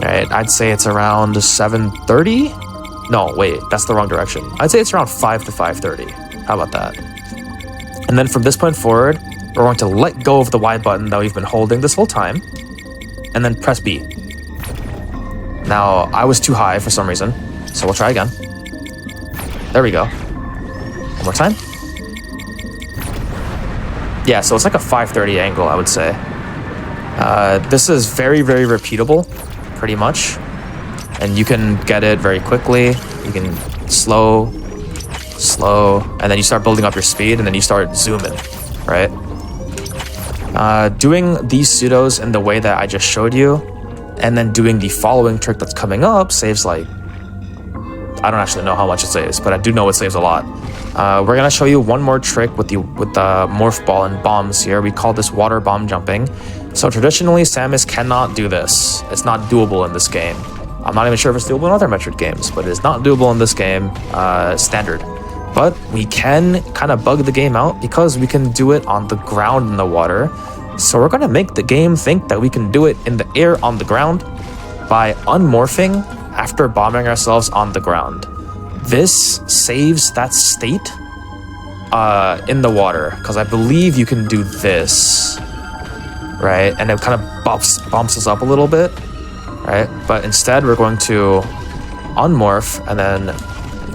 Right, I'd say it's around 7:30. No, wait, that's the wrong direction. I'd say it's around 5 to 5:30. How about that? And then from this point forward, we're going to let go of the Y button that we've been holding this whole time, and then press B. Now, I was too high for some reason, so we'll try again. There we go. One more time. Yeah, so it's like a 5:30 angle, I would say. This is very, very repeatable, pretty much. And you can get it very quickly. You can slow, and then you start building up your speed, and then you start zooming, right? Doing these pseudos in the way that I just showed you, and then doing the following trick that's coming up saves like, I don't actually know how much it saves, but I do know it saves a lot. We're gonna show you one more trick with the morph ball and bombs here. We call this water bomb jumping. So traditionally, Samus cannot do this. It's not doable in this game. I'm not even sure if it's doable in other Metroid games, but it's not doable in this game, standard. But we can kind of bug the game out because we can do it on the ground in the water. So we're gonna make the game think that we can do it in the air on the ground by unmorphing after bombing ourselves on the ground. This saves that state in the water, because I believe you can do this, right? And it kind of bumps us up a little bit, right? But instead, we're going to unmorph and then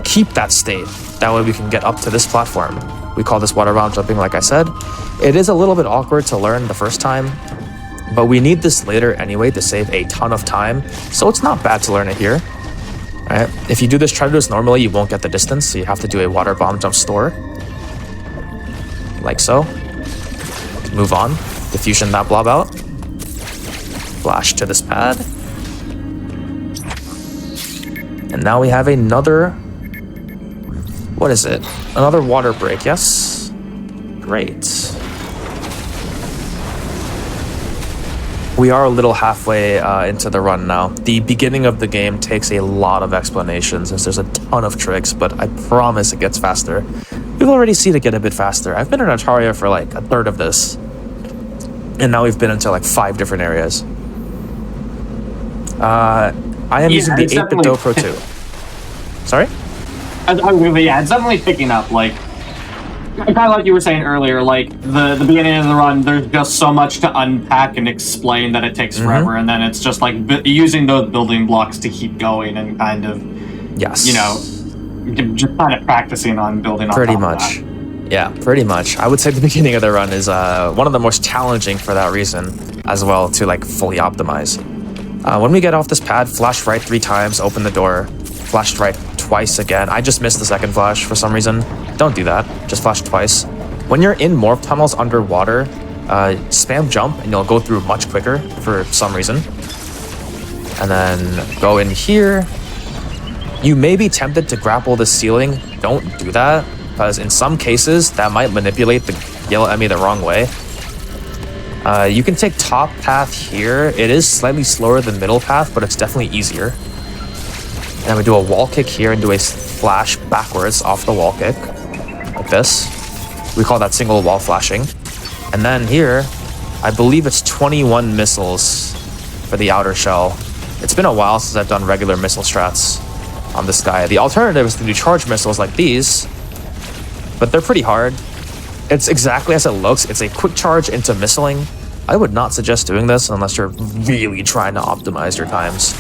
keep that state. That way we can get up to this platform. We call this water bomb jumping, like I said. It is a little bit awkward to learn the first time, but we need this later anyway to save a ton of time, so it's not bad to learn it here. Right? If you do this, try to do this normally, you won't get the distance, so you have to do a water bomb jump store. Like so. Move on. Diffusion that blob out. Flash to this pad. And now we have another... What is it? Another water break, yes? Great. We are a little halfway into the run now. The beginning of the game takes a lot of explanations as there's a ton of tricks, but I promise it gets faster. We've already seen it get a bit faster. I've been in Ataria for like a third of this. And now we've been into like 5 different areas. I am using the 8-bit Do Pro 2. Sorry? Yeah, it's definitely picking up. Like, kind of like you were saying earlier, like the beginning of the run, there's just so much to unpack and explain that it takes forever, and then it's just like using those building blocks to keep going and kind of, you know, just kind of practicing on building on pretty top much. Of that. Yeah, pretty much. I would say the beginning of the run is one of the most challenging for that reason as well, to like fully optimize. When we get off this pad, flash right 3 times, open the door, flash right twice again. I just missed the second flash for some reason. Don't do that, just flash twice. When you're in morph tunnels underwater, spam jump and you'll go through much quicker for some reason. And then go in here. You may be tempted to grapple the ceiling. Don't do that, because in some cases that might manipulate the yellow enemy the wrong way. You can take top path here. It is slightly slower than middle path, but it's definitely easier. And we do a wall kick here and do a flash backwards off the wall kick, like this. We call that single wall flashing. And then here, I believe it's 21 missiles for the outer shell. It's been a while since I've done regular missile strats on this guy. The alternative is to do charge missiles like these, but they're pretty hard. It's exactly as it looks. It's a quick charge into missiling. I would not suggest doing this unless you're really trying to optimize your times.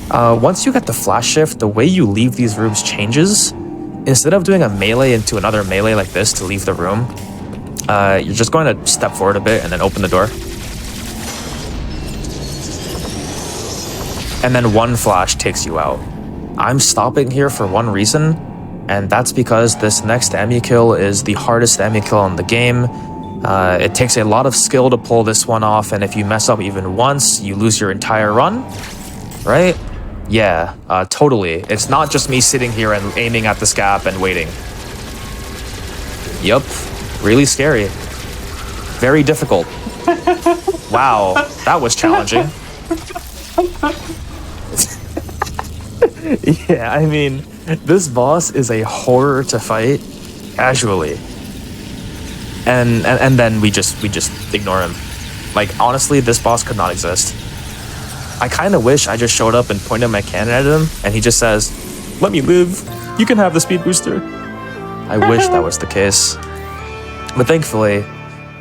Once you get the flash shift, the way you leave these rooms changes. Instead of doing a melee into another melee like this to leave the room, you're just going to step forward a bit and then open the door. And then one flash takes you out. I'm stopping here for one reason, and that's because this next enemy kill is the hardest enemy kill in the game. It takes a lot of skill to pull this one off, and if you mess up even once, you lose your entire run, right? Yeah, totally. It's not just me sitting here and aiming at this gap and waiting. Yup, really scary. Very difficult. Wow, that was challenging. Yeah, I mean, this boss is a horror to fight casually. And then we just ignore him. Like, honestly, this boss could not exist. I kind of wish I just showed up and pointed my cannon at him and he just says, "Let me live. You can have the speed booster." I wish that was the case. But thankfully,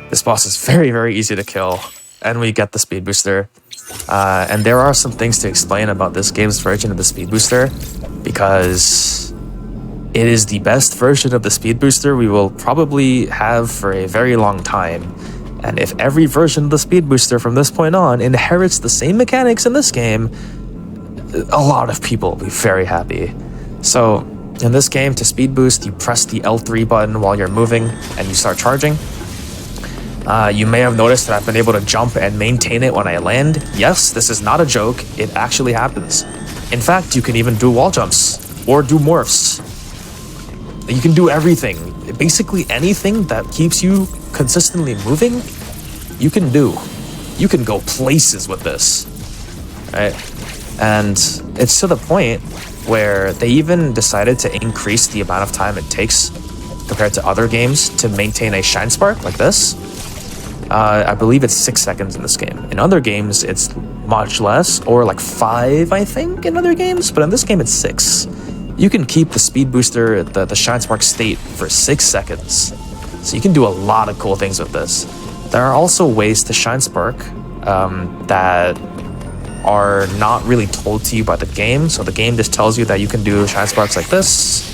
this boss is very, very easy to kill and we get the speed booster. And there are some things to explain about this game's version of the speed booster, because it is the best version of the speed booster we will probably have for a very long time. And if every version of the speed booster from this point on inherits the same mechanics in this game, a lot of people will be very happy. So in this game, to speed boost, you press the L3 button while you're moving and you start charging. You may have noticed that I've been able to jump and maintain it when I land. Yes, this is not a joke. It actually happens. In fact, you can even do wall jumps or do morphs. You can do everything. Basically anything that keeps you consistently moving, you can do. You can go places with this, right? And it's to the point where they even decided to increase the amount of time it takes compared to other games to maintain a shine spark like this. I believe it's 6 seconds in this game. In other games, it's much less, or like 5, I think, in other games. But in this game, it's 6. You can keep the speed booster, the shine spark state for 6 seconds. So you can do a lot of cool things with this. There are also ways to shine spark that are not really told to you by the game. So the game just tells you that you can do shine sparks like this.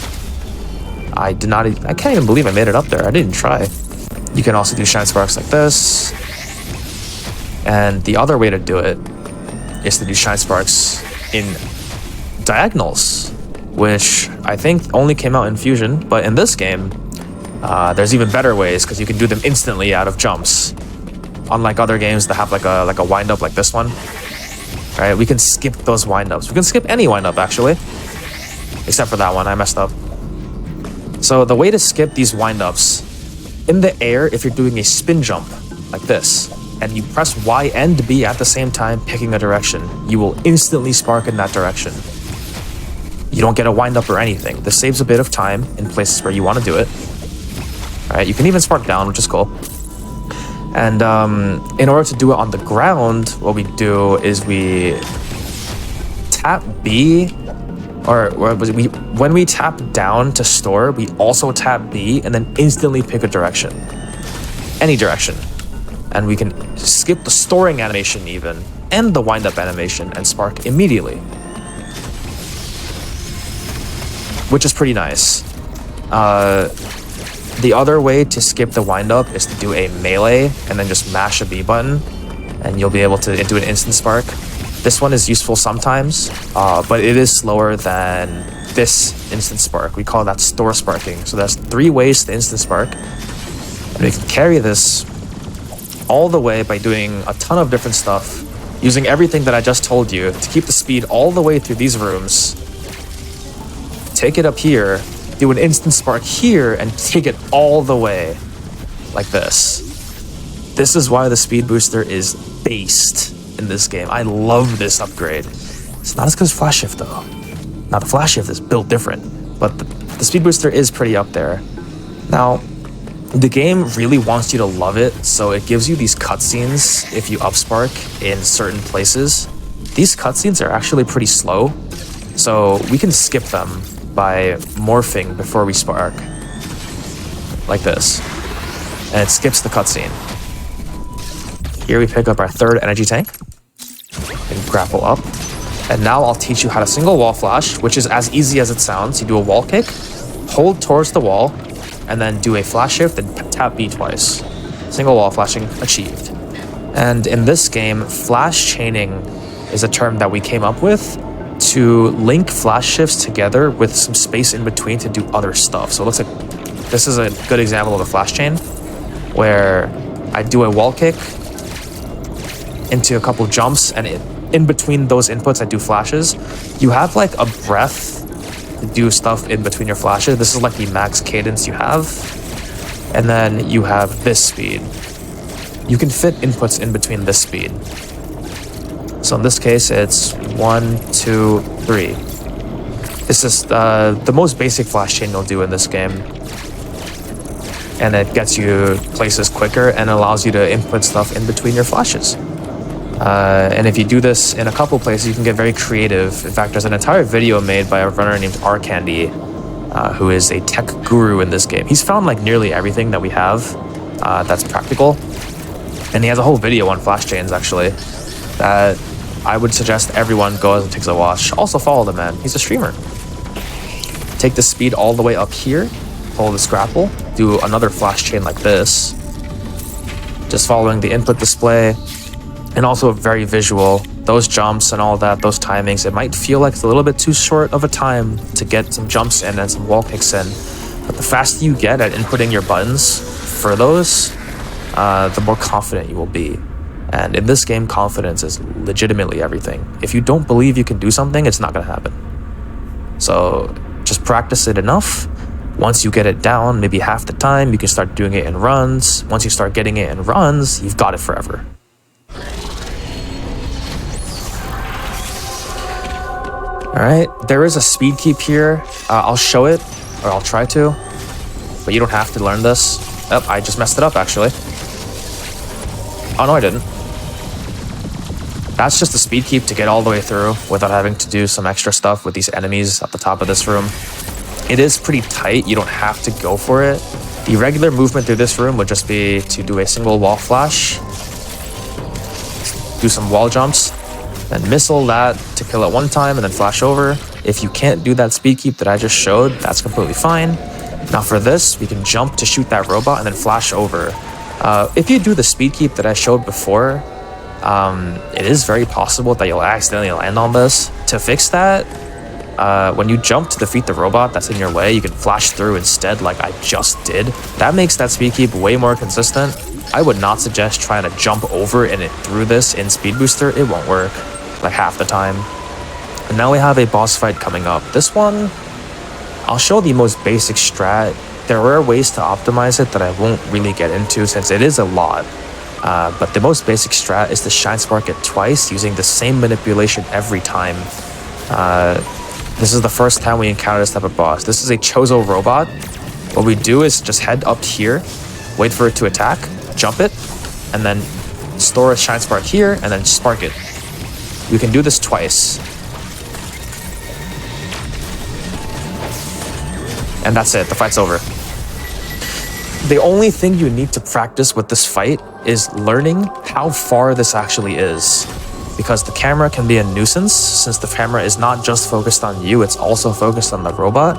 I can't even believe I made it up there. I didn't try. You can also do shine sparks like this. And the other way to do it is to do shine sparks in diagonals, which I think only came out in Fusion. But in this game, there's even better ways, because you can do them instantly out of jumps. Unlike other games that have like a wind up like this one. Right? We can skip those wind ups. We can skip any wind up actually. Except for that one, I messed up. So the way to skip these wind ups, in the air, if you're doing a spin jump like this, and you press Y and B at the same time, picking a direction, you will instantly spark in that direction. You don't get a wind up or anything. This saves a bit of time in places where you want to do it. All right, you can even spark down, which is cool. And in order to do it on the ground, what we do is we tap B, or when we tap down to store, we also tap B and then instantly pick a direction, any direction. And we can skip the storing animation even, and the wind-up animation, and spark immediately. Which is pretty nice. The other way to skip the wind-up is to do a melee, and then just mash a B button, and you'll be able to do an instant spark. This one is useful sometimes, but it is slower than this instant spark. We call that store sparking. So there's 3 ways to instant spark. And we can carry this all the way by doing a ton of different stuff, using everything that I just told you to keep the speed all the way through these rooms. Take it up here, do an instant spark here, and take it all the way like this. This is why the speed booster is based in this game. I love this upgrade. It's not as good as flash shift though. Now the flash shift is built different, but the speed booster is pretty up there. Now, the game really wants you to love it, so it gives you these cutscenes if you upspark in certain places. These cutscenes are actually pretty slow, so we can skip them by morphing before we spark. Like this. And it skips the cutscene. Here we pick up our 3rd energy tank and grapple up. And now I'll teach you how to single wall flash, which is as easy as it sounds. You do a wall kick, hold towards the wall, and then do a flash shift and tap B twice. Single wall flashing achieved. And in this game, flash chaining is a term that we came up with to link flash shifts together with some space in between to do other stuff. So it looks like this is a good example of a flash chain where I do a wall kick into a couple jumps, and in between those inputs I do flashes. You have like a breath to do stuff in between your flashes. This is like the max cadence you have. And then you have this speed. You can fit inputs in between this speed. So in this case, it's 1, 2, 3. This is the most basic flash chain you'll do in this game. And it gets you places quicker and allows you to input stuff in between your flashes. And if you do this in a couple places, you can get very creative. In fact, there's an entire video made by a runner named R-Candy, who is a tech guru in this game. He's found like nearly everything that we have that's practical. And he has a whole video on flash chains, actually, that I would suggest everyone goes and takes a watch. Also follow the man. He's a streamer. Take the speed all the way up here, hold the scrapple, do another flash chain like this, just following the input display. And also very visual. Those jumps and all that, those timings, it might feel like it's a little bit too short of a time to get some jumps in and some wall kicks in. But the faster you get at inputting your buttons for those, the more confident you will be. And in this game, confidence is legitimately everything. If you don't believe you can do something, it's not gonna happen. So just practice it enough. Once you get it down, maybe half the time, you can start doing it in runs. Once you start getting it in runs, you've got it forever. Alright, there is a speed keep here. I'll show it, or I'll try to, but you don't have to learn this. Oh, I just messed it up, actually. Oh, no, I didn't. That's just a speed keep to get all the way through without having to do some extra stuff with these enemies at the top of this room. It is pretty tight, you don't have to go for it. The regular movement through this room would just be to do a single wall flash, do some wall jumps, then missile that to kill it one time and then flash over. If you can't do that speed keep that I just showed, that's completely fine. Now for this, we can jump to shoot that robot and then flash over. If you do the speed keep that I showed before, it is very possible that you'll accidentally land on this. To fix that, when you jump to defeat the robot that's in your way, you can flash through instead like I just did. That makes that speed keep way more consistent. I would not suggest trying to jump over and it through this in Speed Booster. It won't work, like half the time. And now we have a boss fight coming up. This one, I'll show the most basic strat. There are ways to optimize it that I won't really get into since it is a lot. But the most basic strat is to shine spark it twice using the same manipulation every time. This is the first time we encounter this type of boss. This is a Chozo robot. What we do is just head up here, wait for it to attack, jump it, and then store a shine spark here, and then spark it. We can do this twice. And that's it, the fight's over. The only thing you need to practice with this fight is learning how far this actually is. Because the camera can be a nuisance, since the camera is not just focused on you, it's also focused on the robot.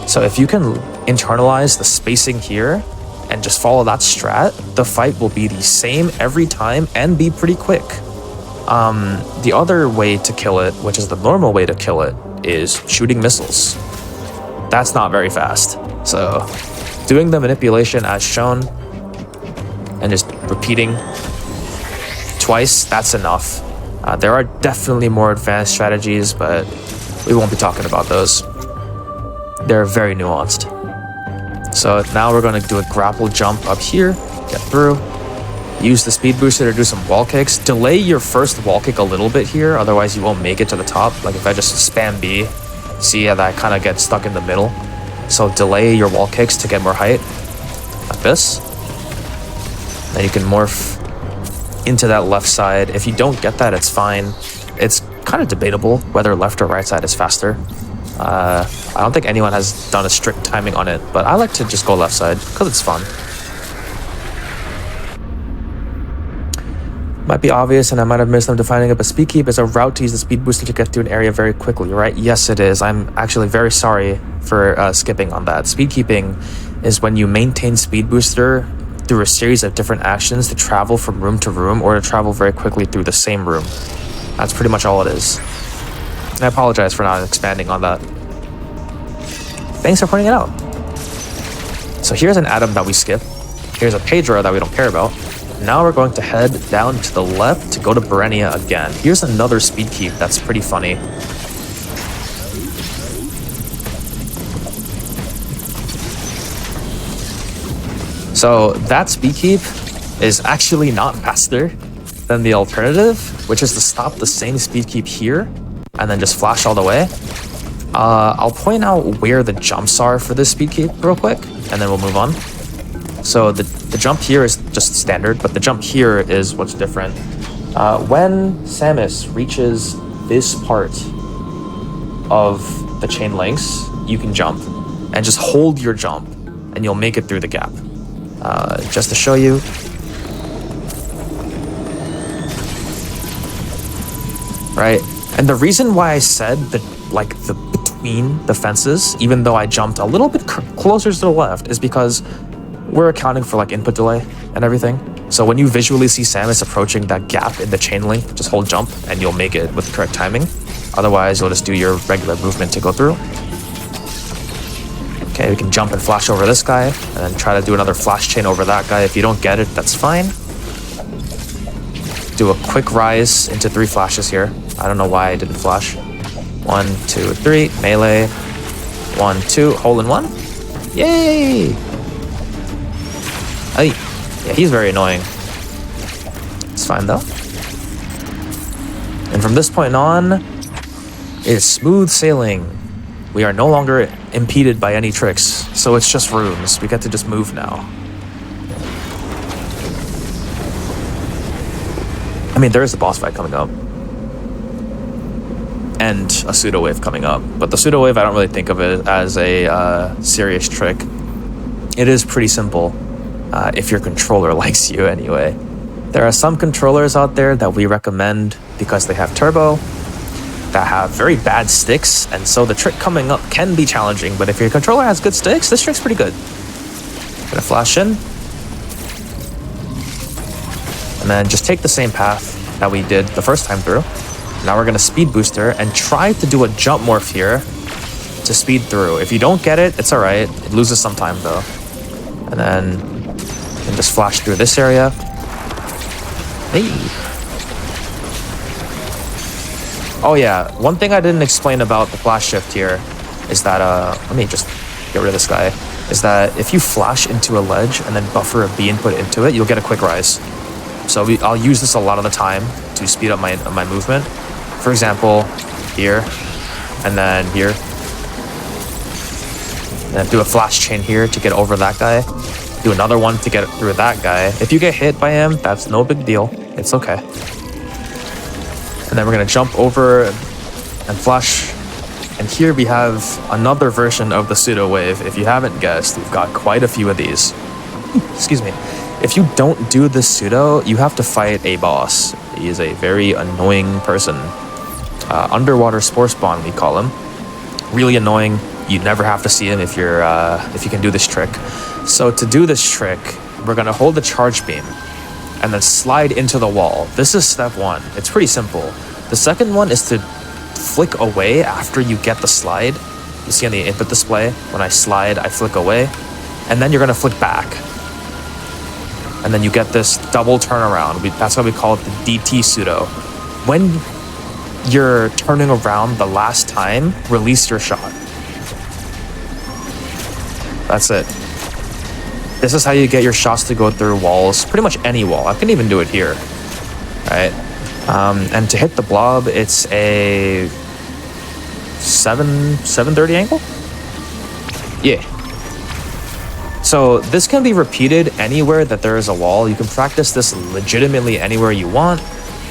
So if you can internalize the spacing here and just follow that strat, the fight will be the same every time and be pretty quick. The other way to kill it, which is the normal way to kill it, is shooting missiles. That's not very fast. So doing the manipulation as shown and just repeating twice, that's enough. There are definitely more advanced strategies, but we won't be talking about those. They're very nuanced. So now we're going to do a grapple jump up here, get through, use the speed booster to do some wall kicks. Delay your first wall kick a little bit here, otherwise you won't make it to the top. Like if I just spam B, see how that kind of gets stuck in the middle. So delay your wall kicks to get more height, like this. Then you can morph into that left side. If you don't get that, it's fine. It's kind of debatable whether left or right side is faster. I don't think anyone has done a strict timing on it, but I like to just go left side because it's fun. Might be obvious and I might have missed them defining it, but speed keep is a route to use the speed booster to get through an area very quickly, right? Yes, it is. I'm actually very sorry for skipping on that. Speed keeping is when you maintain speed booster through a series of different actions to travel from room to room or to travel very quickly through the same room. That's pretty much all it is. And I apologize for not expanding on that. Thanks for pointing it out. So here's an atom that we skip. Here's a Pedro that we don't care about. Now we're going to head down to the left to go to Berenia again. Here's another speed keep that's pretty funny. So that speed keep is actually not faster than the alternative, which is to stop the same speed keep here and then just flash all the way. I'll point out where the jumps are for this speed keep real quick, and then we'll move on. So the jump here is just standard, but the jump here is what's different. When Samus reaches this part of the chain links, you can jump and just hold your jump and you'll make it through the gap. Just to show you. Right? And the reason why I said that the between the fences, even though I jumped a little bit closer to the left, is because we're accounting for like input delay and everything. So when you visually see Samus approaching that gap in the chain link, just hold jump and you'll make it with the correct timing. Otherwise, you'll just do your regular movement to go through. Okay, we can jump and flash over this guy and then try to do another flash chain over that guy. If you don't get it, that's fine. Do a quick rise into 3 flashes here. I don't know why I didn't flash. 1, 2, 3, melee. 1, 2, hole in 1. Yay! Hey, yeah, he's very annoying. It's fine though. And from this point on, it's smooth sailing. We are no longer impeded by any tricks, so it's just rooms. We get to just move now. I mean, there is a boss fight coming up. And a pseudo wave coming up. But the pseudo wave, I don't really think of it as a serious trick. It is pretty simple. If your controller likes you anyway. There are some controllers out there that we recommend because they have turbo, that have very bad sticks, and so the trick coming up can be challenging, but if your controller has good sticks, this trick's pretty good. Gonna flash in. And then just take the same path that we did the first time through. Now we're gonna speed booster and try to do a jump morph here to speed through. If you don't get it, it's alright. It loses some time though. And then you can just flash through this area. Hey. Oh yeah, one thing I didn't explain about the flash shift here is that, let me just get rid of this guy, is that if you flash into a ledge and then buffer a B input into it, you'll get a quick rise. So I'll use this a lot of the time to speed up my movement. For example, here, and then here. And then do a flash chain here to get over that guy. Do another one to get through that guy. If you get hit by him, that's no big deal. It's okay. And then we're gonna jump over and flash. And here we have another version of the pseudo wave. If you haven't guessed, we've got quite a few of these. Excuse me. If you don't do this pseudo, you have to fight a boss. He is a very annoying person. Underwater Spore Spawn, we call him. Really annoying. You never have to see him if you can do this trick. So to do this trick, we're gonna hold the charge beam and then slide into the wall. This is step one. It's pretty simple. The second one is to flick away after you get the slide. You see on the input display, when I slide, I flick away, and then you're gonna flick back. And then you get this double turnaround. That's why we call it the DT pseudo. When you're turning around the last time, release your shot. That's it. This is how you get your shots to go through walls, pretty much any wall. I can even do it here, right? And to hit the blob, it's a 730 angle? Yeah. So this can be repeated anywhere that there is a wall. You can practice this legitimately anywhere you want,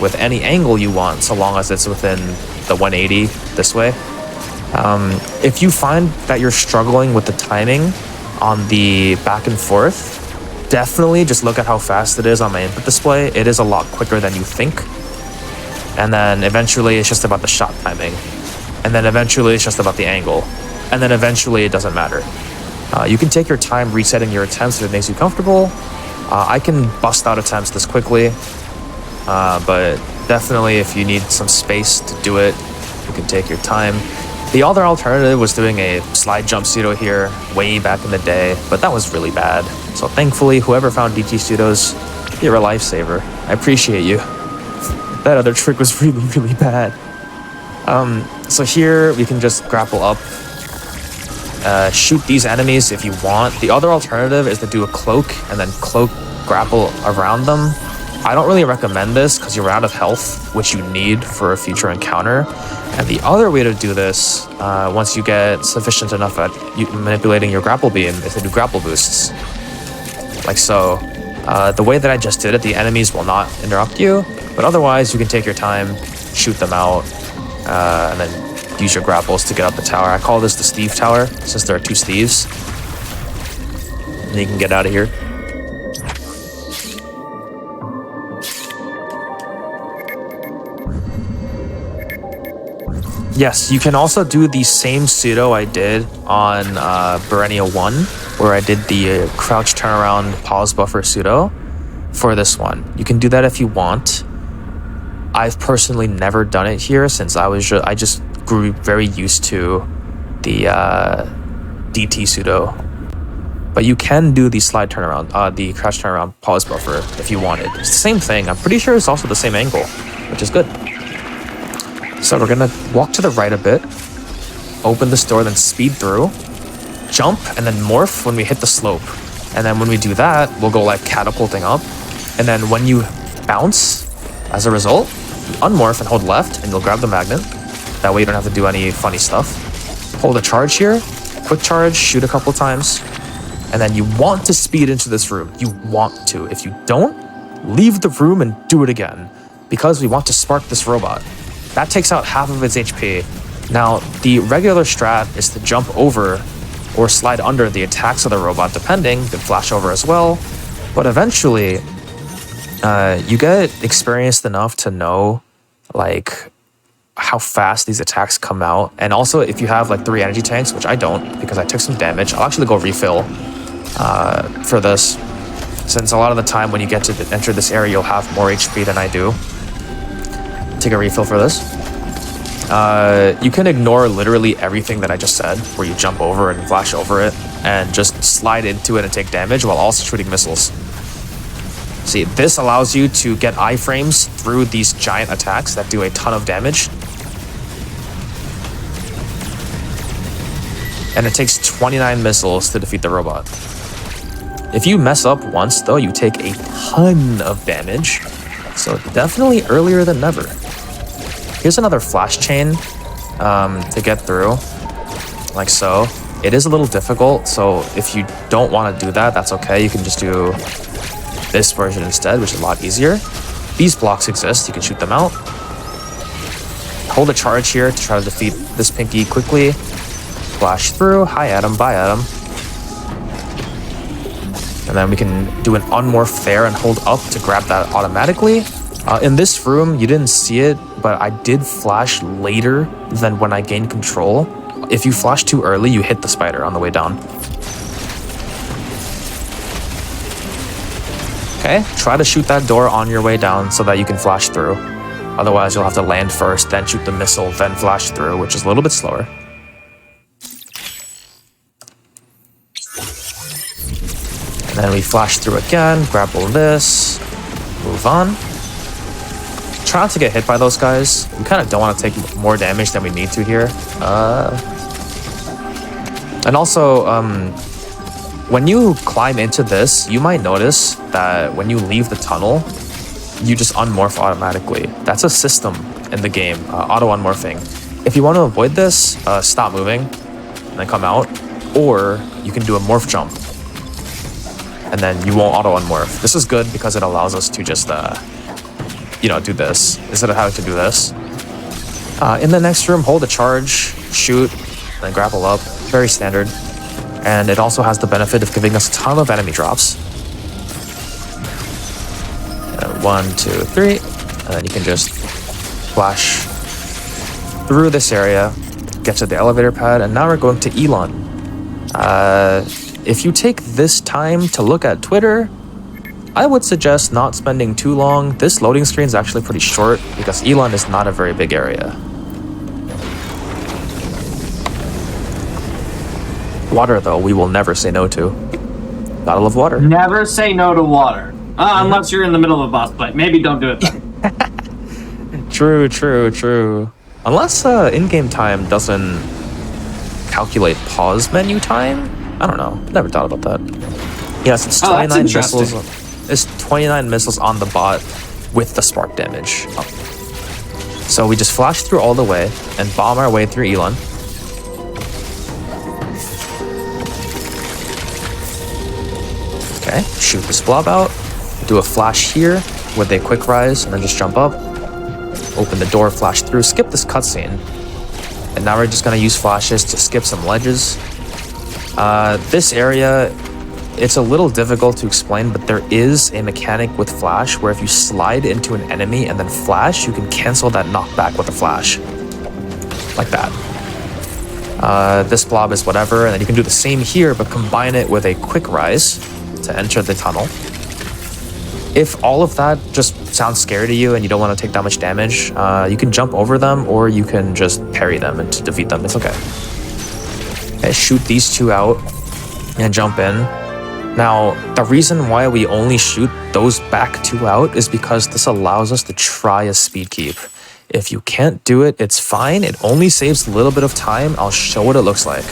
with any angle you want, so long as it's within the 180 this way. If you find that you're struggling with the timing on the back and forth, definitely just look at how fast it is on my input display. It is a lot quicker than you think. And then eventually it's just about the shot timing. And then eventually it's just about the angle. And then eventually it doesn't matter. You can take your time resetting your attempts if it makes you comfortable. I can bust out attempts this quickly, but definitely if you need some space to do it, you can take your time. The other alternative was doing a slide jump pseudo here way back in the day, but that was really bad. So thankfully, whoever found DT pseudos, you're a lifesaver. I appreciate you. That other trick was really, really bad. So here we can just grapple up, shoot these enemies if you want. The other alternative is to do a cloak and then cloak grapple around them. I don't really recommend this because you're out of health, which you need for a future encounter. And the other way to do this, once you get sufficient enough at manipulating your grapple beam, is to do grapple boosts. Like so. The way that I just did it, the enemies will not interrupt you, but otherwise you can take your time, shoot them out, and then use your grapples to get up the tower. I call this the Steve Tower, since there are two Steves. And you can get out of here. Yes, you can also do the same pseudo I did on Berenia 1, where I did the crouch turnaround pause buffer pseudo for this one. You can do that if you want. I've personally never done it here since I just grew very used to the DT pseudo. But you can do the slide turnaround, the crouch turnaround pause buffer if you wanted. It's the same thing. I'm pretty sure it's also the same angle, which is good. So we're gonna walk to the right a bit, open this door, then speed through, jump, and then morph when we hit the slope. And then when we do that, we'll go like catapulting up. And then when you bounce, as a result, you unmorph and hold left, and you'll grab the magnet. That way you don't have to do any funny stuff. Hold a charge here, quick charge, shoot a couple times, and then you want to speed into this room. You want to. If you don't, leave the room and do it again, because we want to spark this robot. That takes out half of its HP. Now, the regular strat is to jump over or slide under the attacks of the robot, depending. You can flash over as well. But eventually, you get experienced enough to know, like, how fast these attacks come out. And also, if you have, like, 3 energy tanks, which I don't, because I took some damage, I'll actually go refill for this. Since a lot of the time when you get to enter this area, you'll have more HP than I do. Take a refill for this. You can ignore literally everything that I just said, where you jump over it and flash over it, and just slide into it and take damage while also shooting missiles. See, this allows you to get iframes through these giant attacks that do a ton of damage. And it takes 29 missiles to defeat the robot. If you mess up once, though, you take a ton of damage. So definitely earlier than never. Here's another flash chain to get through, like so. It is a little difficult, so if you don't want to do that, that's okay. You can just do this version instead, which is a lot easier. These blocks exist, you can shoot them out. Hold a charge here to try to defeat this Pinky quickly. Flash through, hi Adam, bye Adam. And then we can do an unmorph there and hold up to grab that automatically. In this room, you didn't see it, but I did flash later than when I gained control. If you flash too early, you hit the spider on the way down. Okay, try to shoot that door on your way down so that you can flash through. Otherwise, you'll have to land first, then shoot the missile, then flash through, which is a little bit slower. And then we flash through again, grapple this, move on. Try not to get hit by those guys. We kind of don't want to take more damage than we need to here. And also, when you climb into this, you might notice that when you leave the tunnel, you just unmorph automatically. That's a system in the game, auto-unmorphing. If you want to avoid this, stop moving and then come out, or you can do a morph jump and then you won't auto-unmorph. This is good because it allows us to just, you know, do this instead of having to do this. In the next room, hold a charge, shoot, then grapple up. Very standard. And it also has the benefit of giving us a ton of enemy drops. 1, 2, 3, and then you can just flash through this area, get to the elevator pad, and now we're going to Elon. If you take this time to look at Twitter, I would suggest not spending too long. This loading screen is actually pretty short because Elon is not a very big area. Water, though, we will never say no to. Gotta love water. Never say no to water. Unless you're in the middle of a boss fight. Maybe don't do it then. True, true, true. Unless in-game time doesn't calculate pause menu time? I don't know. Never thought about that. Yes, it's 29 missiles. It's 29 missiles on the bot with the spark damage. So we just flash through all the way and bomb our way through Elon. Okay, shoot this blob out. Do a flash here with a quick rise and then just jump up. Open the door, flash through, skip this cutscene. And now we're just gonna use flashes to skip some ledges. This area, it's a little difficult to explain, but there is a mechanic with flash where if you slide into an enemy and then flash, you can cancel that knockback with a flash. Like that. This blob is whatever, and then you can do the same here, but combine it with a quick rise to enter the tunnel. If all of that just sounds scary to you and you don't want to take that much damage, you can jump over them or you can just parry them and to defeat them. It's okay. Okay, shoot these two out and jump in. Now, the reason why we only shoot those back two out is because this allows us to try a speed keep. If you can't do it, it's fine. It only saves a little bit of time. I'll show what it looks like.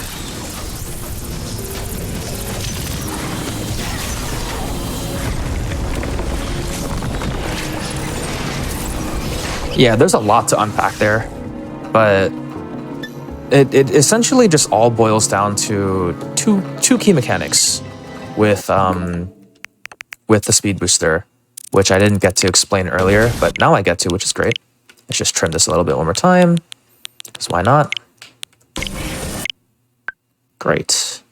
Yeah, there's a lot to unpack there, but it essentially just all boils down to two key mechanics with the speed booster, which I didn't get to explain earlier, but now I get to, which is great. Let's just trim this a little bit one more time, because why not? Great.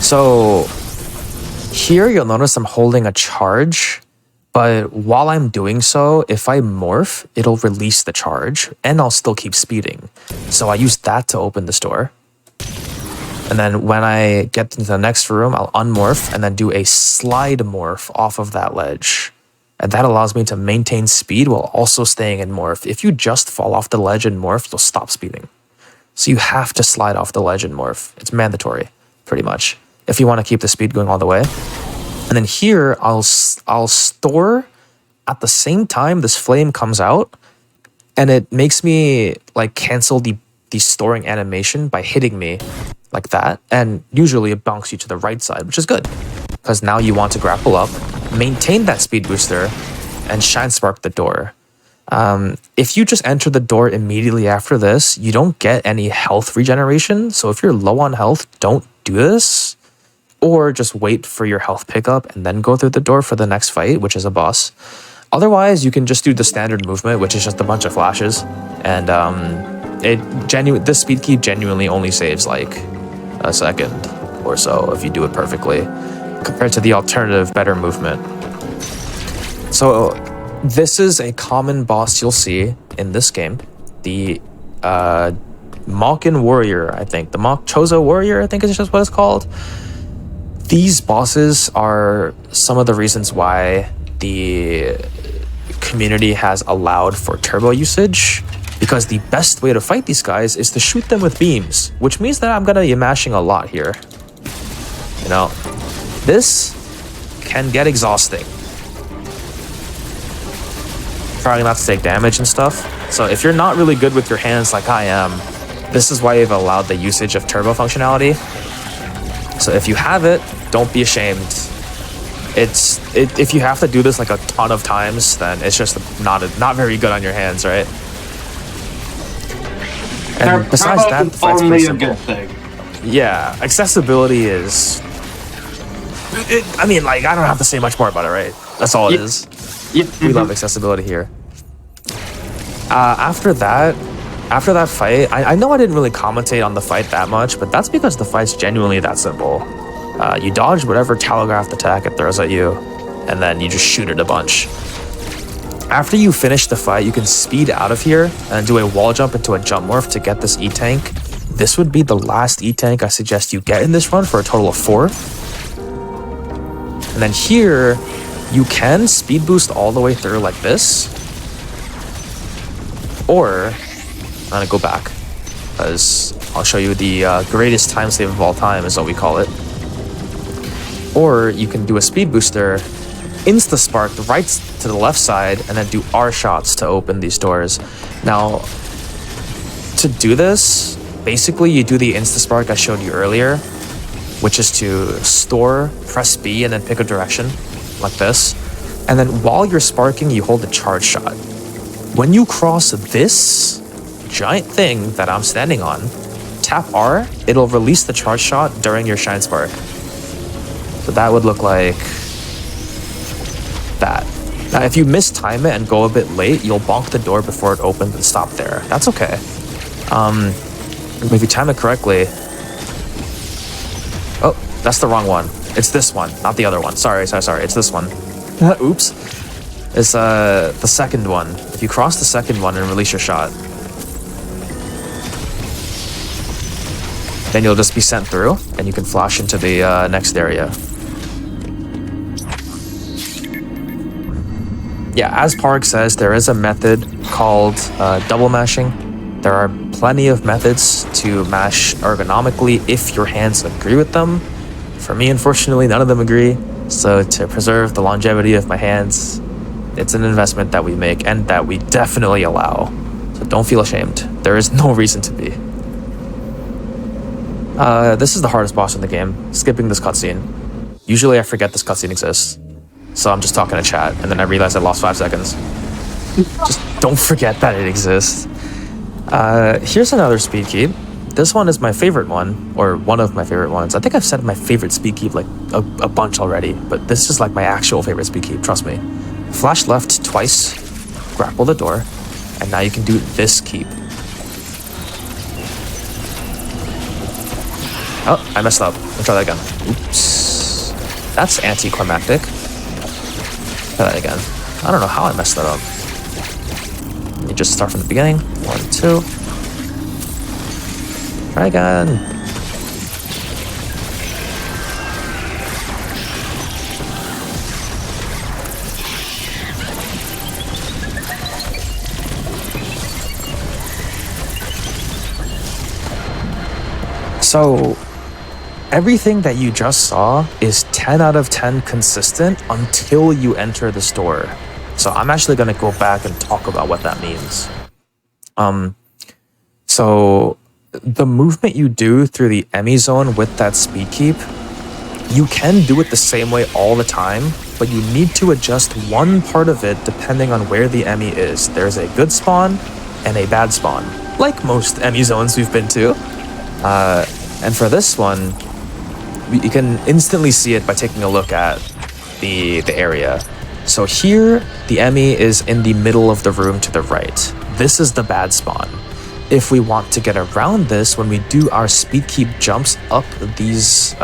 So here you'll notice I'm holding a charge. But while I'm doing so, if I morph, it'll release the charge and I'll still keep speeding. So I use that to open this door. And then when I get into the next room, I'll unmorph and then do a slide morph off of that ledge. And that allows me to maintain speed while also staying in morph. If you just fall off the ledge and morph, you'll stop speeding. So you have to slide off the ledge and morph. It's mandatory, pretty much, if you want to keep the speed going all the way. And then here, I'll store at the same time this flame comes out, and it makes me like cancel the storing animation by hitting me like that. And usually it bonks you to the right side, which is good because now you want to grapple up, maintain that speed booster, and shine spark the door. If you just enter the door immediately after this, you don't get any health regeneration. So if you're low on health, don't do this. Or just wait for your health pickup and then go through the door for the next fight, which is a boss. Otherwise, you can just do the standard movement, which is just a bunch of flashes. And this speed keep genuinely only saves like a second or so if you do it perfectly, compared to the alternative better movement. So this is a common boss you'll see in this game. The Malkin Warrior, I think. The Chozo Warrior, I think is just what it's called. These bosses are some of the reasons why the community has allowed for turbo usage, because the best way to fight these guys is to shoot them with beams, which means that I'm gonna be mashing a lot here. You know, this can get exhausting. Trying not to take damage and stuff. So if you're not really good with your hands like I am, this is why they've allowed the usage of turbo functionality. So if you have it, don't be ashamed. If you have to do this like a ton of times, then it's just not very good on your hands, right? And besides that, the fight's pretty simple. A good thing. Yeah, accessibility is... I mean, like, I don't have to say much more about it, right? That's all it is. We love accessibility here. After that fight, I know I didn't really commentate on the fight that much, but that's because the fight's genuinely that simple. You dodge whatever telegraphed attack it throws at you, and then you just shoot it a bunch. After you finish the fight, you can speed out of here and do a wall jump into a jump morph to get this E-Tank. This would be the last E-Tank I suggest you get in this run for a total of 4. And then here, you can speed boost all the way through like this. Or, I'm gonna go back, because I'll show you the greatest time save of all time is what we call it. Or you can do a speed booster, insta-spark right to the left side, and then do R shots to open these doors. Now, to do this, basically you do the insta-spark I showed you earlier, which is to store, press B, and then pick a direction, like this. And then while you're sparking, you hold the charge shot. When you cross this giant thing that I'm standing on, tap R, it'll release the charge shot during your shine spark. So that would look like that. Now, if you mistime it and go a bit late, you'll bonk the door before it opens and stop there. That's okay. If you time it correctly... Oh, that's the wrong one. It's this one, not the other one. Sorry. It's this one. Oops. It's the second one. If you cross the second one and release your shot, then you'll just be sent through, and you can flash into the next area. Yeah, as Park says, there is a method called double mashing. There are plenty of methods to mash ergonomically if your hands agree with them. For me, unfortunately, none of them agree. So to preserve the longevity of my hands, it's an investment that we make and that we definitely allow. So don't feel ashamed. There is no reason to be. This is the hardest boss in the game, skipping this cutscene. Usually I forget this cutscene exists. So I'm just talking to chat, and then I realize I lost 5 seconds. Just don't forget that it exists. Here's another speed keep. This one is my favorite one, or one of my favorite ones. I think I've said my favorite speed keep like a bunch already, but this is like my actual favorite speed keep, trust me. Flash left twice, grapple the door, and now you can do this keep. Oh, I messed up. Let's try that again. Oops. That's anticlimactic. Try that again. I don't know how I messed that up. You just start from the beginning. 1, 2. Try again. So, everything that you just saw is 10 out of 10 consistent until you enter the store. So I'm actually going to go back and talk about what that means. So the movement you do through the Emmy zone with that speed keep, you can do it the same way all the time, but you need to adjust one part of it depending on where the Emmy is. There's a good spawn and a bad spawn, like most Emmy zones we've been to. And for this one, you can instantly see it by taking a look at the area. So here, the Emmy is in the middle of the room to the right. This is the bad spawn. If we want to get around this, when we do our speed keep jumps up these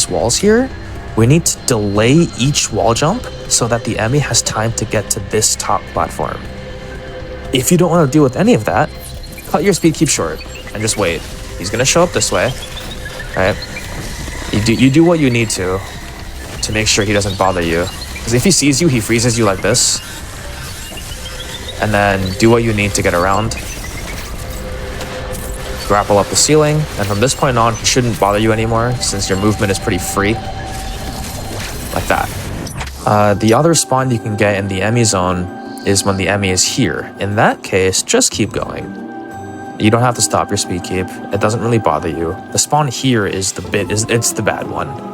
walls here, we need to delay each wall jump so that the Emmy has time to get to this top platform. If you don't want to deal with any of that, cut your speed keep short and just wait. He's gonna show up this way, right? You do what you need to make sure he doesn't bother you. Because if he sees you, he freezes you like this. And then do what you need to get around. Grapple up the ceiling, and from this point on, he shouldn't bother you anymore since your movement is pretty free. Like that. The other spawn you can get in the Emmy zone is when the Emmy is here. In that case, just keep going. You don't have to stop your speed keep. It doesn't really bother you. The spawn here is it's the bad one.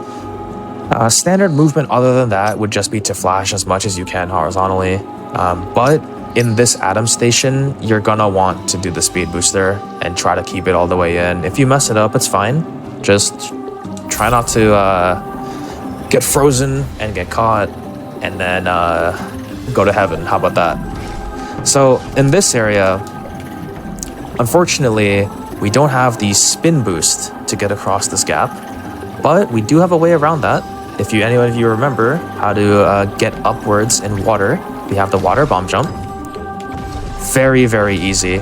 Standard movement other than that would just be to flash as much as you can horizontally. But in this Atom station, you're gonna want to do the speed booster and try to keep it all the way in. If you mess it up, it's fine. Just try not to get frozen and get caught and then go to heaven. How about that? So in this area, unfortunately, we don't have the spin boost to get across this gap, but we do have a way around that. If any of you remember how to get upwards in water, we have the water bomb jump. Very, very easy.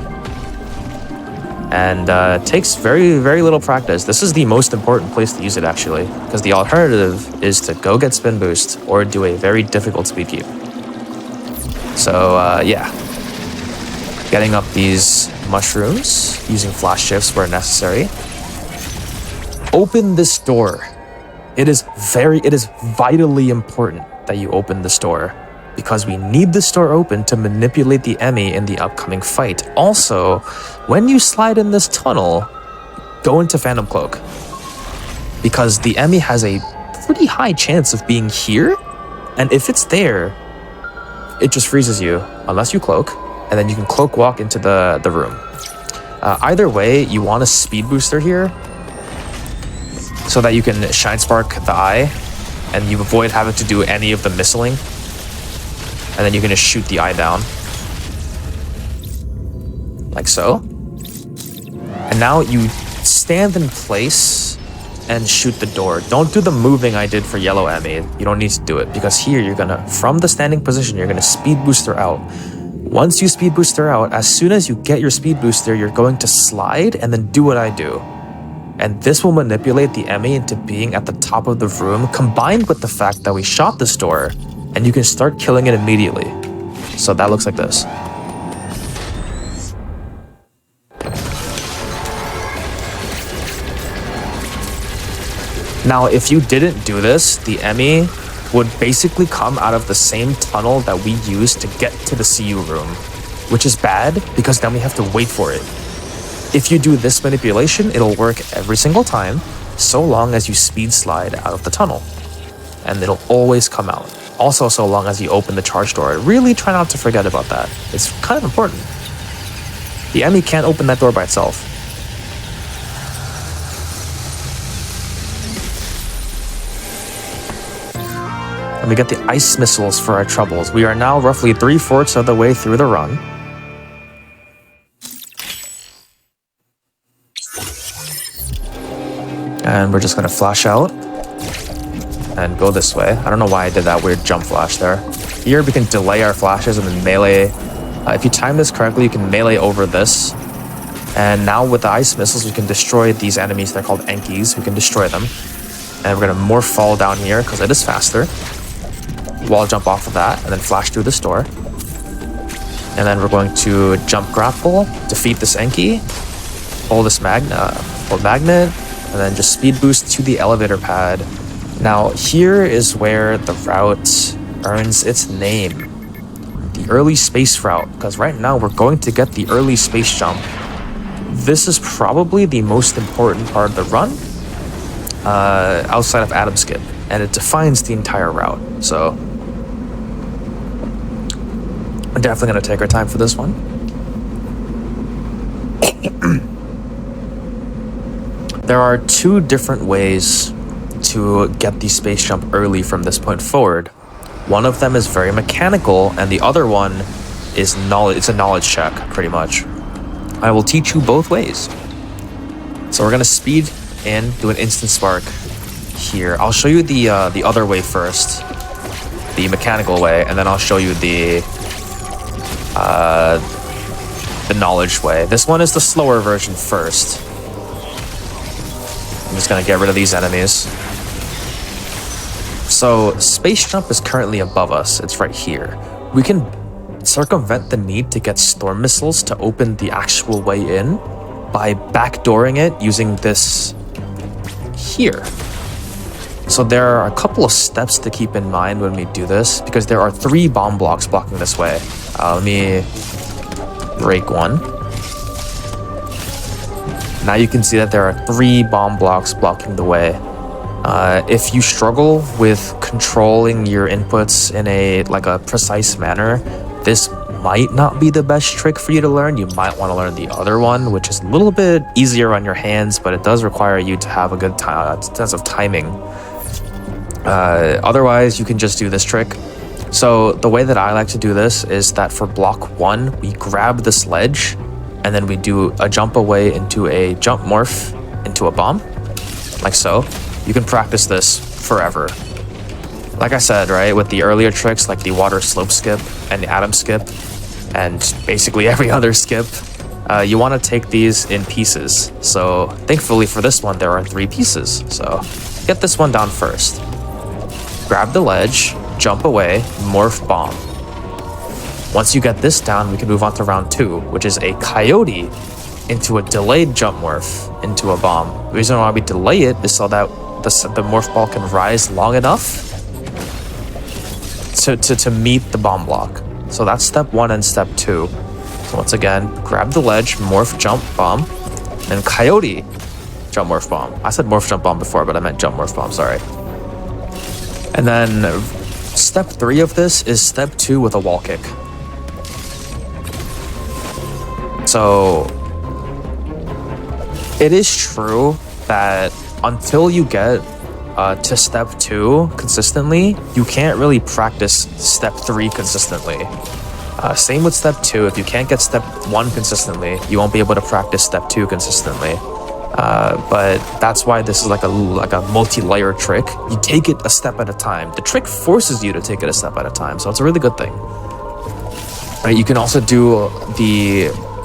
And takes very, very little practice. This is the most important place to use it, actually, because the alternative is to go get spin boost or do a very difficult speed keep. So, yeah. Getting up these mushrooms, using flash shifts where necessary. Open this door. It is vitally important that you open this door, because we need this door open to manipulate the Emmy in the upcoming fight. Also, when you slide in this tunnel, go into Phantom Cloak, because the Emmy has a pretty high chance of being here, and if it's there, it just freezes you, unless you cloak, and then you can cloak walk into the room. Either way, you want a speed booster here, so that you can Shine Spark the eye, and you avoid having to do any of the missiling. And then you can just shoot the eye down. Like so. And now you stand in place and shoot the door. Don't do the moving I did for yellow Emmy. You don't need to do it, because here you're gonna, from the standing position, you're gonna speed booster out. Once you speed booster out, as soon as you get your speed booster, you're going to slide and then do what I do. And this will manipulate the Emmy into being at the top of the room, combined with the fact that we shot this door, and you can start killing it immediately. So that looks like this. Now, if you didn't do this, the Emmy would basically come out of the same tunnel that we used to get to the CU room, which is bad because then we have to wait for it. If you do this manipulation, it'll work every single time, so long as you speed slide out of the tunnel. And it'll always come out. Also, so long as you open the charge door. Really try not to forget about that. It's kind of important. The Emmy can't open that door by itself. And we get the ice missiles for our troubles. We are now roughly 3/4 of the way through the run. And we're just gonna flash out and go this way. I don't know why I did that weird jump flash there. Here we can delay our flashes and then melee. If you time this correctly, you can melee over this. And now with the ice missiles, we can destroy these enemies. They're called Enkies. We can destroy them. And we're gonna morph fall down here because it is faster. Wall jump off of that and then flash through this door. And then we're going to jump grapple, defeat this Enki, pull this magnet, and then just speed boost to the elevator pad. Now here is where the route earns its name. The early space route, because right now we're going to get the early space jump. This is probably the most important part of the run, outside of Atom Skip, and it defines the entire route. So We're definitely going to take our time for this one. There are two different ways to get the space jump early from this point forward. One of them is very mechanical, and the other one is knowledge. It's a knowledge check, pretty much. I will teach you both ways. So we're gonna speed in, do an instant spark here. I'll show you the other way first, the mechanical way, and then I'll show you the knowledge way. This one is the slower version first. I'm just gonna get rid of these enemies. So space jump is currently above us. It's right here. We can circumvent the need to get storm missiles to open the actual way in by backdooring it using this here. So there are a couple of steps to keep in mind when we do this, because there are 3 bomb blocks blocking this way. Let me break one. Now you can see that there are 3 bomb blocks blocking the way. If you struggle with controlling your inputs in a precise manner, this might not be the best trick for you to learn. You might want to learn the other one, which is a little bit easier on your hands, but it does require you to have a good sense of timing. Otherwise, you can just do this trick. So the way that I like to do this is that for block 1, we grab the sledge, and then we do a jump away into a jump morph into a bomb, like so. You can practice this forever. Like I said, right, with the earlier tricks like the water slope skip and the atom skip, and basically every other skip, you want to take these in pieces. So thankfully for this one, there are 3 pieces. So get this one down first. Grab the ledge, jump away, morph bomb. Once you get this down, we can move on to round 2, which is a coyote into a delayed jump morph into a bomb. The reason why we delay it is so that the morph ball can rise long enough to meet the bomb block. So that's step 1 and step 2. So once again, grab the ledge, morph jump bomb, and coyote jump morph bomb. I said morph jump bomb before, but I meant jump morph bomb, sorry. And then step 3 of this is step 2 with a wall kick. So it is true that until you get to step 2 consistently, you can't really practice step 3 consistently. Same with step 2. If you can't get step 1 consistently, you won't be able to practice step 2 consistently. But that's why this is like a multi-layer trick. You take it a step at a time. The trick forces you to take it a step at a time, so it's a really good thing. Right, you can also do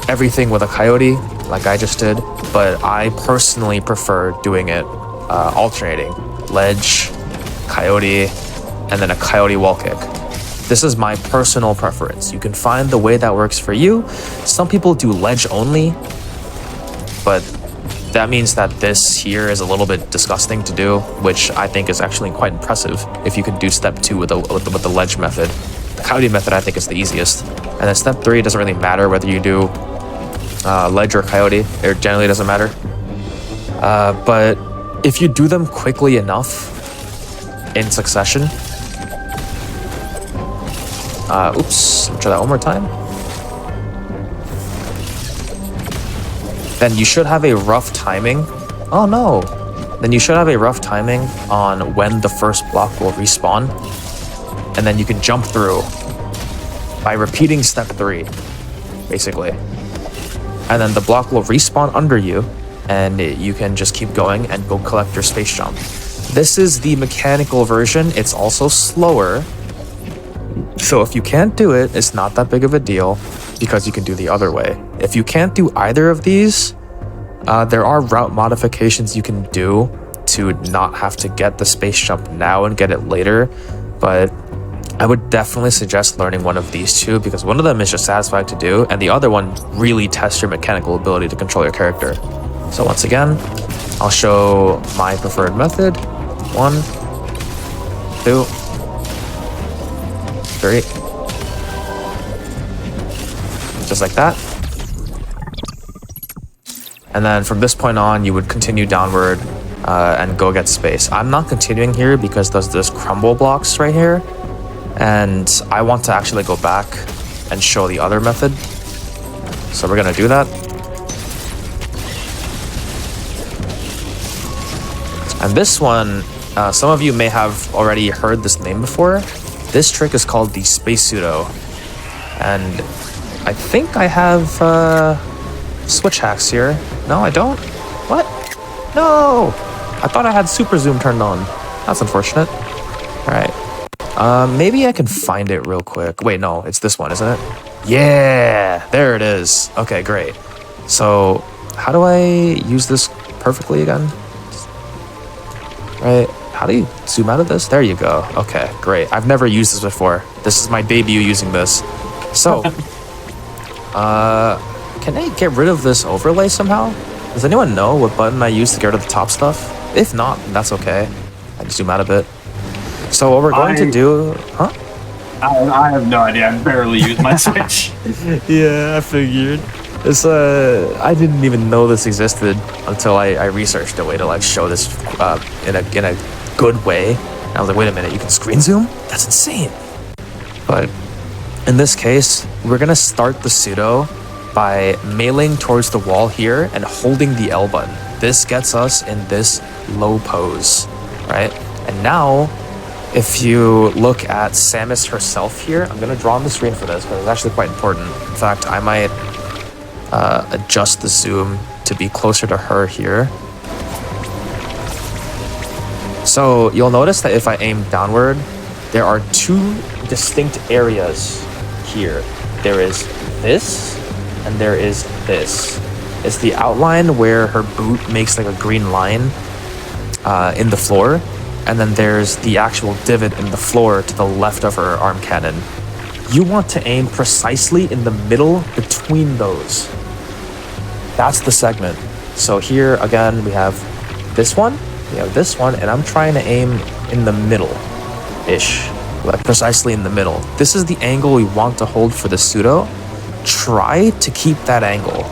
everything with a coyote, like I just did, but I personally prefer doing it alternating. Ledge, coyote, and then a coyote wall kick. This is my personal preference. You can find the way that works for you. Some people do ledge only, but that means that this here is a little bit disgusting to do, which I think is actually quite impressive if you can do step 2 with the ledge method. The coyote method I think is the easiest. And then step 3 doesn't really matter whether you do ledge or coyote. It generally doesn't matter. But if you do them quickly enough in succession, oops, try that one more time. Then you should have a rough timing. Oh no. Then you should have a rough timing on when the first block will respawn. And then you can jump through by repeating step 3, basically. And then the block will respawn under you, and you can just keep going and go collect your space jump. This is the mechanical version. It's also slower. So if you can't do it, it's not that big of a deal because you can do the other way. If you can't do either of these, there are route modifications you can do to not have to get the space jump now and get it later. But I would definitely suggest learning one of these two because one of them is just satisfying to do and the other one really tests your mechanical ability to control your character. So once again, I'll show my preferred method. 1, 2, 3. Just like that. And then from this point on, you would continue downward and go get space. I'm not continuing here because there's crumble blocks right here. And I want to actually go back and show the other method. So we're gonna do that. And this one, some of you may have already heard this name before. This trick is called the space pseudo. And I think I have switch hacks here. No, I don't. What? No! I thought I had super zoom turned on. That's unfortunate. All right. Maybe I can find it real quick. Wait, no, it's this one, isn't it? Yeah, there it is. Okay, great. So how do I use this perfectly again? Right, how do you zoom out of this? There you go. Okay, great. I've never used this before. This is my debut using this. So, can I get rid of this overlay somehow? Does anyone know what button I use to get rid of the top stuff? If not, that's okay. I can zoom out a bit. So what we're going to do, huh? I have no idea. I barely use my Switch. Yeah, I figured. It's I didn't even know this existed until I researched a way to like show this in a good way. And I was like, wait a minute, you can screen zoom? That's insane. But in this case, we're gonna start the pseudo by mailing towards the wall here and holding the L button. This gets us in this low pose, right? And now, if you look at Samus herself here, I'm gonna draw on the screen for this because it's actually quite important. In fact, I might adjust the zoom to be closer to her here. So you'll notice that if I aim downward, there are two distinct areas here. There is this and there is this. It's the outline where her boot makes like a green line in the floor, and then there's the actual divot in the floor to the left of her arm cannon. You want to aim precisely in the middle between those. That's the segment. So here again, we have this one, and I'm trying to aim in the middle-ish, like precisely in the middle. This is the angle we want to hold for the pseudo. Try to keep that angle.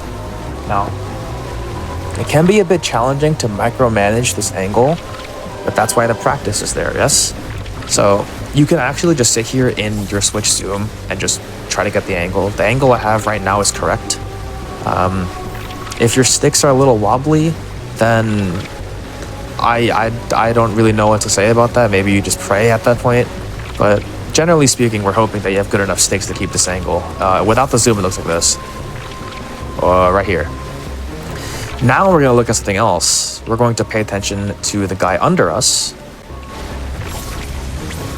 Now, it can be a bit challenging to micromanage this angle, but that's why the practice is there, yes? So you can actually just sit here in your Switch zoom and just try to get the angle. The angle I have right now is correct. If your sticks are a little wobbly, then I don't really know what to say about that. Maybe you just pray at that point. But generally speaking, we're hoping that you have good enough sticks to keep this angle. Without the zoom, it looks like this. Right here. Now we're going to look at something else. We're going to pay attention to the guy under us.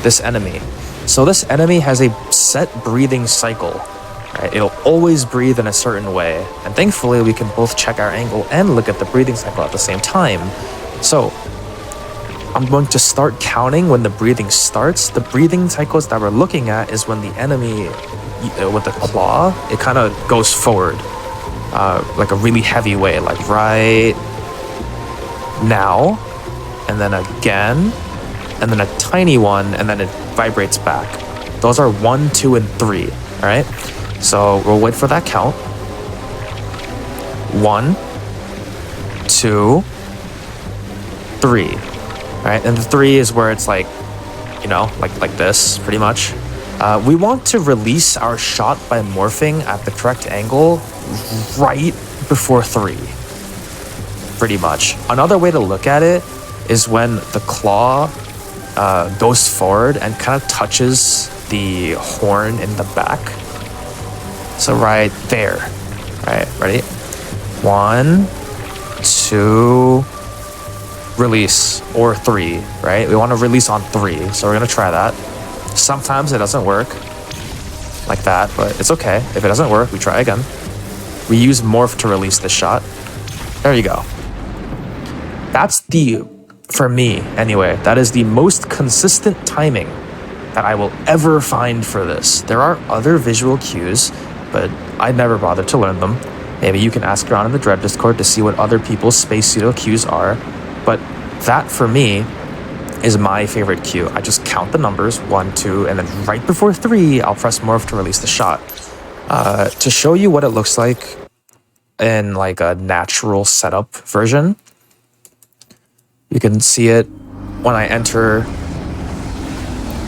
This enemy. So this enemy has a set breathing cycle. Right? It'll always breathe in a certain way. And thankfully, we can both check our angle and look at the breathing cycle at the same time. So I'm going to start counting when the breathing starts. The breathing cycles that we're looking at is when the enemy, with the claw, it kind of goes forward. Like a really heavy way, like right now, and then again, and then a tiny one, and then it vibrates back. Those are 1, 2, and 3, all right? So we'll wait for that count. 1, 2, 3, all right? And the 3 is where it's like, you know, like this, pretty much. We want to release our shot by morphing at the correct angle right before 3, pretty much. Another way to look at it is when the claw goes forward and kind of touches the horn in the back. So right there, right, ready? 1, 2, release, or 3, right? We want to release on 3, so we're gonna try that. Sometimes it doesn't work like that, but it's okay. If it doesn't work, we try again. We use morph to release the shot. There you go. That's for me anyway, that is the most consistent timing that I will ever find for this. There are other visual cues, but I'd never bothered to learn them. Maybe you can ask around in the Dread Discord to see what other people's space pseudo cues are, but that for me is my favorite cue. I just count the numbers, 1, 2, and then right before 3, I'll press morph to release the shot. To show you what it looks like in like a natural setup version, you can see it when I enter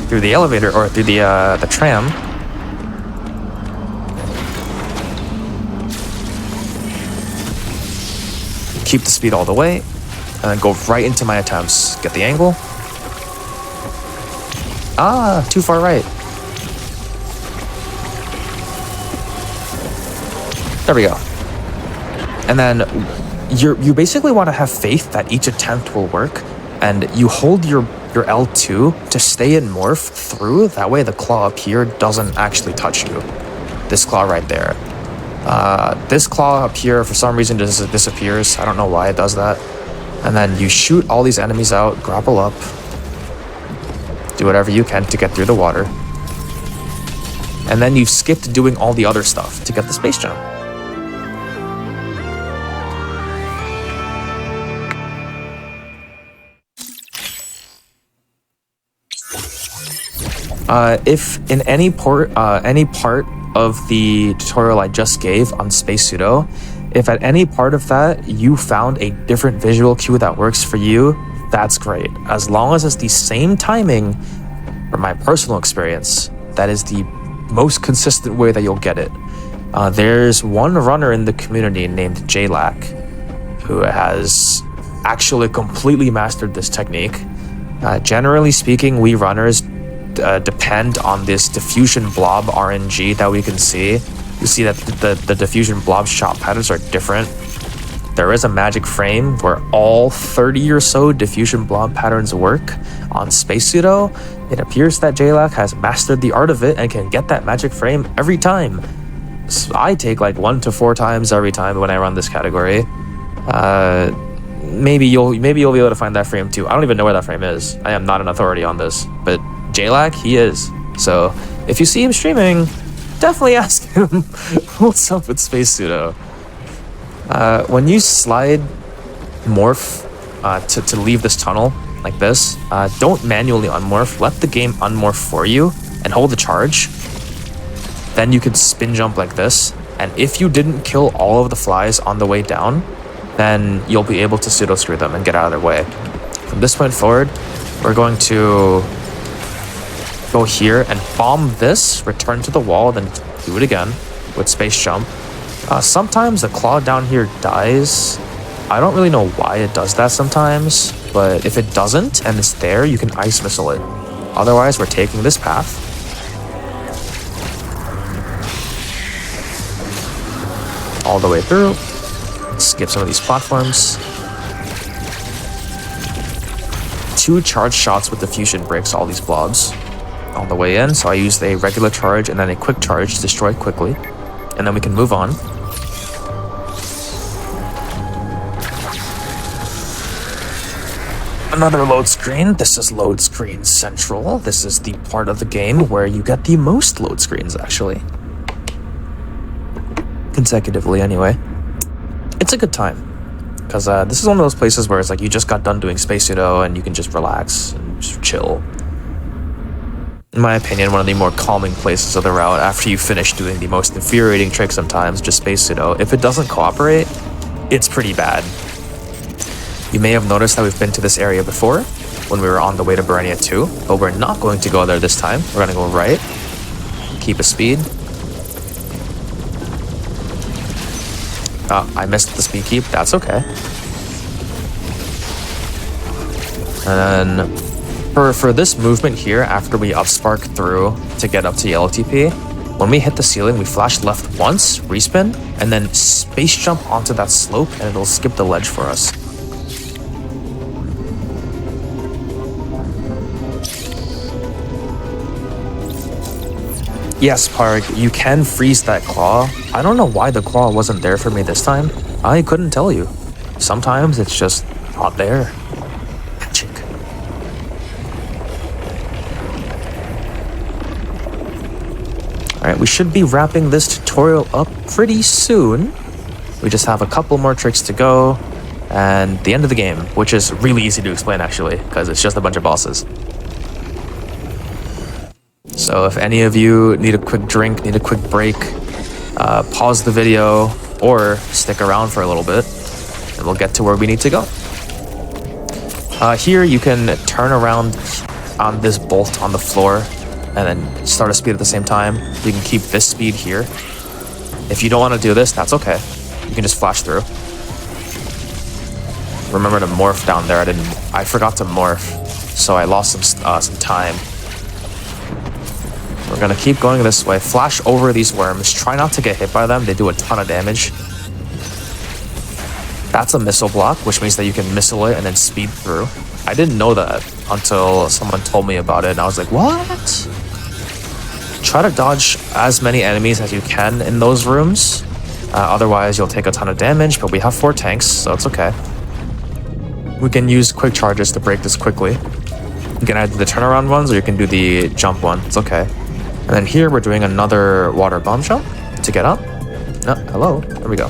through the elevator or through the tram. keep the speed all the way, and then go right into my attempts. Get the angle. Ah, too far right. There we go. And then you basically want to have faith that each attempt will work, and you hold your L2 to stay in morph through. That way the claw up here doesn't actually touch you. This claw right there. This claw up here for some reason just disappears. I don't know why it does that. And then you shoot all these enemies out, grapple up, do whatever you can to get through the water. And then you've skipped doing all the other stuff to get the space jump. If in any part of the tutorial I just gave on Space Pseudo, if at any part of that you found a different visual cue that works for you, that's great. As long as it's the same timing, from my personal experience, that is the most consistent way that you'll get it. There's one runner in the community named JLack who has actually completely mastered this technique. Generally speaking, we runners depend on this diffusion blob RNG that we can see. You see that the diffusion blob shot patterns are different. There is a magic frame where all 30 or so diffusion blob patterns work. On Space Pseudo, it appears that JLack has mastered the art of it and can get that magic frame every time. So I take like 1 to 4 times every time when I run this category. Maybe you'll be able to find that frame too. I don't even know where that frame is. I am not an authority on this, but JLack, he is. So if you see him streaming, definitely ask him what's up with Space Pseudo. When you slide morph to leave this tunnel like this, don't manually unmorph. Let the game unmorph for you and hold the charge. Then you can spin jump like this. And if you didn't kill all of the flies on the way down, then you'll be able to pseudo screw them and get out of their way. From this point forward, we're going to go here and bomb this, return to the wall, then do it again with space jump. Sometimes the claw down here dies. I don't really know why it does that sometimes, but if it doesn't and it's there, you can ice missile it. Otherwise, we're taking this path. All the way through. Skip some of these platforms. 2 charge shots with diffusion breaks all these blobs on the way in, so I used a regular charge and then a quick charge to destroy it quickly, and then we can move on. Another load screen. This is load screen central. This is the part of the game where you get the most load screens, actually. Consecutively, anyway. It's a good time, because this is one of those places where it's like you just got done doing Space Pseudo and you can just relax and just chill. In my opinion, one of the more calming places of the route after you finish doing the most infuriating trick sometimes, just Space Pseudo. If it doesn't cooperate, it's pretty bad. You may have noticed that we've been to this area before when we were on the way to Berenia 2, but we're not going to go there this time. We're going to go right, keep a speed. I missed the speed keep, that's okay. And then for this movement here, after we upspark through to get up to yellow TP, when we hit the ceiling, we flash left once, respin, and then space jump onto that slope, and it'll skip the ledge for us. Yes, Park, you can freeze that claw. I don't know why the claw wasn't there for me this time. I couldn't tell you. Sometimes it's just not there. Magic. Alright, we should be wrapping this tutorial up pretty soon. We just have a couple more tricks to go, and the end of the game, which is really easy to explain actually, because it's just a bunch of bosses. So if any of you need a quick drink, need a quick break, pause the video or stick around for a little bit and we'll get to where we need to go. Here you can turn around on this bolt on the floor and then start a speed at the same time. You can keep this speed here. If you don't want to do this, that's okay. You can just flash through. remember to morph down there. I forgot to morph, so I lost some time. We're gonna keep going this way. Flash over these worms. Try not to get hit by them. They do a ton of damage. That's a missile block, which means that you can missile it and then speed through. I didn't know that until someone told me about it, and I was like, what? Try to dodge as many enemies as you can in those rooms. Otherwise, you'll take a ton of damage, but we have 4 tanks, so it's okay. We can use quick charges to break this quickly. You can either do the turnaround ones, or you can do the jump one. It's okay. And then here, we're doing another water bomb jump to get up. Oh, hello. There we go.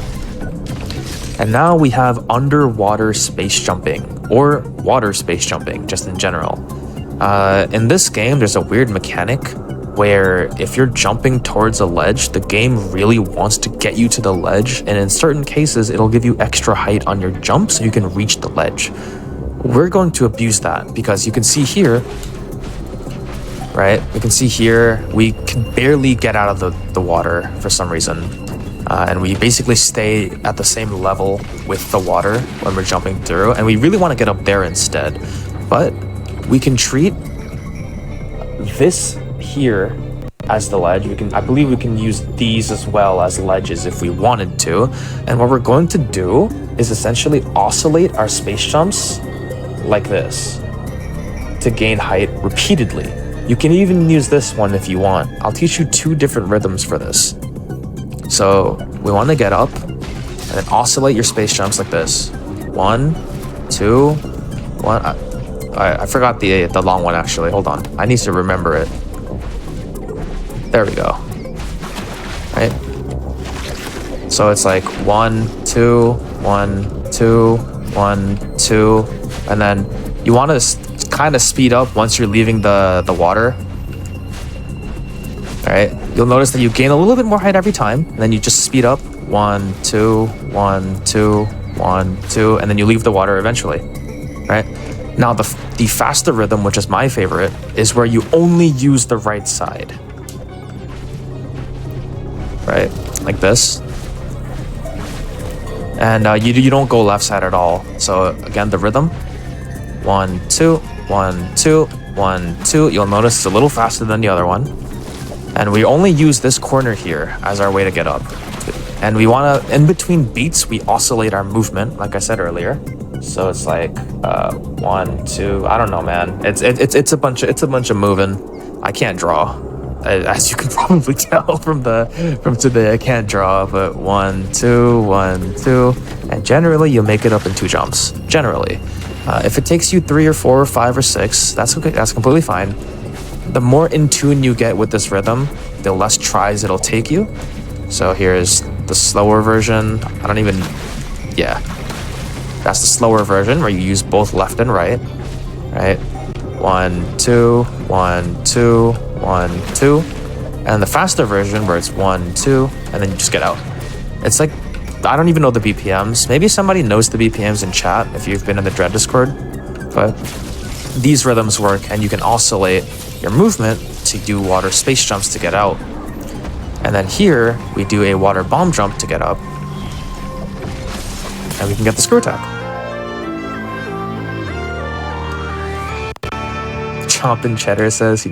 And now we have underwater space jumping, or water space jumping, just in general. In this game, there's a weird mechanic where if you're jumping towards a ledge, the game really wants to get you to the ledge, and in certain cases, it'll give you extra height on your jump so you can reach the ledge. We're going to abuse that because you can see here, right? We can see here, we can barely get out of the water for some reason. And we basically stay at the same level with the water when we're jumping through, and we really want to get up there instead. But we can treat this here as the ledge. I believe we can use these as well as ledges if we wanted to. And what we're going to do is essentially oscillate our space jumps like this to gain height repeatedly. You can even use this one if you want. I'll teach you 2 different rhythms for this. So we want to get up and then oscillate your space jumps like this. 1, 2, 1. I forgot the long one actually. Hold on. I need to remember it. There we go. Right? So it's like 1, 2, 1, 2, 1, 2, and then you want to kind of speed up once you're leaving the water. All right, you'll notice that you gain a little bit more height every time, and then you just speed up 1, 2, 1, 2, 1, 2, and then you leave the water eventually, right? Now the faster rhythm, which is my favorite, is where you only use the right side, right? Like this, and you don't go left side at all. So again, the rhythm, 1, 2, 1, 2, 1, 2. You'll notice it's a little faster than the other one. And we only use this corner here as our way to get up. And we want to, in between beats, we oscillate our movement, like I said earlier. So it's like 1, 2. I don't know, man. It's a bunch of moving. I can't draw, as you can probably tell from today. I can't draw, but 1, 2, 1, 2, and generally you'll make it up in 2 jumps. Generally, if it takes you 3 or 4 or 5 or 6, that's okay. That's completely fine. The more in tune you get with this rhythm, the less tries it'll take you. So here's the slower version. Yeah. That's the slower version where you use both left and right. Right? 1, 2, 1, 2, 1, 2. And the faster version where it's 1, 2, and then you just get out. It's like, I don't even know the BPMs. Maybe somebody knows the BPMs in chat if you've been in the Dread Discord. But these rhythms work, and you can oscillate your movement to do water space jumps to get out. And then here, we do a water bomb jump to get up. And we can get the screw attack. Chomp and Cheddar says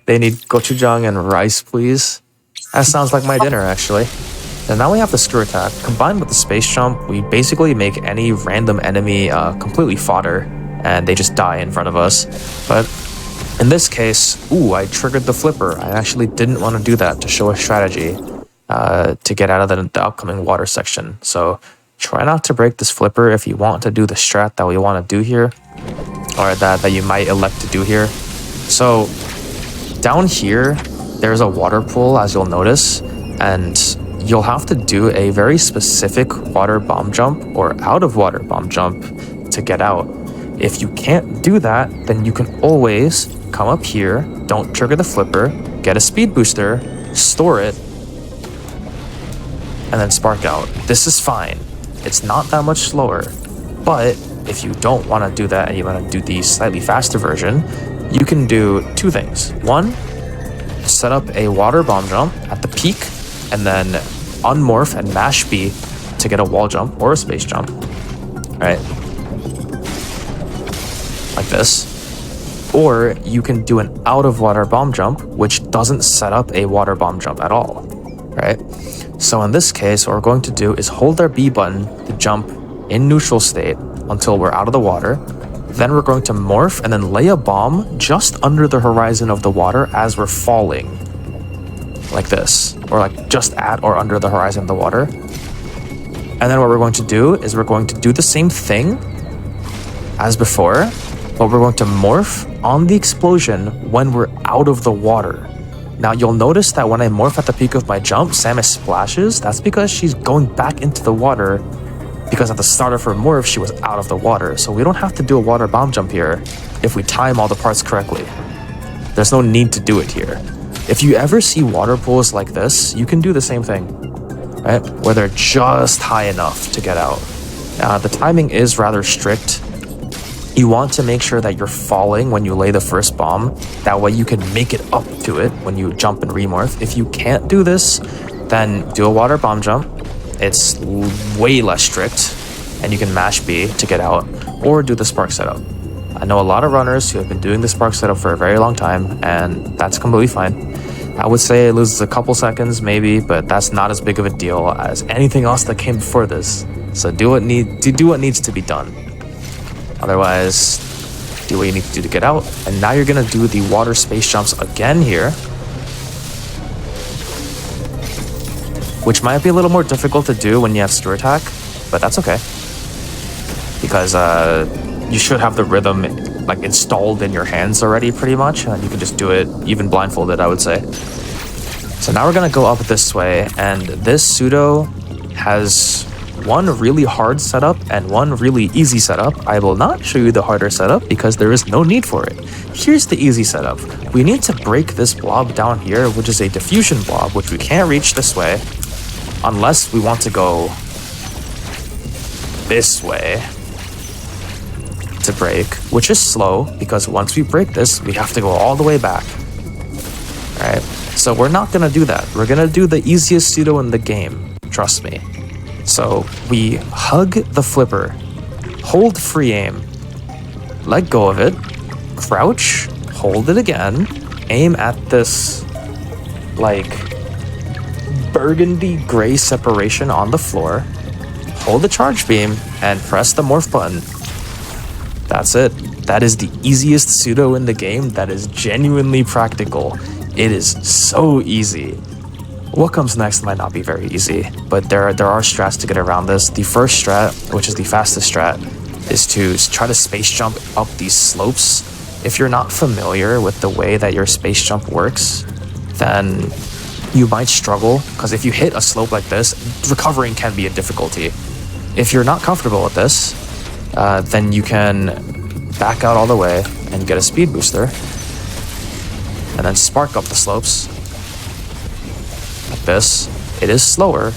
they need gochujang and rice, please. That sounds like my dinner, actually. And now we have the screw attack. Combined with the space jump, we basically make any random enemy completely fodder, and they just die in front of us. But in this case, I triggered the flipper. I actually didn't want to do that to show a strategy to get out of the upcoming water section. So try not to break this flipper if you want to do the strat that we want to do here, or that you might elect to do here. So down here, there's a water pool, as you'll notice, and you'll have to do a very specific water bomb jump or out of water bomb jump to get out. If you can't do that, then you can always come up here, don't trigger the flipper, get a speed booster, store it, and then spark out. This is fine. It's not that much slower, but if you don't want to do that and you want to do the slightly faster version, you can do 2 things. 1, set up a water bomb jump at the peak, and then unmorph and mash B to get a wall jump or a space jump. All right. this. Or you can do an out of water bomb jump, which doesn't set up a water bomb jump at all, right? So in this case, what we're going to do is hold our B button to jump in neutral state until we're out of the water. Then we're going to morph and then lay a bomb just under the horizon of the water as we're falling, like this, or like just at or under the horizon of the water. And then what we're going to do is we're going to do the same thing as before, but we're going to morph on the explosion when we're out of the water. Now you'll notice that when I morph at the peak of my jump, Samus splashes. That's because she's going back into the water, because at the start of her morph, she was out of the water. So we don't have to do a water bomb jump here if we time all the parts correctly. There's no need to do it here. If you ever see water pools like this, you can do the same thing, right? Where they're just high enough to get out. The timing is rather strict. You want to make sure that you're falling when you lay the first bomb. That way you can make it up to it when you jump and remorph. If you can't do this, then do a water bomb jump. It's way less strict, and you can mash B to get out, or do the spark setup. I know a lot of runners who have been doing the spark setup for a very long time, and that's completely fine. I would say it loses a couple seconds maybe, but that's not as big of a deal as anything else that came before this. So do what needs to be done. Otherwise, do what you need to do to get out. And now you're gonna do the water space jumps again here, which might be a little more difficult to do when you have screw attack, but that's okay. Because you should have the rhythm like installed in your hands already pretty much, and you can just do it even blindfolded, I would say. So now we're gonna go up this way, and this pseudo has one really hard setup and one really easy setup. I will not show you the harder setup because there is no need for it. Here's the easy setup. We need to break this blob down here, which is a diffusion blob, which we can't reach this way unless we want to go this way to break, which is slow because once we break this, we have to go all the way back. All right, so we're not gonna do that. We're gonna do the easiest pseudo in the game, trust me. So we hug the flipper, hold free aim, let go of it, crouch, hold it again, aim at this like burgundy gray separation on the floor, hold the charge beam, and press the morph button. That's it. That is the easiest pseudo in the game that is genuinely practical. It is so easy. What comes next might not be very easy, but there are strats to get around this. The first strat, which is the fastest strat, is to try to space jump up these slopes. If you're not familiar with the way that your space jump works, then you might struggle, because if you hit a slope like this, recovering can be a difficulty. If you're not comfortable with this, then you can back out all the way and get a speed booster, and then spark up the slopes like this. It is slower,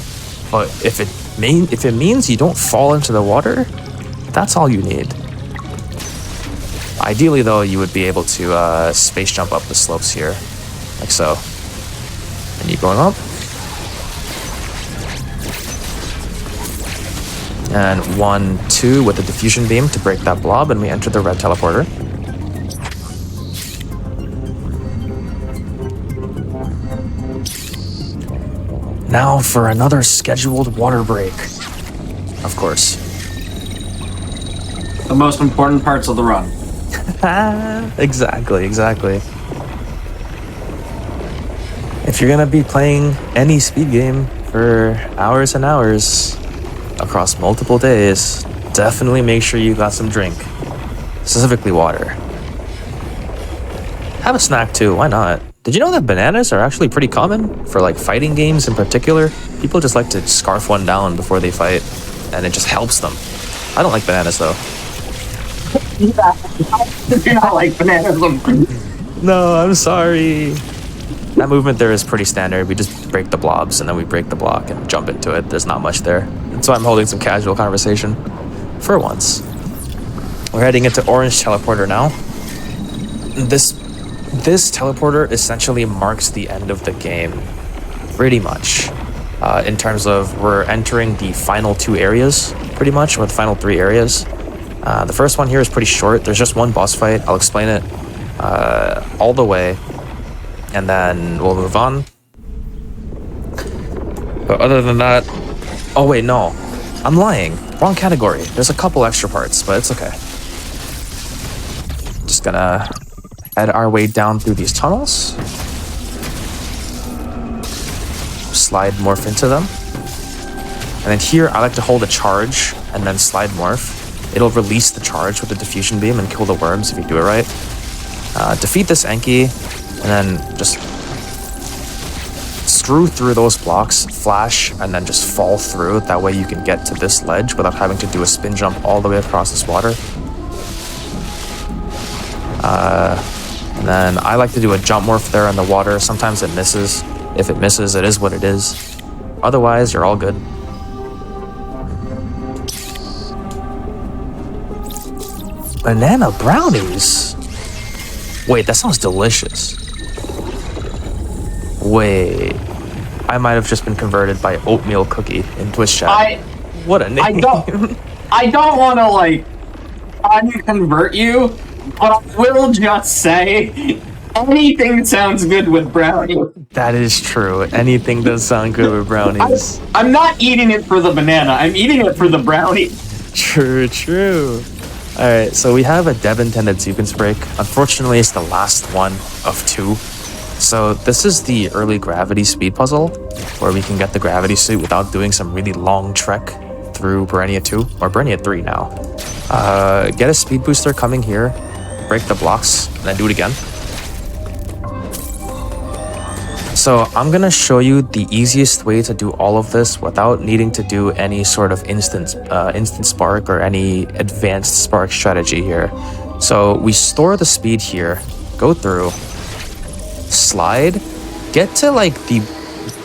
but if it means you don't fall into the water, that's all you need. Ideally though, you would be able to space jump up the slopes here, like so. And keep going up. And 1, 2 with the diffusion beam to break that blob, and we enter the red teleporter. Now for another scheduled water break. Of course. The most important parts of the run. Exactly. If you're gonna be playing any speed game for hours and hours across multiple days, definitely make sure you got some drink. Specifically water. Have a snack too, why not? Did you know that bananas are actually pretty common for like fighting games in particular? People just like to scarf one down before they fight, and it just helps them. I don't like bananas though. You not like bananas? No, I'm sorry. That movement there is pretty standard. We just break the blobs and then we break the block and jump into it. There's not much there. That's why I'm holding some casual conversation. For once. We're heading into orange teleporter now. This teleporter essentially marks the end of the game. Pretty much. In terms of we're entering the final 2 areas, pretty much, or the final 3 areas. The first one here is pretty short. There's just one boss fight. I'll explain it all the way, and then we'll move on. But other than that... Oh wait, no. I'm lying. Wrong category. There's a couple extra parts, but it's okay. Just gonna head our way down through these tunnels. Slide morph into them. And then here, I like to hold a charge and then slide morph. It'll release the charge with the diffusion beam and kill the worms if you do it right. Defeat this Enki, and then just screw through those blocks, flash, and then just fall through. That way you can get to this ledge without having to do a spin jump all the way across this water. And then I like to do a jump morph there in the water. Sometimes it misses. If it misses, it is what it is. Otherwise, you're all good. Banana brownies? Wait, that sounds delicious. Wait, I might have just been converted by oatmeal cookie in Twitch chat. What a name. I don't want to, like, unconvert you, but I will just say, anything sounds good with brownie. That is true. Anything does sound good with brownies. I'm not eating it for the banana, I'm eating it for the brownie. True. Alright, so we have a dev-intended sequence break. Unfortunately, it's the last one of 2. So this is the early gravity speed puzzle, where we can get the gravity suit without doing some really long trek through Berenia 2, or Berenia 3 now. Get a speed booster coming here, break the blocks, and then do it again. So I'm gonna show you the easiest way to do all of this without needing to do any sort of instant spark or any advanced spark strategy here. So we store the speed here, go through, slide, get to like the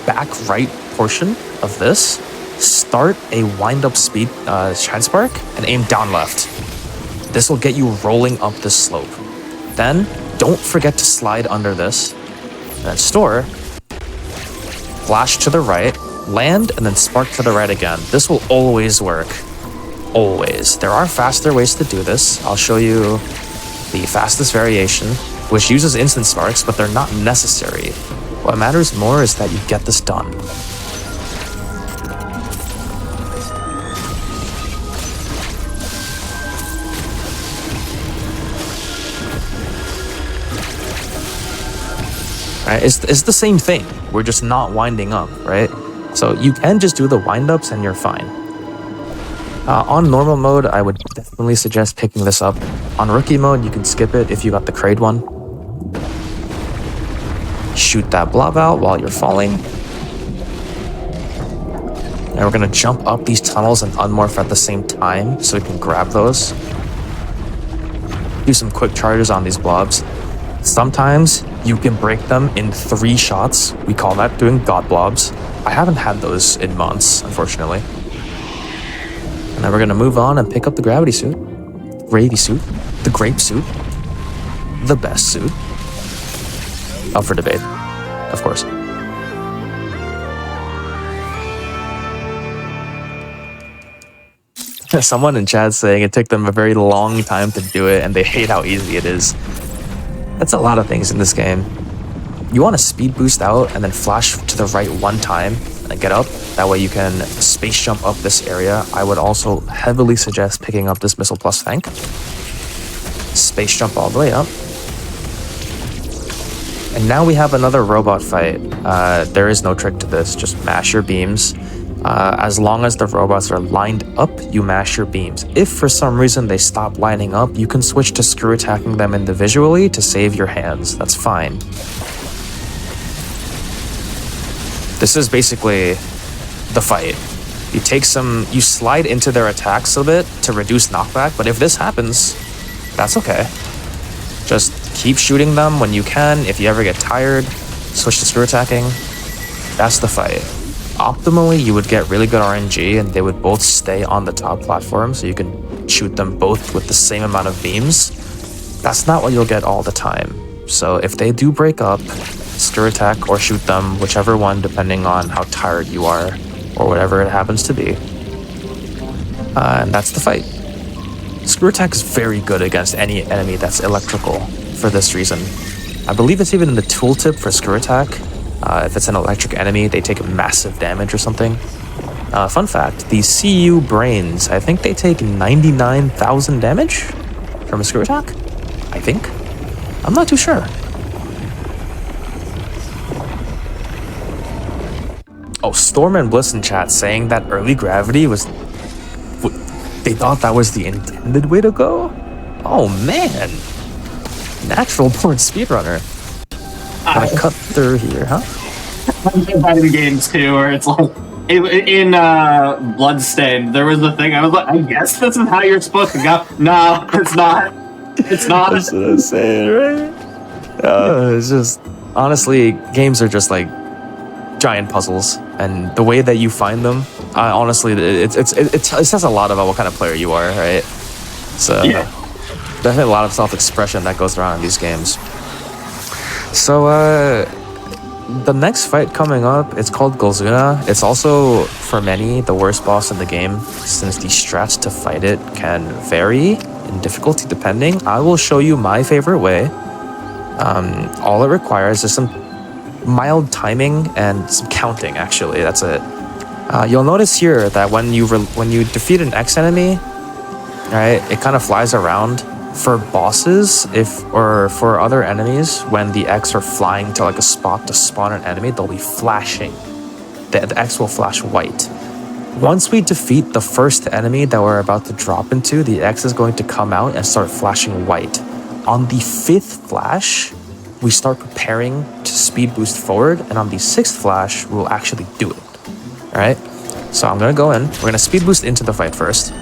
back right portion of this, start a wind up speed shine spark, and aim down left. This will get you rolling up this slope. Then don't forget to slide under this, and then store, flash to the right, land, and then spark to the right again. This will always work. Always. There are faster ways to do this. I'll show you the fastest variation, which uses instant sparks, but they're not necessary. What matters more is that you get this done. Right? It's the same thing. We're just not winding up, right? So you can just do the wind-ups and you're fine. On normal mode, I would definitely suggest picking this up. On rookie mode, you can skip it if you got the Kraid one. Shoot that blob out while you're falling. And we're gonna jump up these tunnels and unmorph at the same time so we can grab those. Do some quick charges on these blobs. Sometimes you can break them in 3 shots. We call that doing god blobs. I haven't had those in months, unfortunately. And then we're gonna move on and pick up the gravity suit, gravy suit, the grape suit, the best suit. Up for debate, of course. Someone in chat saying it took them a very long time to do it and they hate how easy it is. That's a lot of things in this game. You want to speed boost out and then flash to the right one time and then get up. That way you can space jump up this area. I would also heavily suggest picking up this Missile Plus tank. Space jump all the way up. And now we have another robot fight. There is no trick to this, just mash your beams. As long as the robots are lined up, you mash your beams. If for some reason they stop lining up, you can switch to screw attacking them individually to save your hands. That's fine. This is basically the fight. You slide into their attacks a bit to reduce knockback, but if this happens, that's okay. Just keep shooting them when you can. If you ever get tired, switch to screw attacking. That's the fight. Optimally, you would get really good RNG and they would both stay on the top platform, so you can shoot them both with the same amount of beams. That's not what you'll get all the time. So if they do break up, screw attack or shoot them, whichever one, depending on how tired you are or whatever it happens to be. And that's the fight. Screw attack is very good against any enemy that's electrical for this reason. I believe it's even in the tooltip for screw attack. If it's an electric enemy, they take massive damage or something. Fun fact, the CU brains, I think they take 99,000 damage from a screw attack? I think. I'm not too sure. Oh, Storm and Bliss in chat saying that early gravity was... They thought that was the intended way to go? Oh man. Natural born speedrunner. Gotta cut through here, huh? I'm fighting games too, where it's like in Bloodstained, there was a thing. I was like, I guess this is how you're supposed to go. No, it's not. It's not. That's what I'm saying, right? It's just honestly, games are just like giant puzzles, and the way that you find them, honestly, it says a lot about what kind of player you are, right? So Yeah. definitely a lot of self-expression that goes around in these games. So the next fight coming up, it's called Golzuna. It's also, for many, the worst boss in the game, since the strats to fight it can vary in difficulty depending. I will show you my favorite way. All it requires is some mild timing and some counting, actually. That's it. You'll notice here that when you defeat an X enemy, right, it kind of flies around. For bosses, or for other enemies, when the X are flying to like a spot to spawn an enemy, they'll be flashing. The X will flash white. Once we defeat the first enemy that we're about to drop into, the X is going to come out and start flashing white. On the 5th flash, we start preparing to speed boost forward, and on the 6th flash, we'll actually do it. Alright? So I'm gonna go in. We're gonna speed boost into the fight first.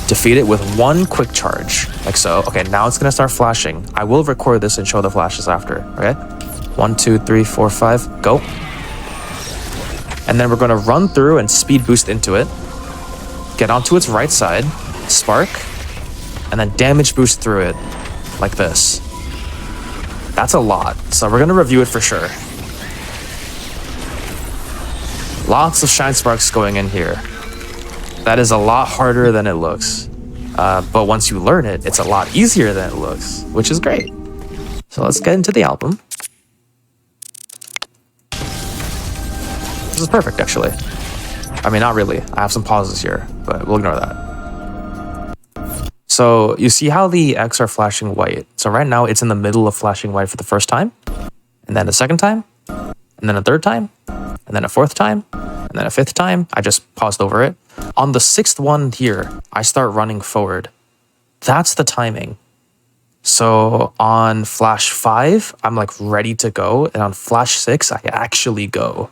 Defeat it with one quick charge, like so. Okay, now it's gonna start flashing. I will record this and show the flashes after, okay? 1, 2, 3, 4, 5, go. And then we're gonna run through and speed boost into it. Get onto its right side, spark, and then damage boost through it, like this. That's a lot, so we're gonna review it for sure. Lots of shine sparks going in here. That is a lot harder than it looks. But once you learn it, it's a lot easier than it looks, which is great. So let's get into the album. This is perfect, actually. I mean, not really. I have some pauses here, but we'll ignore that. So you see how the X are flashing white. So right now it's in the middle of flashing white for the first time, and then a second time, and then a third time, and then a fourth time, and then a fifth time. I just paused over it. On the 6th one here, I start running forward. That's the timing. So on flash 5, I'm like ready to go, and on flash 6, I actually go.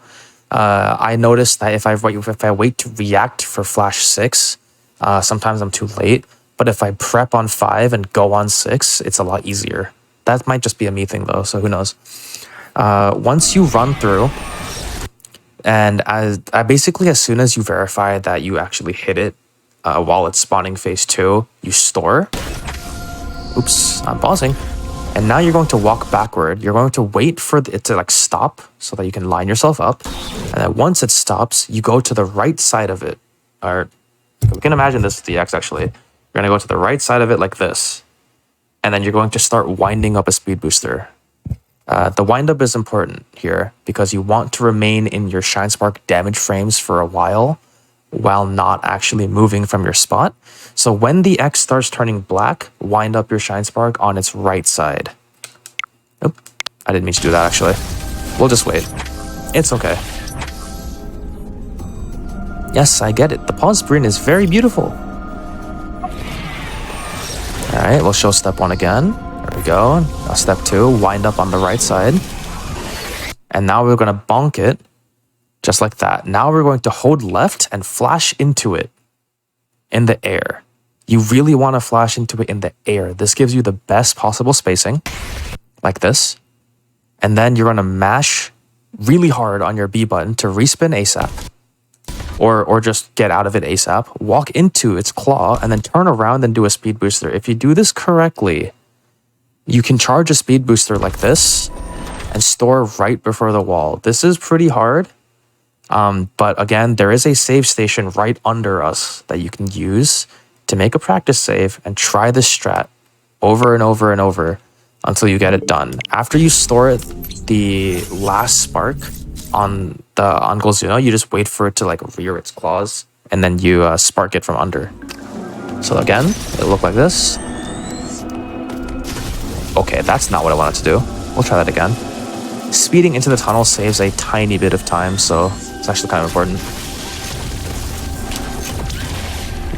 I noticed that if I wait to react for flash 6, sometimes I'm too late. But if I prep on 5 and go on 6, it's a lot easier. That might just be a me thing though, so who knows. Once you run through, and basically as soon as you verify that you actually hit it while it's spawning phase 2, you store. Oops, I'm pausing. And now you're going to walk backward. You're going to wait for it to like stop so that you can line yourself up. And then once it stops, you go to the right side of it. Or we can imagine this with the X actually. You're going to go to the right side of it like this. And then you're going to start winding up a speed booster. The windup is important here because you want to remain in your Shine Spark damage frames for a while not actually moving from your spot. So when the X starts turning black, wind up your Shine Spark on its right side. Nope, I didn't mean to do that actually. We'll just wait. It's okay. Yes, I get it. The pause screen is very beautiful. Alright, we'll show step 1 again. There we go. Now step 2, wind up on the right side. And now we're going to bonk it just like that. Now we're going to hold left and flash into it in the air. You really want to flash into it in the air. This gives you the best possible spacing, like this. And then you're going to mash really hard on your B button to respin ASAP. Or just get out of it ASAP. Walk into its claw and then turn around and do a speed booster. If you do this correctly, you can charge a speed booster like this and store right before the wall. This is pretty hard. But again, there is a save station right under us that you can use to make a practice save and try this strat over and over and over until you get it done. After you store the last spark on Golzuno, you just wait for it to like rear its claws, and then you spark it from under. So again, it'll look like this. Okay, that's not what I wanted to do. We'll try that again. Speeding into the tunnel saves a tiny bit of time, so it's actually kind of important.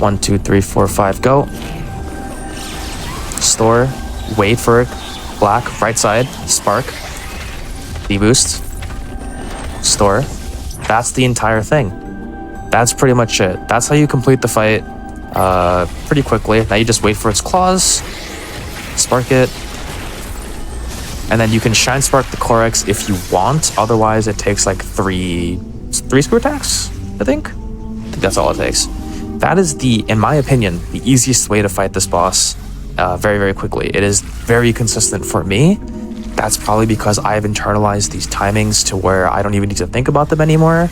1, 2, 3, 4, 5, go. Store, wait for it. Black, right side, spark, deboost, store. That's the entire thing. That's pretty much it. That's how you complete the fight pretty quickly. Now you just wait for its claws, spark it, and then you can shine spark the Corex if you want. Otherwise, it takes like three screw attacks, I think that's all it takes. That is in my opinion, the easiest way to fight this boss very, very quickly. It is very consistent for me. That's probably because I've internalized these timings to where I don't even need to think about them anymore.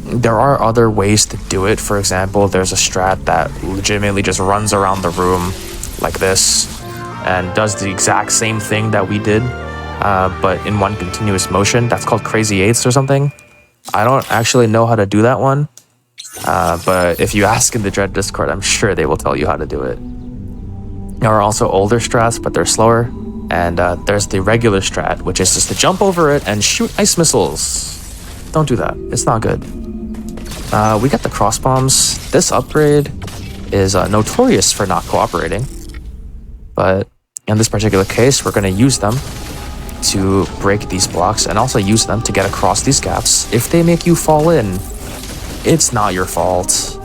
There are other ways to do it. For example, there's a strat that legitimately just runs around the room like this and does the exact same thing that we did, but in one continuous motion. That's called Crazy Eights or something. I don't actually know how to do that one, but if you ask in the Dread Discord, I'm sure they will tell you how to do it. There are also older strats, but they're slower. And there's the regular strat, which is just to jump over it and shoot ice missiles. Don't do that. It's not good. We got the cross bombs. This upgrade is notorious for not cooperating. But in this particular case, we're going to use them to break these blocks and also use them to get across these gaps. If they make you fall in, it's not your fault.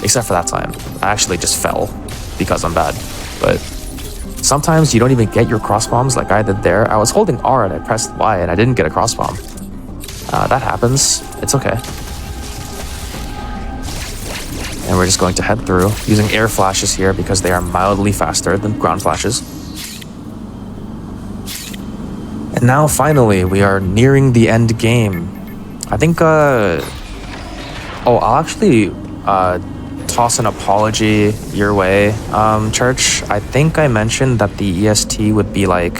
Except for that time. I actually just fell because I'm bad. But sometimes you don't even get your cross bombs like I did there. I was holding R and I pressed Y and I didn't get a cross bomb. That happens. It's okay. And we're just going to head through using air flashes here because they are mildly faster than ground flashes. And now finally we are nearing the end game. I think I'll actually toss an apology your way, Church. I think I mentioned that the EST would be like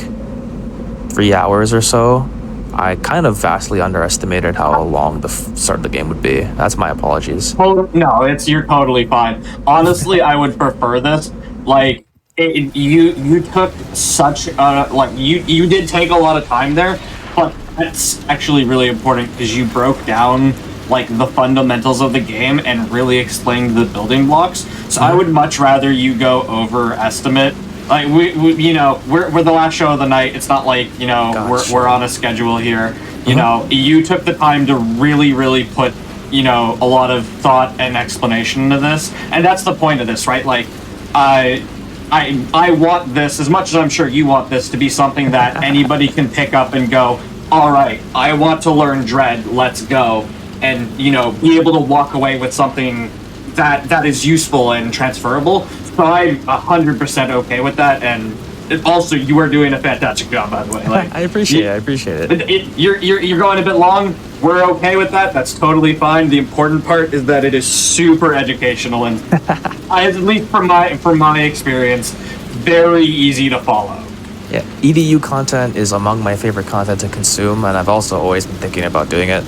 3 hours or so. I kind of vastly underestimated how long the start of the game would be. That's my apologies. Oh, no, you're totally fine. Honestly, I would prefer this. Like, you took such you did take a lot of time there, but that's actually really important because you broke down like the fundamentals of the game and really explained the building blocks. So I would much rather you go overestimate. Like we you know, we're the last show of the night. It's not like, you know, Gotcha. we're on a schedule here. You know, you took the time to really put, you know, a lot of thought and explanation into this, and that's the point of this, right? Like, I want this, as much as I'm sure you want this, to be something that anybody can pick up and go, all right, I want to learn Dread. Let's go. And, you know, be able to walk away with something that is useful and transferable. So I'm 100% okay with that. And also, you are doing a fantastic job, by the way. Like, I appreciate it. You're going a bit long. We're okay with that. That's totally fine. The important part is that it is super educational and, at least from my experience, very easy to follow. Yeah, EDU content is among my favorite content to consume, and I've also always been thinking about doing it.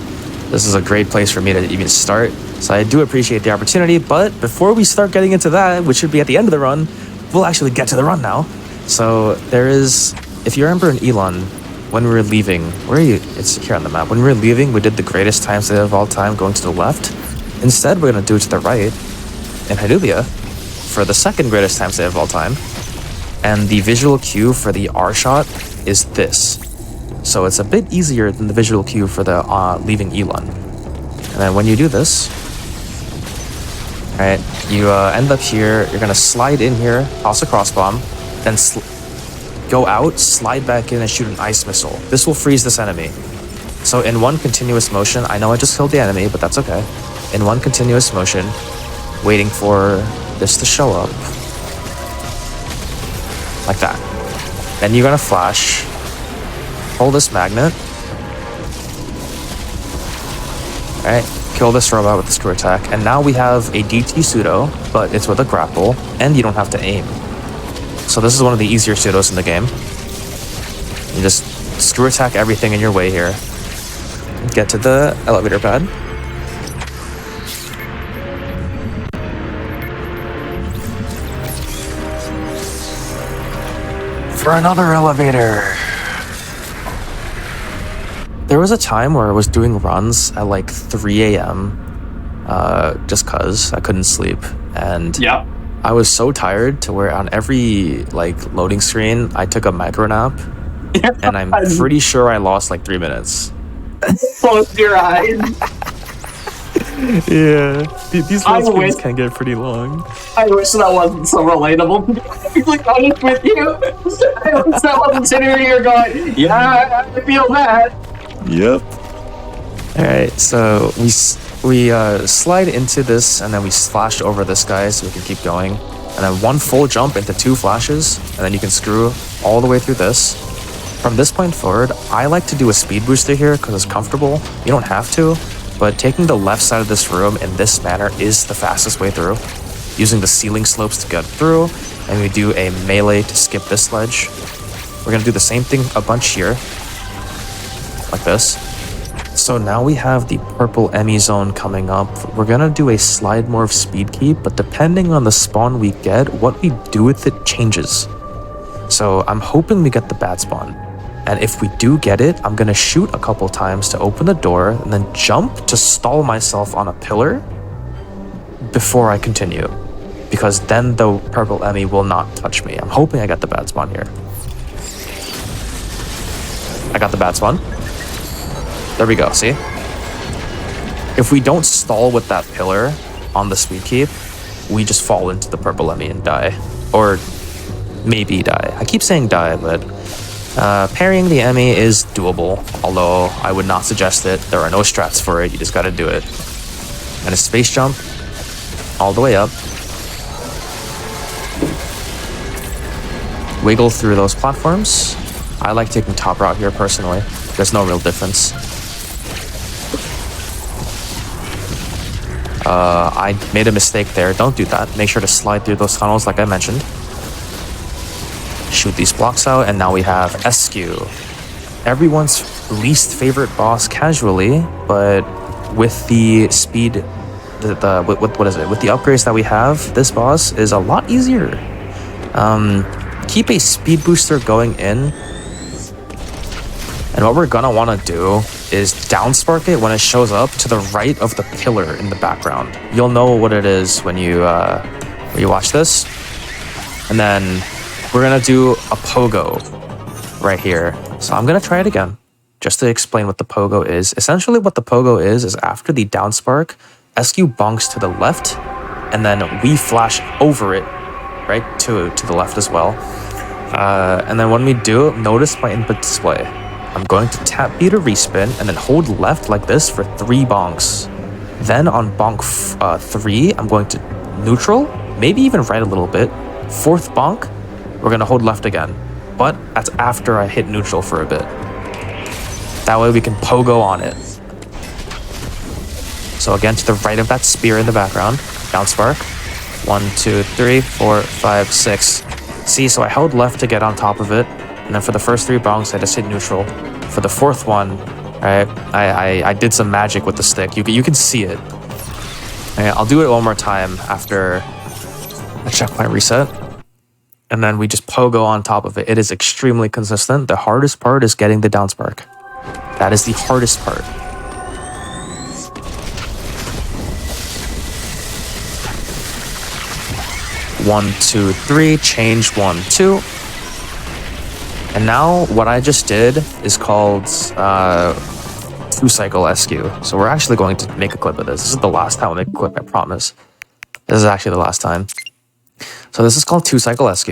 This is a great place for me to even start, so I do appreciate the opportunity. But before we start getting into that, which should be at the end of the run, we'll actually get to the run now. So there is, if you remember in Elon, when we were leaving, where are you? It's here on the map. When we were leaving, we did the greatest time save of all time going to the left. Instead, we're going to do it to the right in Hydulia for the second greatest time save of all time. And the visual cue for the R shot is this. So it's a bit easier than the visual cue for the leaving Elon. And then when you do this, right, you end up here, you're gonna slide in here, toss a cross bomb, then go out, slide back in and shoot an ice missile. This will freeze this enemy. So in one continuous motion, I know I just killed the enemy, but that's okay. In one continuous motion, waiting for this to show up. Like that. Then you're gonna flash, hold this magnet, Alright, kill this robot with the screw attack. And now we have a DT pseudo, but it's with a grapple, and you don't have to aim. So this is one of the easier pseudos in the game. You just screw attack everything in your way here. Get to the elevator pad. For another elevator. There was a time where I was doing runs at like 3 a.m. Just cause I couldn't sleep. And Yeah. I was so tired to where on every like loading screen, I took a micro nap. And I'm pretty sure I lost like 3 minutes. Close your eyes. Yeah, these I load screens wish- can get pretty long. I wish that wasn't so relatable. To be honest with you, I wish that wasn't sitting here going, yeah, I feel that. Yep. All right, so we slide into this, and then we slash over this guy so we can keep going, and then one full jump into 2 flashes, and then you can screw all the way through this. From this point forward, I like to do a speed booster here because it's comfortable. You don't have to, but taking the left side of this room in this manner is the fastest way through. Using the ceiling slopes to get through, and we do a melee to skip this ledge. We're gonna do the same thing a bunch here, like this. So now we have the purple Emmy zone coming up. We're gonna do a slide morph speed keep, but depending on the spawn we get, what we do with it changes. So I'm hoping we get the bad spawn. And if we do get it, I'm gonna shoot a couple times to open the door and then jump to stall myself on a pillar before I continue. Because then the purple Emmy will not touch me. I'm hoping I got the bad spawn here. I got the bad spawn. There we go, see? If we don't stall with that pillar on the speed keep, we just fall into the purple Emmy and die. Or maybe die. I keep saying die, but parrying the Emmy is doable, although I would not suggest it. There are no strats for it, you just gotta do it. And a space jump all the way up. Wiggle through those platforms. I like taking top route here personally. There's no real difference. I made a mistake there. Don't do that. Make sure to slide through those tunnels like I mentioned. Shoot these blocks out, and now we have SQ. Everyone's least favorite boss casually, but with the speed, what is it? With the upgrades that we have, this boss is a lot easier. Keep a speed booster going in, and what we're gonna want to do is down spark it when it shows up to the right of the pillar in the background. You'll know what it is when you watch this, and then we're gonna do a pogo right here. So I'm gonna try it again just to explain what the pogo is. Essentially what the pogo is after the down spark, SQ bonks to the left, and then we flash over it, right, to the left as well. And then when we do, notice my input display. I'm going to tap B to respin, and then hold left like this for 3 bonks. Then on bonk 3, I'm going to neutral, maybe even right a little bit. 4th bonk, we're gonna hold left again, but that's after I hit neutral for a bit. That way we can pogo on it. So again, to the right of that spear in the background, down spark. 1, 2, 3, 4, 5, 6. See, so I held left to get on top of it, and then for the first 3 bonks, I just hit neutral. For the 4th one, right, I did some magic with the stick. You can see it. Right, I'll do it one more time after a checkpoint reset. And then we just pogo on top of it. It is extremely consistent. The hardest part is getting the down spark. That is the hardest part. One, 2, 3, change 1, 2. And now what I just did is called 2-cycle SQ. So we're actually going to make a clip of this. This is the last time I'll make a clip, I promise. This is actually the last time. So this is called 2-cycle SQ.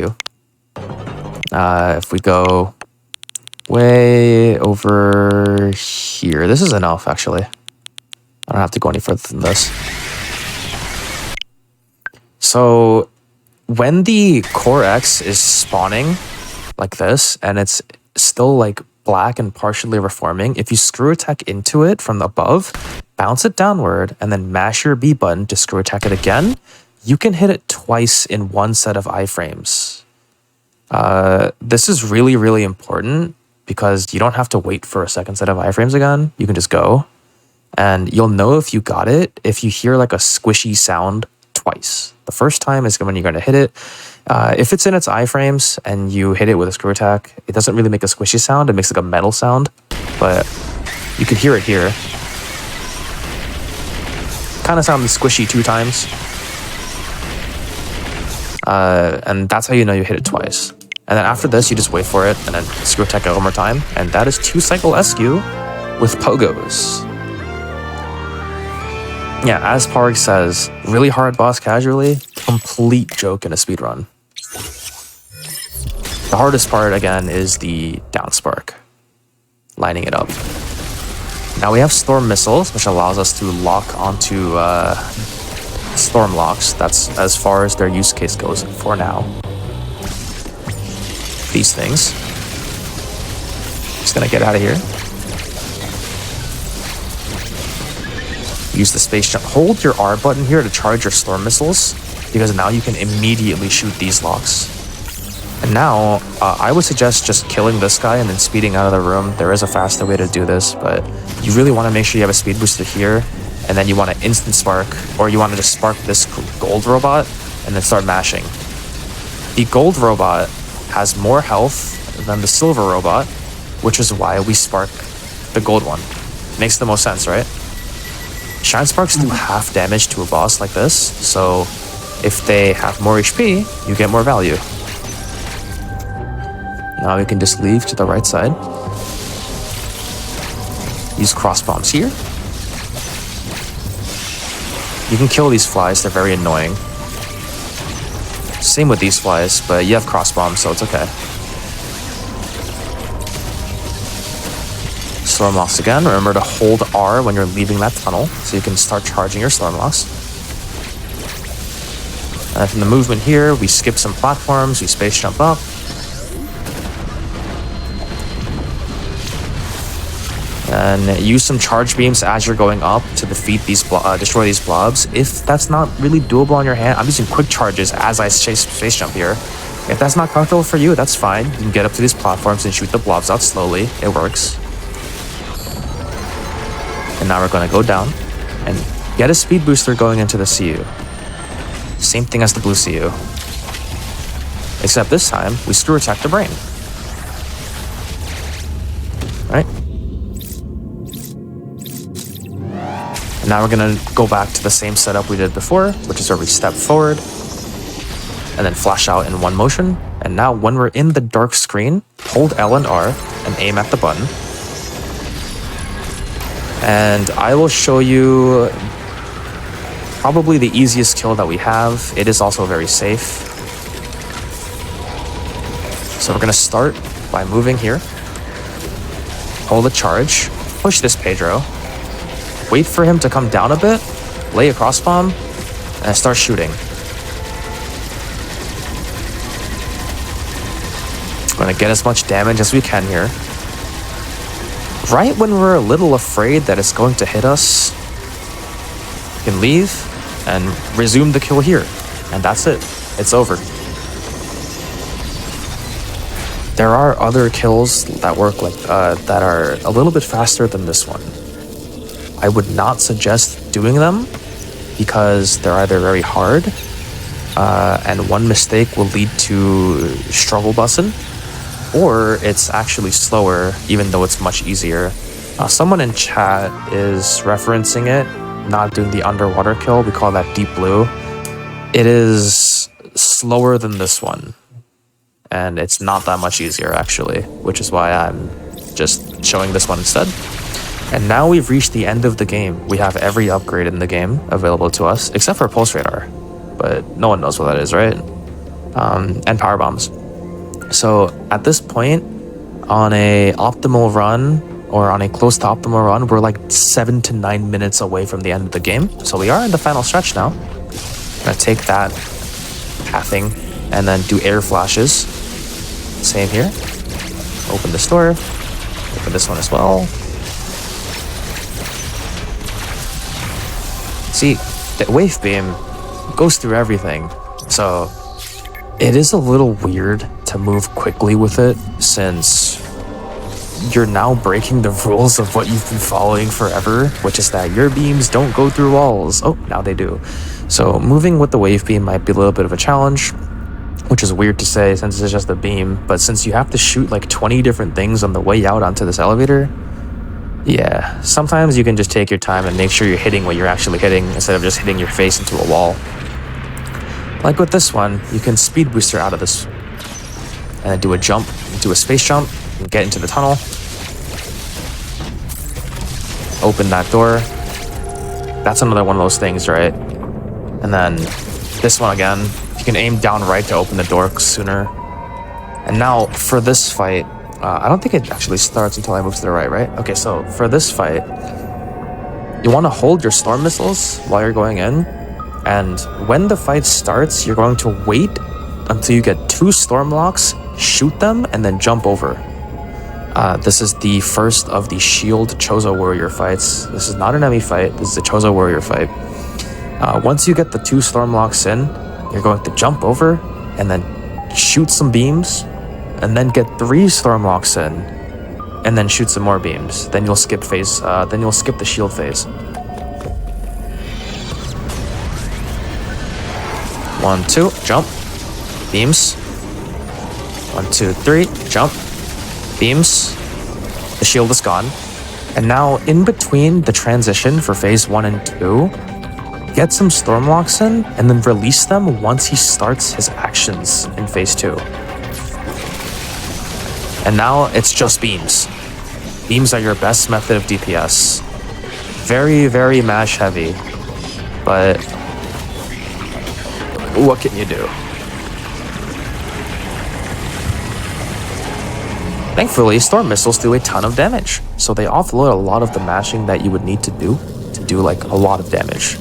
If we go way over here, this is enough actually. I don't have to go any further than this. So when the core X is spawning like this, and it's still like black and partially reforming, if you screw attack into it from above, bounce it downward, and then mash your B button to screw attack it again, you can hit it twice in one set of iframes. This is really, really important because you don't have to wait for a second set of iframes again. You can just go, and you'll know if you got it if you hear like a squishy sound twice. The first time is when you're going to hit it. If it's in its iframes and you hit it with a screw attack, it doesn't really make a squishy sound. It makes like a metal sound, but you could hear it here. Kind of sounds squishy 2 times. And that's how you know you hit it twice. And then after this, you just wait for it and then screw attack it one more time. And that is 2 cycle SQ with pogos. Yeah, as Parg says, really hard boss casually, complete joke in a speedrun. The hardest part, again, is the down spark, lining it up. Now we have storm missiles, which allows us to lock onto storm locks. That's as far as their use case goes for now. These things. Just gonna get out of here. Use the space jump. Hold your R button here to charge your storm missiles, because now you can immediately shoot these locks. And now, I would suggest just killing this guy and then speeding out of the room. There is a faster way to do this, but you really want to make sure you have a speed booster here, and then you want to instant spark, or you want to just spark this gold robot and then start mashing. The gold robot has more health than the silver robot, which is why we spark the gold one. Makes the most sense, right? Shine sparks do half damage to a boss like this, so if they have more HP, you get more value. Now we can just leave to the right side. Use cross bombs here. You can kill these flies, they're very annoying. Same with these flies, but you have cross bombs, so it's okay. Storm locks again. Remember to hold R when you're leaving that tunnel, so you can start charging your storm locks. And from the movement here, we skip some platforms, we space jump up. And use some charge beams as you're going up to defeat these, destroy these blobs. If that's not really doable on your hand, I'm using quick charges as I space jump here. If that's not comfortable for you, that's fine. You can get up to these platforms and shoot the blobs out slowly. It works. And now we're going to go down and get a speed booster going into the CU. Same thing as the blue CU. Except this time, we screw attack the brain. Right? And now we're going to go back to the same setup we did before, which is where we step forward and then flash out in one motion. And now when we're in the dark screen, hold L and R and aim at the button. And I will show you probably the easiest kill that we have. It is also very safe. So we're going to start by moving here. Hold a charge, push this Pedro. Wait for him to come down a bit, lay a cross bomb, and start shooting. Gonna get as much damage as we can here. Right when we're a little afraid that it's going to hit us, you can leave and resume the kill here. And that's it. It's over. There are other kills that work like that are a little bit faster than this one. I would not suggest doing them because they're either very hard and one mistake will lead to struggle bussin', or it's actually slower even though it's much easier. Someone in chat is referencing it, not doing the underwater kill. We call that deep blue. It is slower than this one and it's not that much easier actually, which is why I'm just showing this one instead. And now we've reached the end of the game. We have every upgrade in the game available to us, except for Pulse Radar. But no one knows what that is, right? And Power Bombs. So at this point, on a optimal run, or on a close to optimal run, we're like 7 to 9 minutes away from the end of the game. So we are in the final stretch now. I'm gonna take that pathing and then do air flashes. Same here. Open this door. Open this one as well. See, the wave beam goes through everything, so it is a little weird to move quickly with it since you're now breaking the rules of what you've been following forever, which is that your beams don't go through walls. Oh, now they do. So moving with the wave beam might be a little bit of a challenge, which is weird to say since it's just a beam, but since you have to shoot like 20 different things on the way out onto this elevator, yeah, sometimes you can just take your time and make sure you're hitting what you're actually hitting instead of just hitting your face into a wall. Like with this one, you can speed booster out of this and then do a jump, do a space jump, and get into the tunnel. Open that door. That's another one of those things, right? And then this one again, you can aim down right to open the door sooner. And now for this fight, I don't think it actually starts until I move to the right? Okay, so for this fight, you want to hold your storm missiles while you're going in. And when the fight starts, you're going to wait until you get 2 storm locks, shoot them, and then jump over. This is the first of the Shield Chozo Warrior fights. This is not an enemy fight, this is a Chozo Warrior fight. Once you get the 2 storm locks in, you're going to jump over and then shoot some beams, and then get 3 storm locks in, and then shoot some more beams. Then you'll skip phase. Then you'll skip the shield phase. 1, 2, jump, beams. 1, 2, 3, jump, beams. The shield is gone, and now in between the transition for phase 1 and 2, get some storm locks in, and then release them once he starts his actions in phase 2. And now it's just beams. Beams are your best method of DPS. Very, very mash heavy, but what can you do? Thankfully, storm missiles do a ton of damage, so they offload a lot of the mashing that you would need to do like a lot of damage.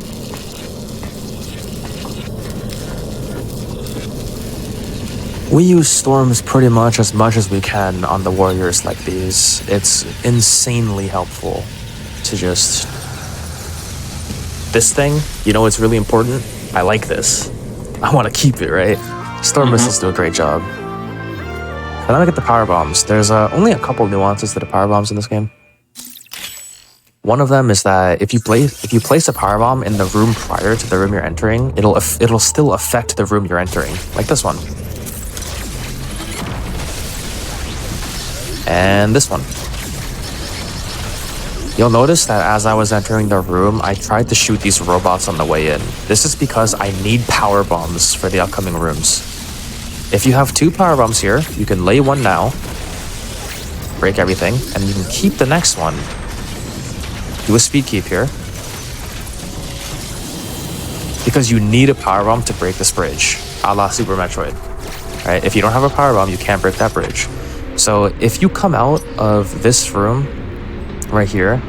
We use storms pretty much as we can on the warriors like these. It's insanely helpful to just... This thing, you know, it's really important. I like this. I want to keep it, right? Storm missiles do a great job. And then I get the power bombs. There's only a couple nuances to the power bombs in this game. One of them is that if you place a power bomb in the room prior to the room you're entering, it'll still affect the room you're entering, like this one. And this one. You'll notice that as I was entering the room, I tried to shoot these robots on the way in. This is because I need power bombs for the upcoming rooms. If you have 2 power bombs here, you can lay one now, break everything, and you can keep the next one. Do a speed keep here. Because you need a power bomb to break this bridge, a la Super Metroid. Right? If you don't have a power bomb, you can't break that bridge. So if you come out of this room right here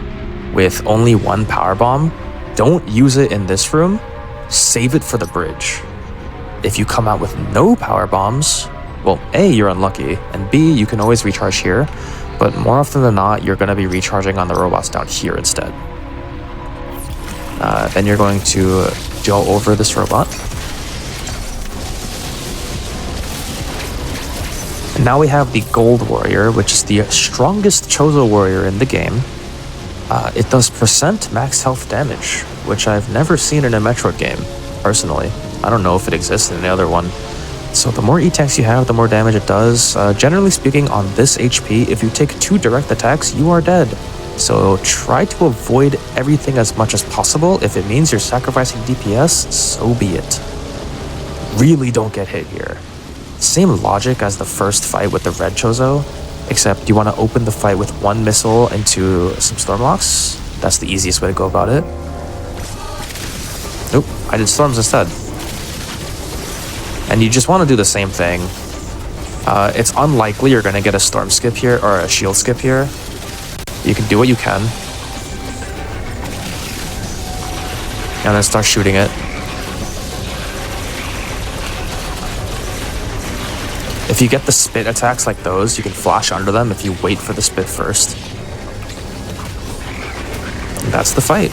with only 1 power bomb, don't use it in this room, save it for the bridge. If you come out with no power bombs, well, A, you're unlucky, and B, you can always recharge here, but more often than not, you're going to be recharging on the robots down here instead. Then you're going to go over this robot. And now we have the Gold Warrior, which is the strongest Chozo Warrior in the game. It does % max health damage, which I've never seen in a Metroid game, personally. I don't know if it exists in any other one. So the more E-tanks you have, the more damage it does. Generally speaking, on this HP, if you take 2 direct attacks, you are dead. So try to avoid everything as much as possible. If it means you're sacrificing DPS, so be it. Really don't get hit here. Same logic as the first fight with the red Chozo, except you want to open the fight with 1 missile into some Stormlocks. That's the easiest way to go about it. Nope, I did Storms instead. And you just want to do the same thing. It's unlikely you're going to get a Storm skip here or a Shield skip here. You can do what you can. And then start shooting it. If you get the spit attacks like those, you can flash under them if you wait for the spit first. And that's the fight.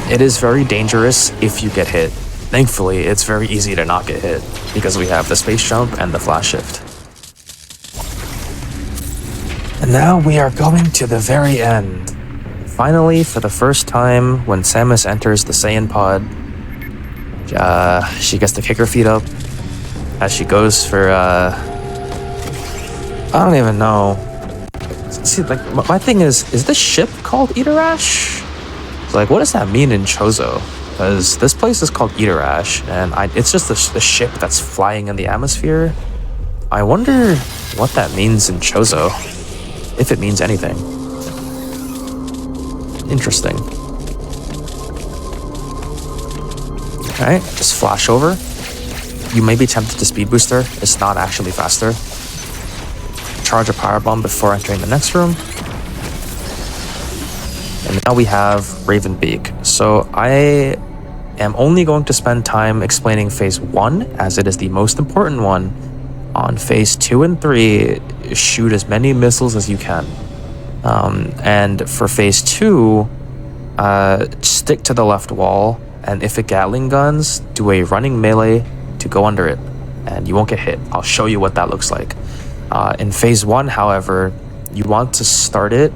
It is very dangerous if you get hit. Thankfully, it's very easy to not get hit because we have the space jump and the flash shift. And now we are going to the very end. Finally, for the first time, when Samus enters the Saiyan pod, she gets to kick her feet up as she goes for, I don't even know. See, like, my thing is this ship called Iterash? Like, what does that mean in Chozo? Because this place is called Iterash, and it's just the ship that's flying in the atmosphere. I wonder what that means in Chozo, if it means anything. Interesting. Alright, just flash over. You may be tempted to speed booster, it's not actually faster. Charge a power bomb before entering the next room. And now we have Ravenbeak. So I am only going to spend time explaining phase 1 as it is the most important one. On phase 2 and 3, shoot as many missiles as you can. And for phase 2, stick to the left wall, and if it Gatling guns, do a running melee to go under it, and you won't get hit. I'll show you what that looks like. In phase 1, however, you want to start it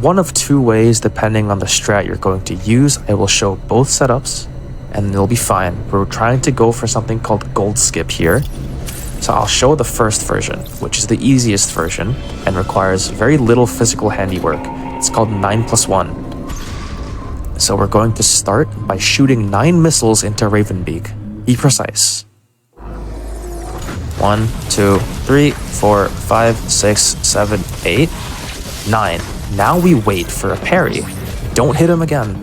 one of two ways depending on the strat you're going to use. I will show both setups and it'll be fine. We're trying to go for something called gold skip here. So I'll show the first version, which is the easiest version and requires very little physical handiwork. It's called 9+1. So we're going to start by shooting 9 missiles into Ravenbeak. Be precise. 1, 2, 3, 4, 5, 6, 7, 8, 9. Now we wait for a parry. Don't hit him again.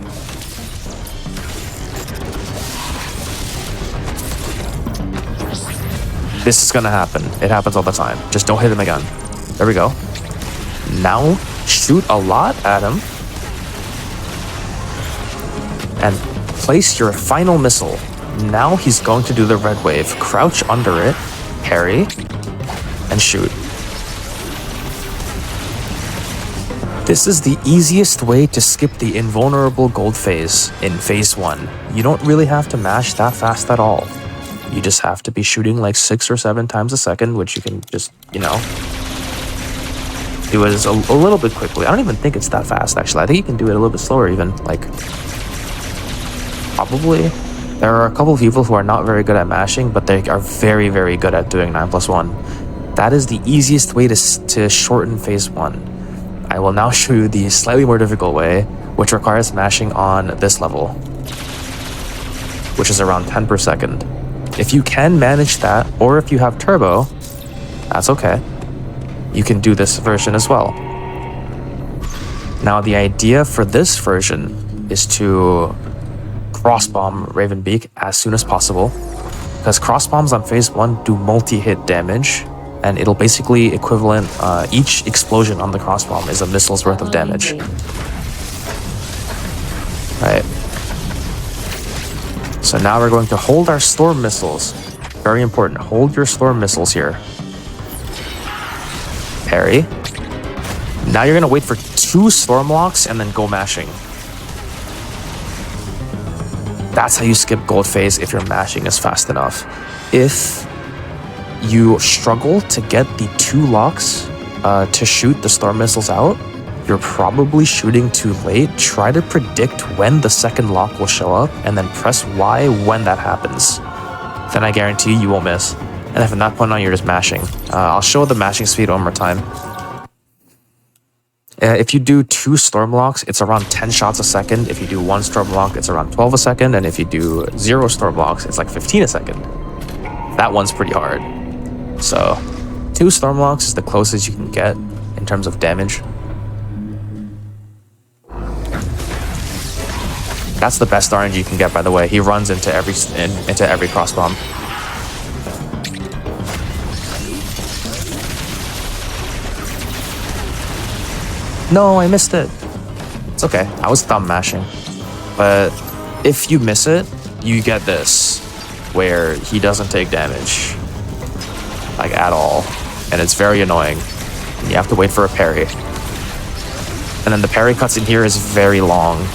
This is gonna happen. It happens all the time. Just don't hit him again. There we go. Now shoot a lot at him. And place your final missile. Now he's going to do the red wave. Crouch under it, parry, and shoot. This is the easiest way to skip the invulnerable gold phase in phase 1. You don't really have to mash that fast at all. You just have to be shooting like 6 or 7 times a second, which you can just, you know, do it a little bit quickly. I don't even think it's that fast, actually. I think you can do it a little bit slower even, like, probably. There are a couple of people who are not very good at mashing, but they are very, very good at doing 9+1. That is the easiest way to shorten phase 1. I will now show you the slightly more difficult way, which requires mashing on this level, which is around 10 per second. If you can manage that, or if you have turbo, that's okay. You can do this version as well. Now, the idea for this version is to cross-bomb Ravenbeak as soon as possible, because cross-bombs on phase 1 do multi-hit damage, and it'll basically equivalent, each explosion on the cross-bomb is a missile's worth of damage. Right. So now we're going to hold our storm missiles. Very important, hold your storm missiles here. Parry. Now you're gonna wait for 2 storm locks and then go mashing. That's how you skip gold phase if your mashing is fast enough. If you struggle to get the 2 locks to shoot the storm missiles out, you're probably shooting too late. Try to predict when the second lock will show up and then press Y when that happens. Then I guarantee you won't miss. And if from that point on you're just mashing. I'll show the mashing speed one more time. If you do 2 storm locks, it's around 10 shots a second. If you do 1 storm lock, it's around 12 a second. And if you do 0 storm locks, it's like 15 a second. That one's pretty hard. So 2 storm locks is the closest you can get in terms of damage. That's the best RNG you can get, by the way. He runs into every cross bomb. No, I missed it. It's okay. I was thumb mashing. But if you miss it, you get this, where he doesn't take damage. Like, at all. And it's very annoying. You have to wait for a parry. And then the parry cuts in here is very long.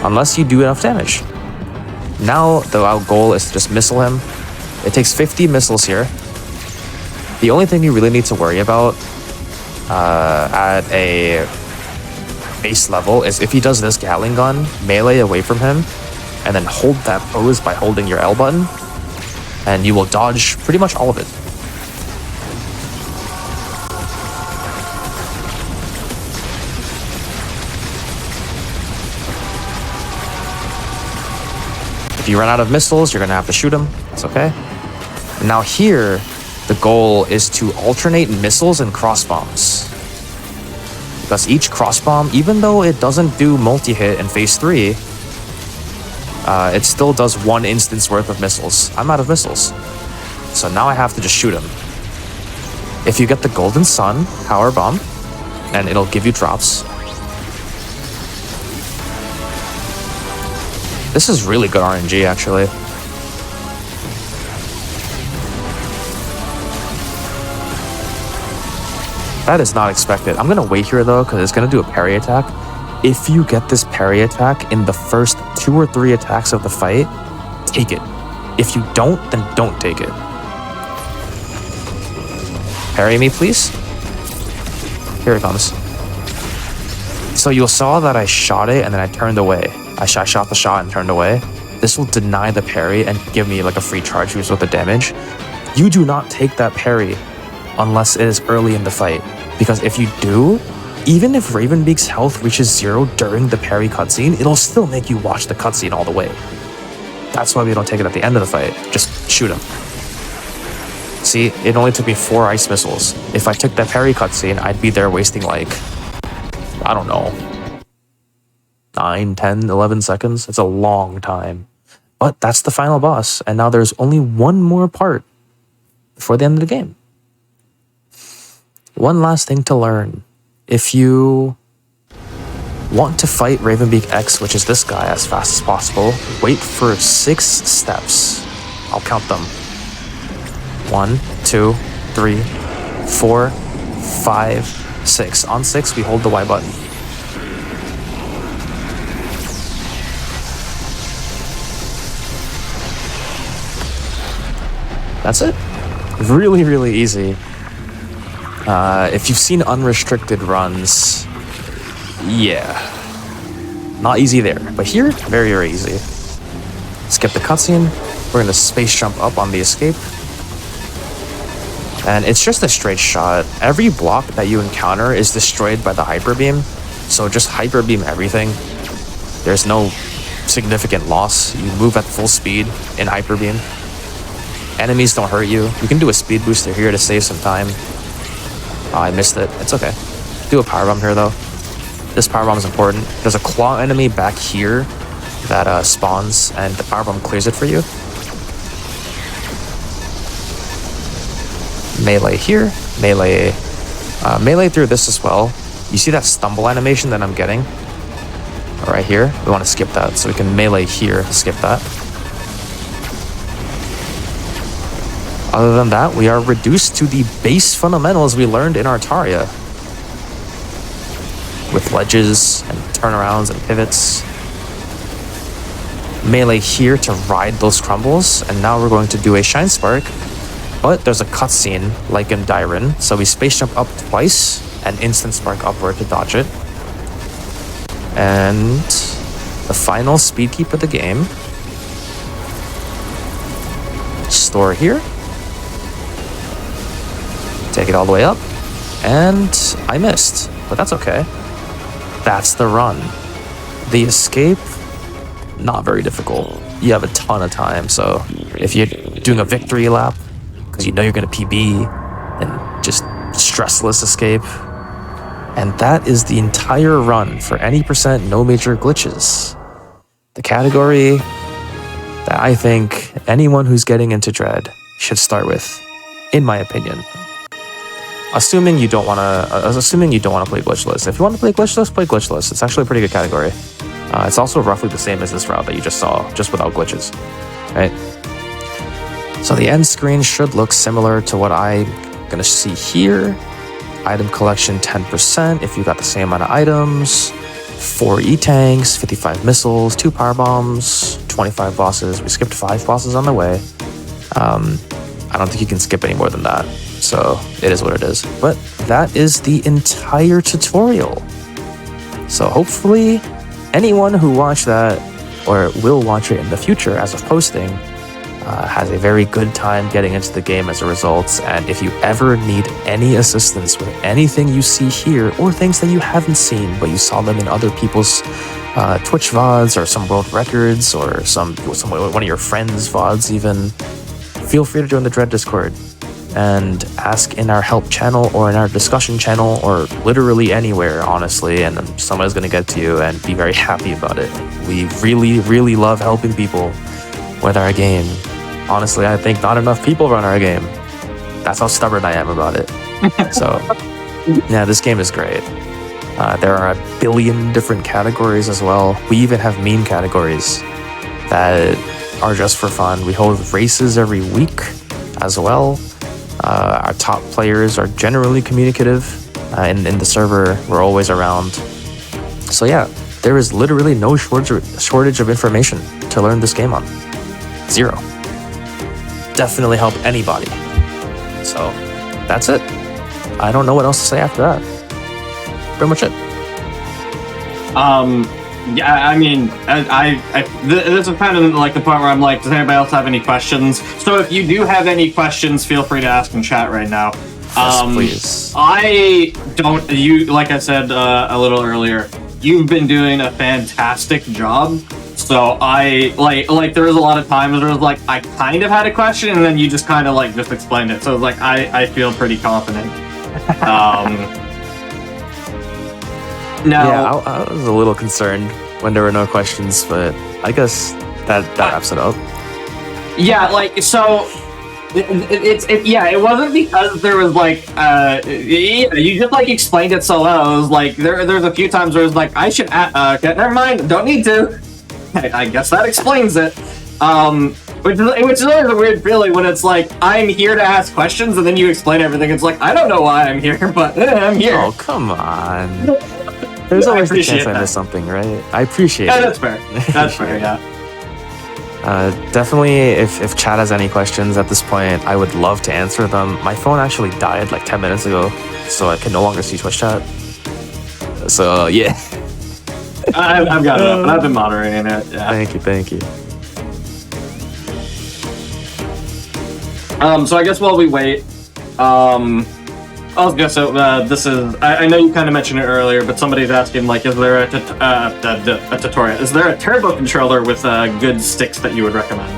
unless you do enough damage. Now our goal is to just missile him. It takes 50 missiles here. The only thing you really need to worry about at a base level is if he does this Gatling gun, melee away from him, and then hold that pose by holding your L button, and you will dodge pretty much all of it. If you run out of missiles, you're gonna have to shoot him. It's okay. Now here, the goal is to alternate missiles and cross bombs. Because each cross bomb, even though it doesn't do multi-hit in phase 3, it still does 1 instance worth of missiles. I'm out of missiles. So now I have to just shoot him. If you get the Golden Sun power bomb, and it'll give you drops. This is really good RNG, actually. That is not expected. I'm gonna wait here though, because it's gonna do a parry attack. If you get this parry attack in the first 2 or 3 attacks of the fight, take it. If you don't, then don't take it. Parry me, please. Here it comes. So you saw that I shot it and then I turned away. I shot the shot and turned away. This will deny the parry and give me like a free charge boost with the damage. You do not take that parry unless it is early in the fight. Because if you do, even if Ravenbeak's health reaches 0 during the parry cutscene, it'll still make you watch the cutscene all the way. That's why we don't take it at the end of the fight. Just shoot him. See, it only took me 4 ice missiles. If I took that parry cutscene, I'd be there wasting like, I don't know, 9, 10, 11 seconds. It's a long time. But that's the final boss, and now there's only one more part before the end of the game. One last thing to learn. If you want to fight Ravenbeak X, which is this guy, as fast as possible, wait for 6 steps. I'll count them. 1, 2, 3, 4, 5, 6. On 6, we hold the Y button. That's it. Really, really easy. If you've seen unrestricted runs, yeah, not easy there. But here, very, very easy. Skip the cutscene. We're gonna space jump up on the escape. And it's just a straight shot. Every block that you encounter is destroyed by the hyper beam. So just hyper beam everything. There's no significant loss. You move at full speed in hyper beam. Enemies don't hurt you. You can do a speed booster here to save some time. Oh, I missed it. It's okay. Do a power bomb here though. This power bomb is important. There's a claw enemy back here that spawns, and the power bomb clears it for you. Melee here. Melee through this as well. You see that stumble animation that I'm getting? Right here. We want to skip that, so we can melee here to skip that. Other than that, we are reduced to the base fundamentals we learned in Artaria. With ledges and turnarounds and pivots. Melee here to ride those crumbles, and now we're going to do a Shine Spark. But there's a cutscene, like in Dairon, so we space jump up twice, and instant spark upward to dodge it. And the final speed keep of the game. Store here. Take it all the way up, and I missed, but that's okay. That's the run. The escape, not very difficult. You have a ton of time, so if you're doing a victory lap, because you know you're going to PB, and just stressless escape. And that is the entire run for any percent, no major glitches. The category that I think anyone who's getting into Dread should start with, in my opinion. Assuming you don't want to play glitchless. If you want to play glitchless, play glitchless. It's actually a pretty good category. It's also roughly the same as this route that you just saw, just without glitches, right? So the end screen should look similar to what I'm gonna see here. Item collection 10% if you got the same amount of items. 4 E-tanks, 55 missiles, 2 power bombs, 25 bosses. We skipped 5 bosses on the way. I don't think you can skip any more than that, so it is what it is. But that is the entire tutorial. So hopefully anyone who watched that or will watch it in the future as of posting has a very good time getting into the game as a result. And if you ever need any assistance with anything you see here or things that you haven't seen but you saw them in other people's Twitch VODs or some world records or one of your friends' VODs even, feel free to join the Dread Discord and ask in our help channel or in our discussion channel or literally anywhere, honestly, and somebody's going to get to you and be very happy about it. We really, really love helping people with our game. Honestly, I think not enough people run our game. That's how stubborn I am about it. So, yeah, this game is great. There are a billion different categories as well. We even have meme categories that are just for fun. We hold races every week as well. Our top players are generally communicative. In the server, we're always around. So yeah, there is literally no shortage of information to learn this game on. Zero. Definitely help anybody. So that's it. I don't know what else to say after that. Pretty much it. Yeah, I mean, this is kind of like the part where I'm like, does anybody else have any questions? So if you do have any questions, feel free to ask in chat right now. Yes, please. I don't, like I said a little earlier, you've been doing a fantastic job. So I, like there was a lot of times where it was like, I kind of had a question and then you just kind of like just explained it. So it's like, I feel pretty confident. Now, yeah, I was a little concerned when there were no questions, but I guess that wraps it up. Yeah, like, so it wasn't because there was like you just like explained it so well. It was like there's a few times where it was like I should okay, never mind, don't need to. I guess that explains it. Which is always a weird feeling when it's like I'm here to ask questions and then you explain everything. It's like I don't know why I'm here, but I'm here. Oh, come on. There's always the chance I missed something, right? I appreciate it. Yeah, that's fair. That's fair, yeah. Definitely, if chat has any questions at this point, I would love to answer them. My phone actually died like 10 minutes ago, so I can no longer see Twitch chat. So, yeah. I've got it up, and I've been moderating it. Yeah. Thank you. So I guess while we wait, I was gonna say, this is, I know you kind of mentioned it earlier, but somebody's asking, like, is there a tutorial? Is there a turbo controller with good sticks that you would recommend?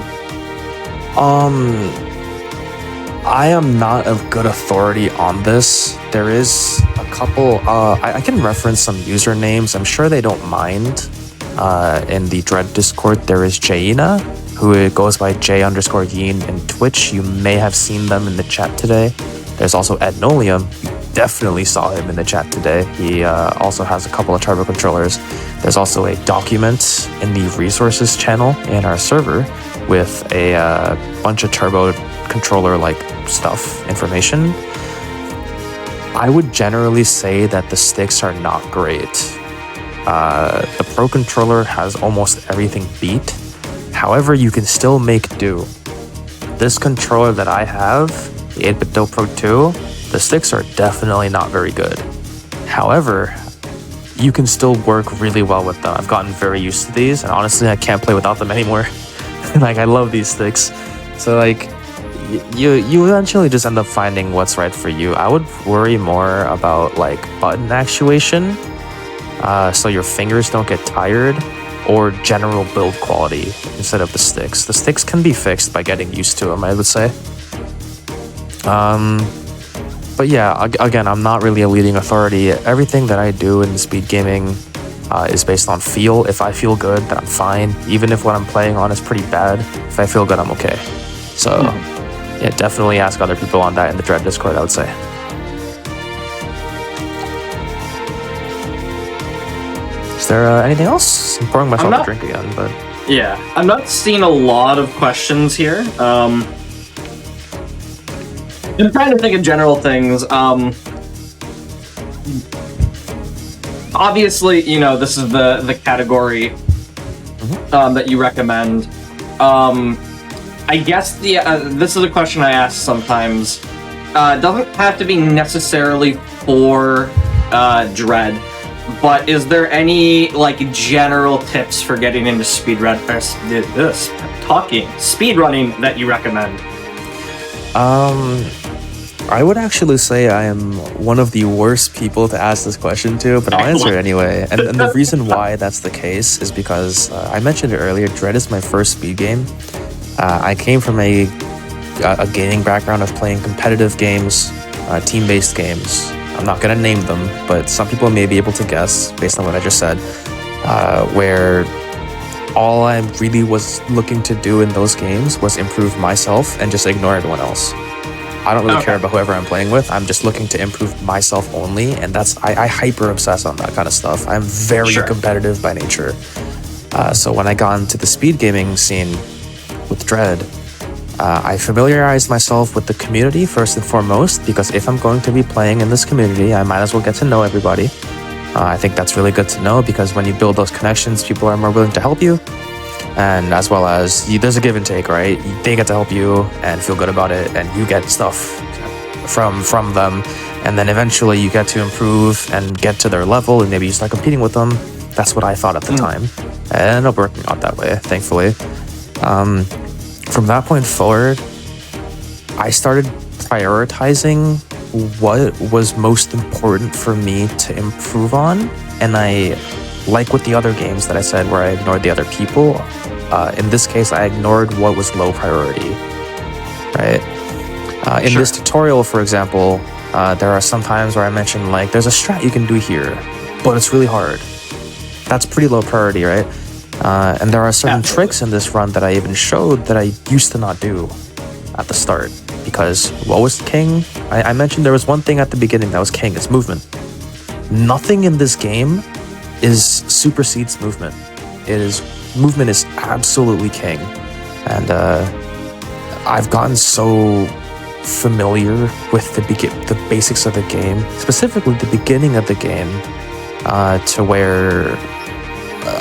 I am not a good authority on this. There is a couple, I can reference some usernames. I'm sure they don't mind. In the Dread Discord, there is Jaina, who goes by J_Yeen in Twitch. You may have seen them in the chat today. There's also Ed Nolium. You definitely saw him in the chat today. He also has a couple of turbo controllers. There's also a document in the resources channel in our server with a bunch of turbo controller like stuff, information. I would generally say that the sticks are not great. The Pro controller has almost everything beat. However, you can still make do. This controller that I have, the 8BitDo Pro 2, the sticks are definitely not very good. However, you can still work really well with them. I've gotten very used to these, and honestly, I can't play without them anymore. Like, I love these sticks. So, like, you eventually just end up finding what's right for you. I would worry more about, like, button actuation, so your fingers don't get tired, or general build quality instead of the sticks. The sticks can be fixed by getting used to them, I would say. But yeah, again, I'm not really a leading authority. Everything that I do in speed gaming is based on feel. If I feel good, then I'm fine. Even if what I'm playing on is pretty bad, if I feel good, I'm okay. So yeah, definitely ask other people on that in the Dread Discord, I would say. Is there anything else? I'm pouring myself a drink again, but... Yeah, I'm not seeing a lot of questions here. I'm trying to think of general things. obviously, this is the category that you recommend. I guess this is a question I ask sometimes. Doesn't have to be necessarily for Dread, but is there any general tips for getting into speedrunning that you recommend? I would actually say I am one of the worst people to ask this question to, but I'll answer it anyway. And the reason why that's the case is because I mentioned it earlier, Dread is my first speed game. I came from a gaming background of playing competitive games, team-based games. I'm not going to name them, but some people may be able to guess based on what I just said, where all I really was looking to do in those games was improve myself and just ignore everyone else. I don't really care about whoever I'm playing with. I'm just looking to improve myself only, and I hyper obsess on that kind of stuff. I'm very competitive by nature. So when I got into the speed gaming scene with Dread, I familiarized myself with the community first and foremost, because if I'm going to be playing in this community, I might as well get to know everybody. I think that's really good to know, because when you build those connections, people are more willing to help you. And as well as there's a give and take, right? They get to help you and feel good about it, and you get stuff from them, and then eventually you get to improve and get to their level, and maybe you start competing with them. That's what I thought at the time, and it ended up working out that way, thankfully. From that point forward, I started prioritizing what was most important for me to improve on, and I, like with the other games that I said where I ignored the other people, in this case I ignored what was low priority, right? In this tutorial, for example, there are some times where I mention there's a strat you can do here, but it's really hard. That's pretty low priority, right? And there are certain tricks in this run that I even showed that I used to not do at the start, because what was king? I mentioned there was one thing at the beginning that was king, it's movement. Nothing in this game supersedes movement. Movement is absolutely king, and I've gotten so familiar with the basics of the game, specifically the beginning of the game, to where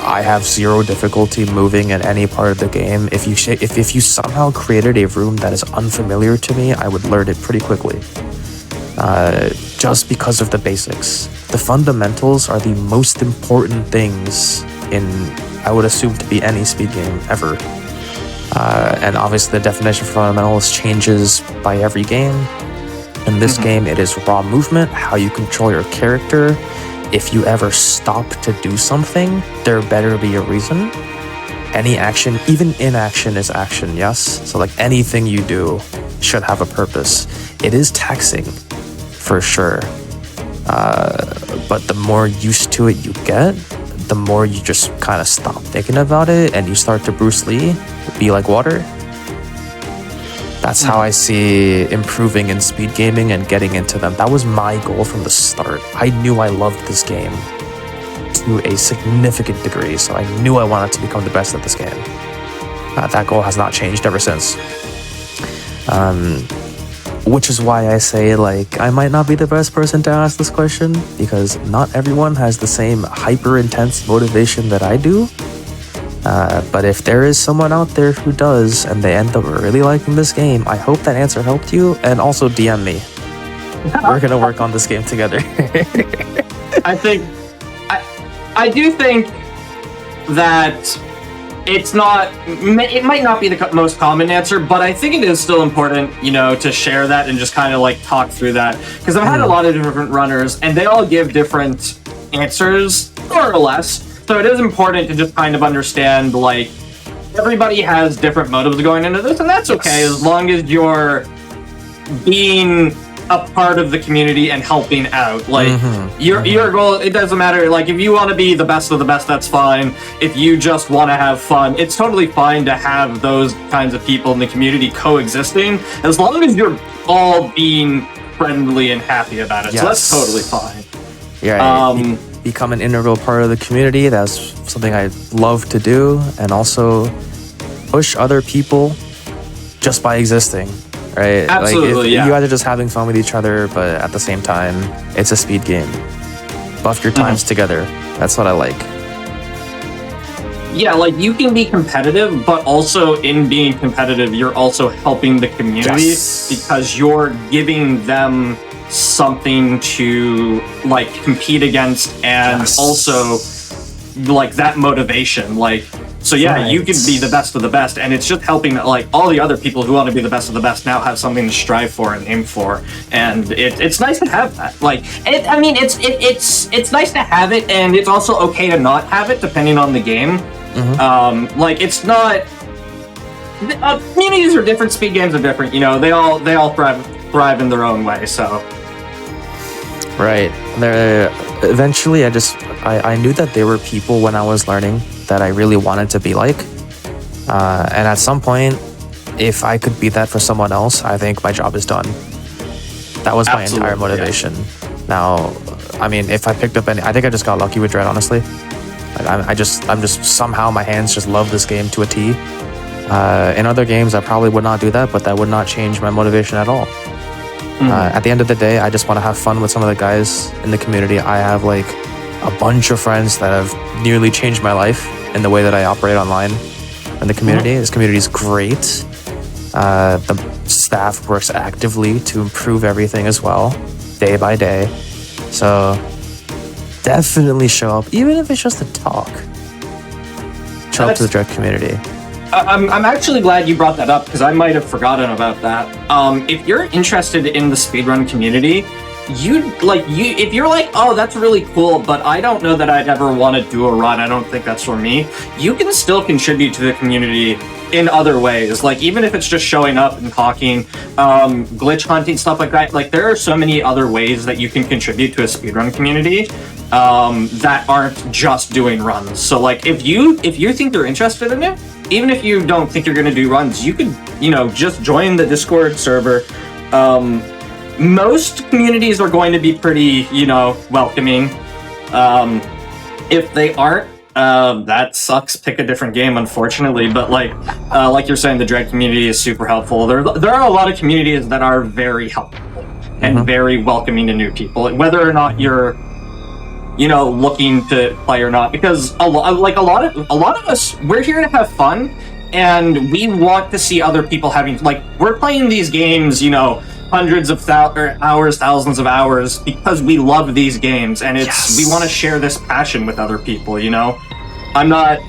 I have zero difficulty moving in any part of the game. If you somehow created a room that is unfamiliar to me, I would learn it pretty quickly. Just because of the basics. The fundamentals are the most important things in, I would assume, to be any speed game ever. And obviously the definition for fundamentals changes by every game. In this game, it is raw movement, how you control your character. If you ever stop to do something, there better be a reason. Any action, even inaction, is action, yes? So anything you do should have a purpose. It is taxing, for sure. But the more used to it you get, the more you just kind of stop thinking about it, and you start to Bruce Lee, be like water. That's how I see improving in speed gaming and getting into them. That was my goal from the start. I knew I loved this game to a significant degree, so I knew I wanted to become the best at this game. That goal has not changed ever since. Which is why I say, I might not be the best person to ask this question, because not everyone has the same hyper-intense motivation that I do. But if there is someone out there who does, and they end up really liking this game, I hope that answer helped you, and also DM me. We're gonna work on this game together. I do think that it might not be the most common answer, but I think it is still important, to share that and just kind of talk through that, because I've had a lot of different runners and they all give different answers, more or less. So it is important to just kind of understand, everybody has different motives going into this, and that's okay, as long as you're being a part of the community and helping out. Your goal, it doesn't matter. If you want to be the best of the best, that's fine. If you just want to have fun, it's totally fine to have those kinds of people in the community coexisting, as long as you're all being friendly and happy about it. Yes. So that's totally fine. Yeah. Become an integral part of the community. That's something I love to do, and also push other people just by existing, right? Absolutely, You guys are just having fun with each other, but at the same time, it's a speed game. buff your times together. That's what I like. Yeah, like you can be competitive, but also in being competitive, you're also helping the community because you're giving them something to like compete against, and also like that motivation. Like, so yeah, you can be the best of the best, and it's just helping like all the other people who want to be the best of the best now have something to strive for and aim for, and it's nice to have that. Like, it's nice to have it, and it's also okay to not have it depending on the game. Like it's not. Communities are different. Speed games are different. You know, they all thrive in their own way. So. Right. There. Eventually, I knew that there were people when I was learning that I really wanted to be like, and at some point, if I could be that for someone else, I think my job is done. That was my entire motivation. Yeah. Now, I mean, if I picked up I think I just got lucky with Dread, honestly. Like, I'm just somehow my hands just love this game to a T. In other games, I probably would not do that, but that would not change my motivation at all. At the end of the day, I just want to have fun with some of the guys in the community. I have like a bunch of friends that have nearly changed my life in the way that I operate online in the community. This community is great. The staff works actively to improve everything as well, day by day. So definitely show up, even if it's just a talk. Show up to the Dread community. I'm actually glad you brought that up because I might have forgotten about that. If you're interested in the speedrun community, if you're like, oh, that's really cool, but I don't know that I'd ever want to do a run, I don't think that's for me, you can still contribute to the community in other ways. Like, even if it's just showing up and talking, glitch hunting, stuff like that. Like, there are so many other ways that you can contribute to a speedrun community that aren't just doing runs. So, like, if you think you're interested in it, even if you don't think you're going to do runs, you could, just join the Discord server. Most communities are going to be pretty, welcoming. If they aren't, that sucks. Pick a different game, unfortunately. But like you're saying, the Dread community is super helpful. There are a lot of communities that are very helpful and very welcoming to new people, whether or not you're, looking to play or not. Because a lot of us, we're here to have fun, and we want to see other people having, we're playing these games, hundreds of hours, thousands of hours, because we love these games, and we want to share this passion with other people. I'm not,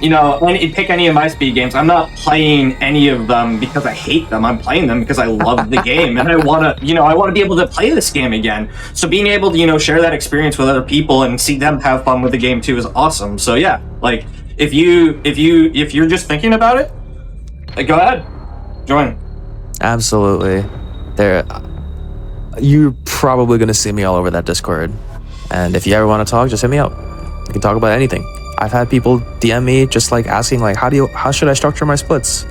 pick any of my speed games. I'm not playing any of them because I hate them. I'm playing them because I love the game, and I want to be able to play this game again. So being able to, share that experience with other people and see them have fun with the game too is awesome. So yeah, like if you're just thinking about it, go ahead, join. Absolutely. You're probably going to see me all over that Discord, and if you ever want to talk, just hit me up. We can talk about anything. I've had people DM me just asking how should I structure my splits?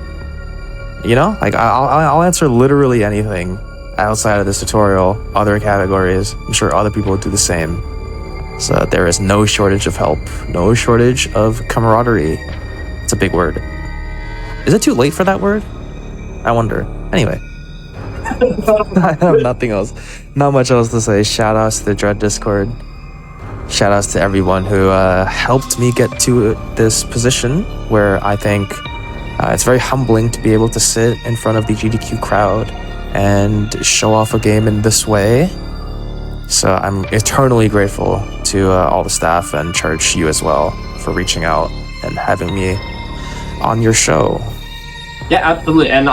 I'll answer literally anything outside of this tutorial, other categories. I'm sure other people would do the same. So there is no shortage of help, no shortage of camaraderie. It's a big word. Is it too late for that word? I wonder. Anyway. I have nothing else. Not much else to say. Shout outs to the Dread Discord. Shout outs to everyone who helped me get to this position where I think it's very humbling to be able to sit in front of the GDQ crowd and show off a game in this way. So I'm eternally grateful to all the staff and Church, you as well, for reaching out and having me on your show. Yeah, absolutely, and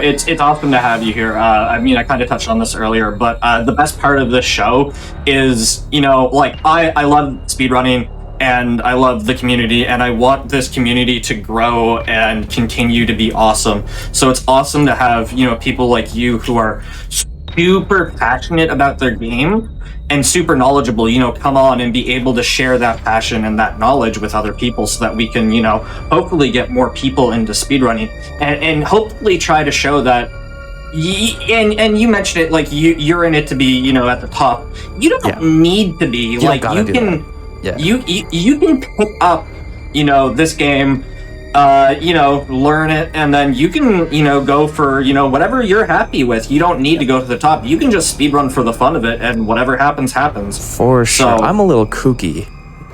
it's awesome to have you here. I kind of touched on this earlier, but the best part of this show is, I love speedrunning, and I love the community, and I want this community to grow and continue to be awesome. So it's awesome to have, people like you who are super passionate about their game and super knowledgeable, come on and be able to share that passion and that knowledge with other people so that we can, hopefully get more people into speedrunning and hopefully try to show that, and you mentioned it, you're in it to be, at the top. You don't need to be, you can pick up, this game, learn it, and then you can, go for, whatever you're happy with. You don't need to go to the top. You can just speedrun for the fun of it, and whatever happens, happens. For sure. So, I'm a little kooky.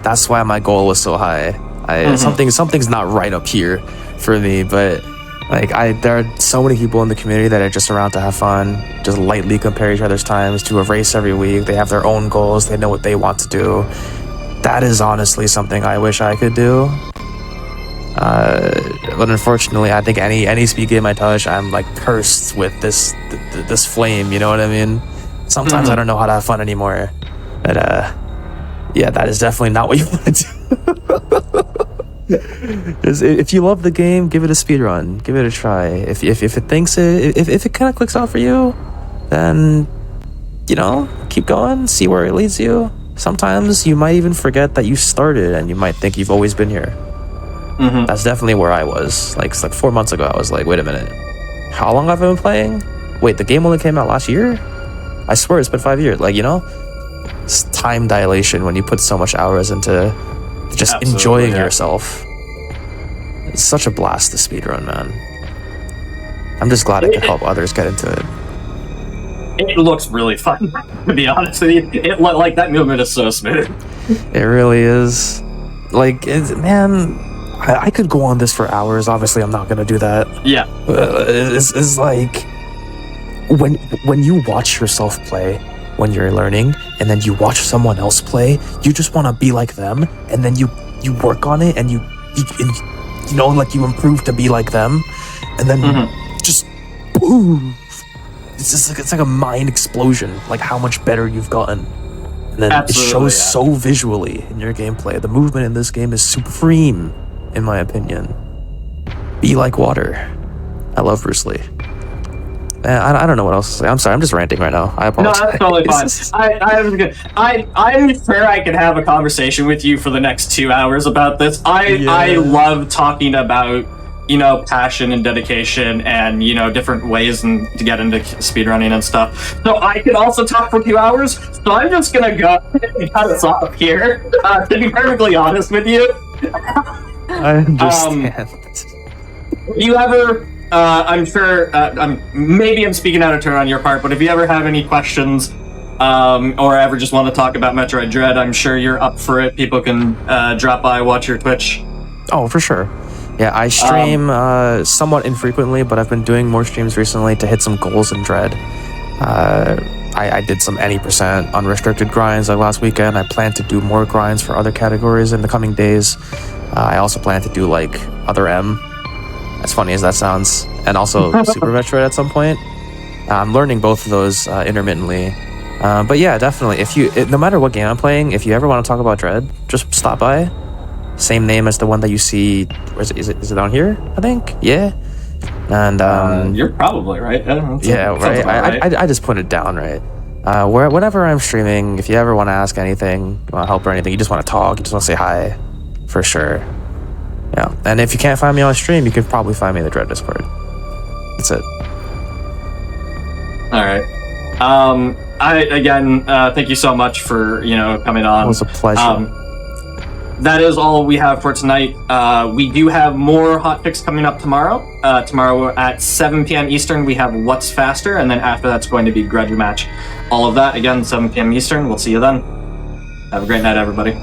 That's why my goal was so high. Something's not right up here for me, but there are so many people in the community that are just around to have fun, just lightly compare each other's times, do a race every week. They have their own goals. They know what they want to do. That is honestly something I wish I could do. But unfortunately, I think any speed game I touch, I'm like cursed with this flame. You know what I mean? Sometimes I don't know how to have fun anymore. But yeah, that is definitely not what you want to do. If you love the game, give it a speed run. Give it a try. If it kind of clicks out for you, then keep going. See where it leads you. Sometimes you might even forget that you started, and you might think you've always been here. That's definitely where I was. Like 4 months ago, I was like, wait a minute, how long have I been playing? Wait, the game only came out last year? I swear it's been 5 years. It's time dilation when you put so much hours into just enjoying yourself. It's such a blast to speedrun, man. I'm just glad I could help others get into it. It looks really fun, to be honest with you. That movement is so smooth. It really is. Man, I could go on this for hours. Obviously, I'm not gonna do that. Yeah. It's like when you watch yourself play when you're learning, and then you watch someone else play, you just want to be like them, and then you work on it, and you improve to be like them, and then just boom. It's like a mind explosion, like how much better you've gotten. And then it shows so visually in your gameplay. The movement in this game is supreme, in my opinion. Be like water. I love Bruce Lee. Man, I don't know what else to say. I'm sorry, I'm just ranting right now. I apologize. No, that's totally fine. I'm sure I could have a conversation with you for the next 2 hours about this. I love talking about passion and dedication and different ways to get into speedrunning and stuff. So I could also talk for 2 hours. So I'm just gonna go and cut us off here. To be perfectly honest with you. I understand. You ever? I'm sure. Maybe I'm speaking out of turn on your part, but if you ever have any questions, or ever just want to talk about Metroid Dread, I'm sure you're up for it. People can drop by, watch your Twitch. Oh, for sure. Yeah, I stream somewhat infrequently, but I've been doing more streams recently to hit some goals in Dread. I did some any % unrestricted grinds like last weekend. I plan to do more grinds for other categories in the coming days. I also plan to do other M, as funny as that sounds, and also Super Metroid at some point. I'm learning both of those intermittently. But yeah, definitely, no matter what game I'm playing, if you ever want to talk about Dread, just stop by. Same name as the one that you see. Is it down here? I think. Yeah. And you're probably right. Yeah, right. I just put it down right. Whenever I'm streaming, if you ever want to ask anything, you want help or anything, you just want to talk, you just want to say hi, for sure. Yeah. And if you can't find me on stream, you can probably find me in the Dread Discord. That's it. All right. Thank you so much for coming on. It was a pleasure. That is all we have for tonight. We do have more hotfix coming up tomorrow. Tomorrow at 7 p.m. Eastern, we have What's Faster, and then after that's going to be Grudge Match. All of that, again, 7 p.m. Eastern. We'll see you then. Have a great night, everybody.